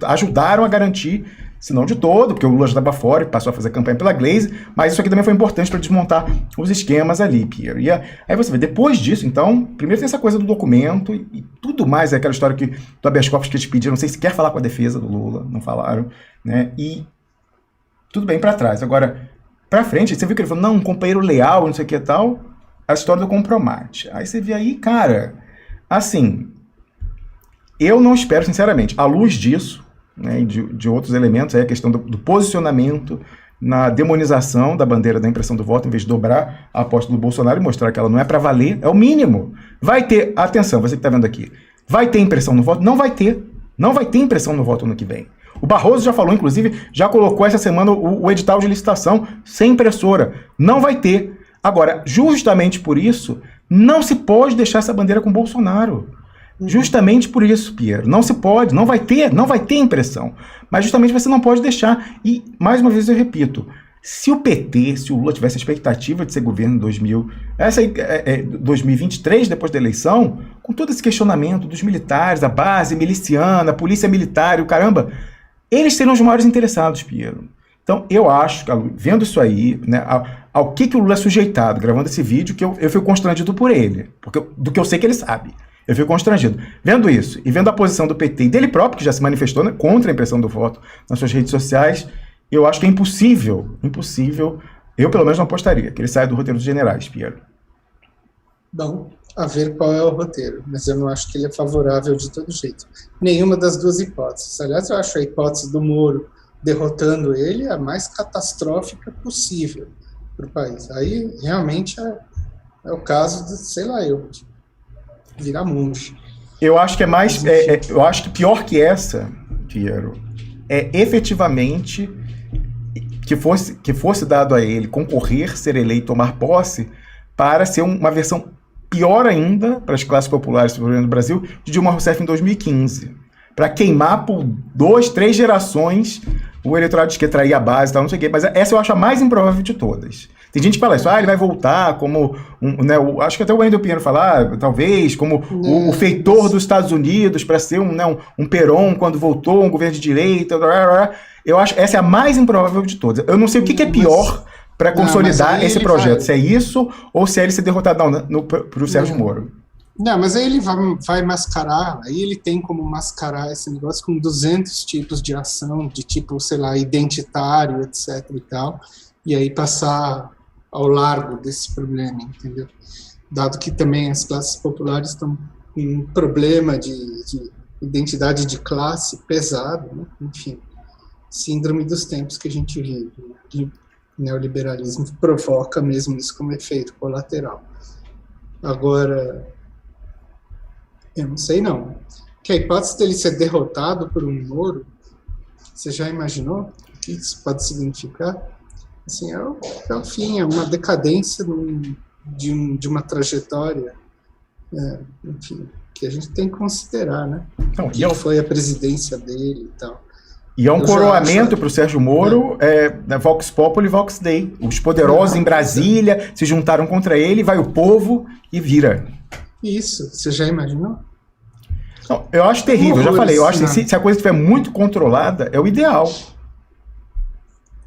Speaker 1: ajudaram a garantir, se não de todo, porque o Lula já estava fora e passou a fazer campanha pela Glaze, mas isso aqui também foi importante para desmontar os esquemas ali, Piero. E aí você vê, depois disso, então, primeiro tem essa coisa do documento e tudo mais, é aquela história do habeas corpus que eles pediram, não sei se quer falar com a defesa do Lula, não falaram, né? E tudo bem para trás. Agora, para frente, você viu que ele falou, não, um companheiro leal, não sei o que e tal, a história do compromate. Aí você vê aí, cara, assim, eu não espero, sinceramente, à luz disso, né, de outros elementos, aí a questão do posicionamento na demonização da bandeira da impressão do voto, em vez de dobrar a aposta do Bolsonaro e mostrar que ela não é para valer, é o mínimo. Vai ter, atenção, você que está vendo aqui, vai ter impressão no voto? Não vai ter. Não vai ter impressão no voto ano que vem. O Barroso já falou, inclusive, já colocou essa semana o edital de licitação sem impressora. Não vai ter. Agora, justamente por isso, não se pode deixar essa bandeira com o Bolsonaro. Justamente por isso, Piero, não se pode, não vai ter impressão, mas justamente você não pode deixar, e mais uma vez eu repito, se o PT, se o Lula tivesse a expectativa de ser governo em 2023, depois da eleição, com todo esse questionamento dos militares, a base miliciana, a polícia militar, o caramba, eles seriam os maiores interessados, Piero. Então, eu acho, vendo isso aí, né, ao que o Lula é sujeitado, gravando esse vídeo, que eu fico constrangido por ele, do que eu sei que ele sabe. Eu fico constrangido. Vendo isso, e vendo a posição do PT e dele próprio, que já se manifestou, né, contra a impressão do voto nas suas redes sociais, eu acho que é impossível, eu pelo menos não apostaria, que ele saia do roteiro dos generais, Piero.
Speaker 3: Bom, a ver qual é o roteiro, mas eu não acho que ele é favorável de todo jeito. Nenhuma das duas hipóteses. Aliás, eu acho a hipótese do Moro derrotando ele a mais catastrófica possível para o país. Aí, realmente, é o caso de, sei lá, virar monge.
Speaker 1: Eu acho que é mais. Eu acho que pior que essa, Piero, é efetivamente que fosse dado a ele concorrer, ser eleito, tomar posse, para ser uma versão pior ainda para as classes populares do governo do Brasil de Dilma Rousseff em 2015. Para queimar por 2, 3 gerações o eleitorado de esquerda, trair a base e tal, não sei o quê. Mas essa eu acho a mais improvável de todas. Tem gente que fala isso, ele vai voltar como, acho que até o Wendel Pinheiro fala, talvez, como o feitor dos Estados Unidos, para ser um Perón quando voltou, um governo de direita. Eu acho essa é a mais improvável de todas. Eu não sei o que é pior para consolidar esse projeto, se é isso ou se é ele ser derrotado pro Sérgio Moro.
Speaker 3: Não, mas aí ele vai mascarar, aí ele tem como mascarar esse negócio com 200 tipos de ação, de tipo, sei lá, identitário, etc e tal, e aí passar ao largo desse problema, entendeu? Dado que também as classes populares estão com um problema de identidade de classe pesado, né? Enfim, síndrome dos tempos que a gente vive, né? O neoliberalismo provoca mesmo isso como efeito colateral. Agora, eu não sei não, que a hipótese dele ser derrotado por um Moro, você já imaginou o que isso pode significar? Assim, é o fim, é uma decadência de uma trajetória, enfim, que a gente tem que considerar, né? Não, que foi a presidência dele e tal.
Speaker 1: E é um coroamento para o Sérgio Moro, Vox Populi, Vox Dei. Os poderosos em Brasília se juntaram contra ele, vai o povo e vira.
Speaker 3: Isso, você já imaginou?
Speaker 1: Não, eu acho terrível, eu já falei. Eu acho que se a coisa estiver muito controlada, é o ideal.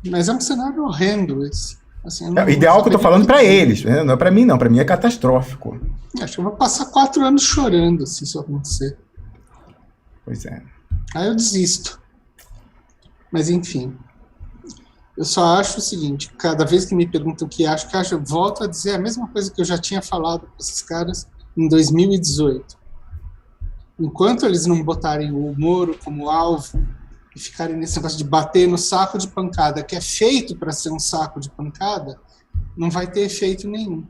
Speaker 3: Mas é um cenário horrendo esse. Assim,
Speaker 1: É o ideal que eu tô falando para eles, né? Não é para mim, não. Para mim é catastrófico.
Speaker 3: Acho que eu vou passar 4 anos chorando se isso acontecer.
Speaker 1: Pois é.
Speaker 3: Aí eu desisto. Mas enfim. Eu só acho o seguinte, cada vez que me perguntam o que acho, eu volto a dizer a mesma coisa que eu já tinha falado para esses caras em 2018. Enquanto eles não botarem o Moro como alvo e ficarem nesse negócio de bater no saco de pancada, que é feito para ser um saco de pancada, não vai ter efeito nenhum.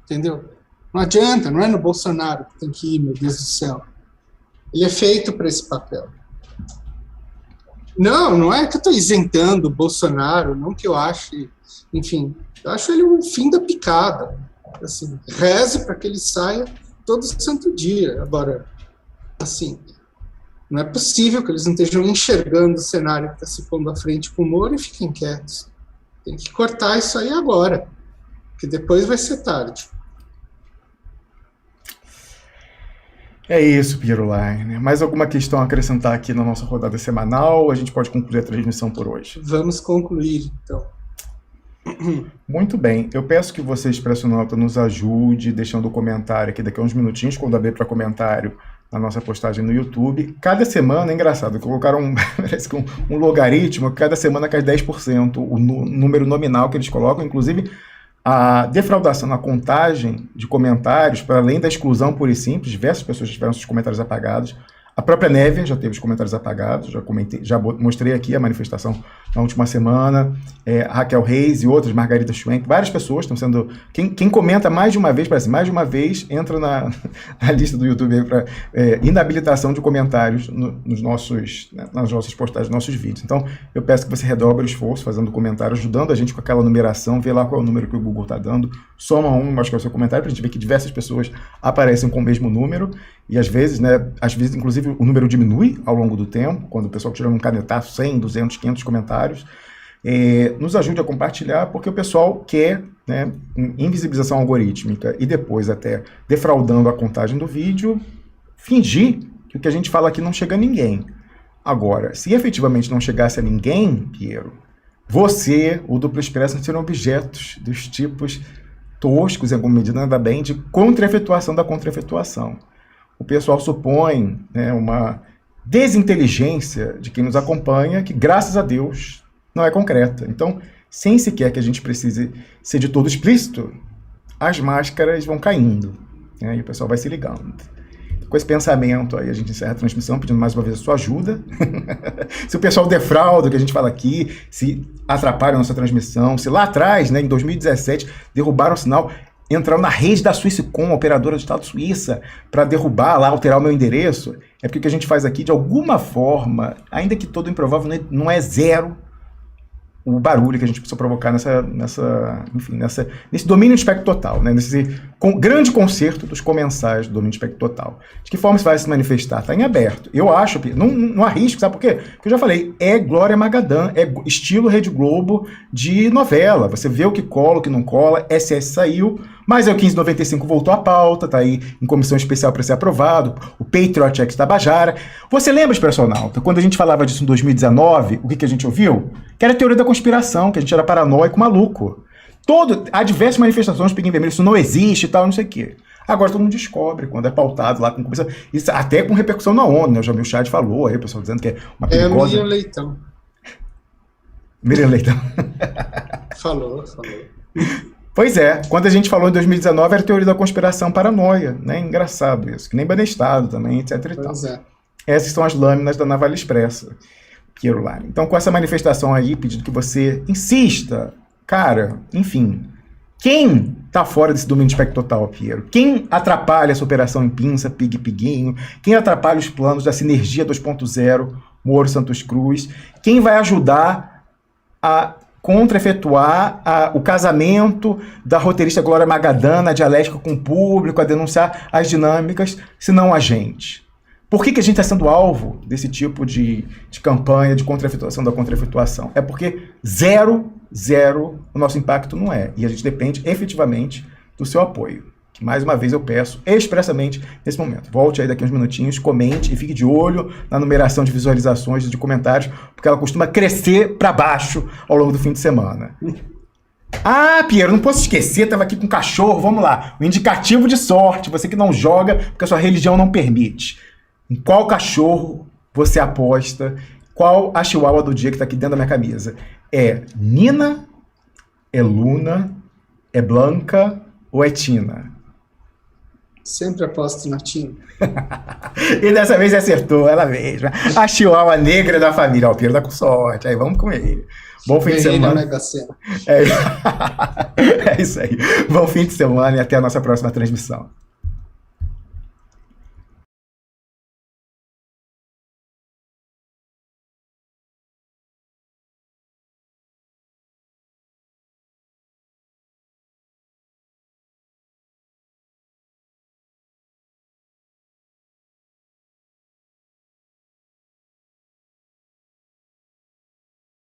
Speaker 3: Entendeu? Não adianta, não é no Bolsonaro que tem que ir, meu Deus do céu. Ele é feito para esse papel. Não é que eu estou isentando o Bolsonaro, não que eu ache, enfim, eu acho ele o fim da picada. Assim, reze para que ele saia todo santo dia. Agora, assim, não é possível que eles não estejam enxergando o cenário que está se pondo à frente com o Moro e fiquem quietos. Tem que cortar isso aí agora, porque depois vai ser tarde.
Speaker 1: É isso, Piero Line. Mais alguma questão a acrescentar aqui na nossa rodada semanal? A gente pode concluir a transmissão por hoje.
Speaker 3: Vamos concluir, então.
Speaker 1: Muito bem. Eu peço que você, Expresso Nota, nos ajude deixando o comentário aqui daqui a uns minutinhos, quando abrir para comentário na nossa postagem no YouTube. Cada semana, é engraçado, colocaram parece que um logaritmo, cada semana cai 10%, o número nominal que eles colocam, inclusive a defraudação na contagem de comentários, para além da exclusão pura e simples, diversas pessoas tiveram seus comentários apagados. A própria Neve já teve os comentários apagados, já mostrei aqui a manifestação na última semana, Raquel Reis e outras, Margarida Schwenk, várias pessoas estão sendo... Quem comenta mais de uma vez, parece mais de uma vez, entra na lista do YouTube para inabilitação de comentários nas nossas postagens, nos nossos vídeos. Então, eu peço que você redobre o esforço, fazendo comentário, ajudando a gente com aquela numeração, vê lá qual é o número que o Google está dando, soma acho que é o seu comentário, para a gente ver que diversas pessoas aparecem com o mesmo número, e às vezes, inclusive, o número diminui ao longo do tempo, quando o pessoal tira um canetaço, 100, 200, 500 comentários. Nos ajude a compartilhar, porque o pessoal quer, né, invisibilização algorítmica e depois até defraudando a contagem do vídeo, fingir que o que a gente fala aqui não chega a ninguém. Agora, se efetivamente não chegasse a ninguém, Piero, você, o Duplo Expresso, seriam objetos dos tipos toscos, em alguma medida, ainda bem, de contra-efetuação da contra-efetuação. O pessoal supõe, né, uma desinteligência de quem nos acompanha, que, graças a Deus, não é concreta. Então, sem sequer que a gente precise ser de todo explícito, as máscaras vão caindo, né, e o pessoal vai se ligando. Com esse pensamento aí, a gente encerra a transmissão, pedindo mais uma vez a sua ajuda. Se o pessoal defrauda o que a gente fala aqui, se atrapalha a nossa transmissão, se lá atrás, né, em 2017, derrubaram o sinal, entraram na rede da Swisscom, operadora do Estado Suíça, para derrubar lá, alterar o meu endereço, é porque o que a gente faz aqui, de alguma forma, ainda que todo improvável, não é zero o barulho que a gente precisa provocar nesse domínio de espectro total, né? Nesse grande concerto dos comensais do domínio de espectro total. De que forma isso vai se manifestar? Está em aberto. Eu acho, não arrisco, sabe por quê? Porque eu já falei, é Glória Magadã, é estilo Rede Globo de novela. Você vê o que cola, o que não cola, SS saiu, mas é o 1595 voltou à pauta, tá aí em comissão especial para ser aprovado, o Patriot Act Tabajara. Você lembra, Expressionauta, quando a gente falava disso em 2019, o que a gente ouviu? Que era a teoria da conspiração, que a gente era paranoico, maluco. Há diversas manifestações de Pinguim Vermelho, isso não existe e tal, não sei o quê. Agora todo mundo descobre, quando é pautado lá, isso até com repercussão na ONU, né? O Jamil Chad falou aí, o pessoal dizendo que é uma perigosa...
Speaker 3: É a Miriam Leitão.
Speaker 1: Miriam Leitão.
Speaker 3: Falou.
Speaker 1: Pois é, quando a gente falou em 2019, era a teoria da conspiração paranoia, né? Engraçado isso, que nem Banestado também, etc e tal.
Speaker 3: Pois é. Essas
Speaker 1: são as lâminas da Navalha Expressa, Piero Line. Então, com essa manifestação aí, pedindo que você insista, cara, enfim, quem tá fora desse domínio de espectro total, Piero? Quem atrapalha essa operação em pinça, Piguinho? Quem atrapalha os planos da Sinergia 2.0, Moro Santos Cruz? Quem vai ajudar a contra-efetuar o casamento da roteirista Glória Magadã, na dialética com o público, a denunciar as dinâmicas, se não a gente? Por que a gente está sendo alvo desse tipo de campanha de contra-efetuação da contra-efetuação? É porque zero o nosso impacto não é. E a gente depende efetivamente do seu apoio. que mais uma vez eu peço expressamente nesse momento. Volte aí daqui uns minutinhos, comente e fique de olho na numeração de visualizações e de comentários, porque ela costuma crescer para baixo ao longo do fim de semana. Ah, Piero, não posso esquecer, estava aqui com um cachorro, vamos lá. O indicativo de sorte, você que não joga porque a sua religião não permite. Em qual cachorro você aposta? Qual a chihuahua do dia que está aqui dentro da minha camisa? É Nina? É Luna? É Blanca? Ou é Tina?
Speaker 3: Sempre aposto na Tina.
Speaker 1: E dessa vez acertou, ela mesma. A chihuahua negra da família. Ó, o Piero tá com sorte. Aí vamos com ele. Bom fim de
Speaker 3: Ganhei na
Speaker 1: semana.
Speaker 3: Mega Sena.
Speaker 1: É isso aí. Bom fim de semana e até a nossa próxima transmissão.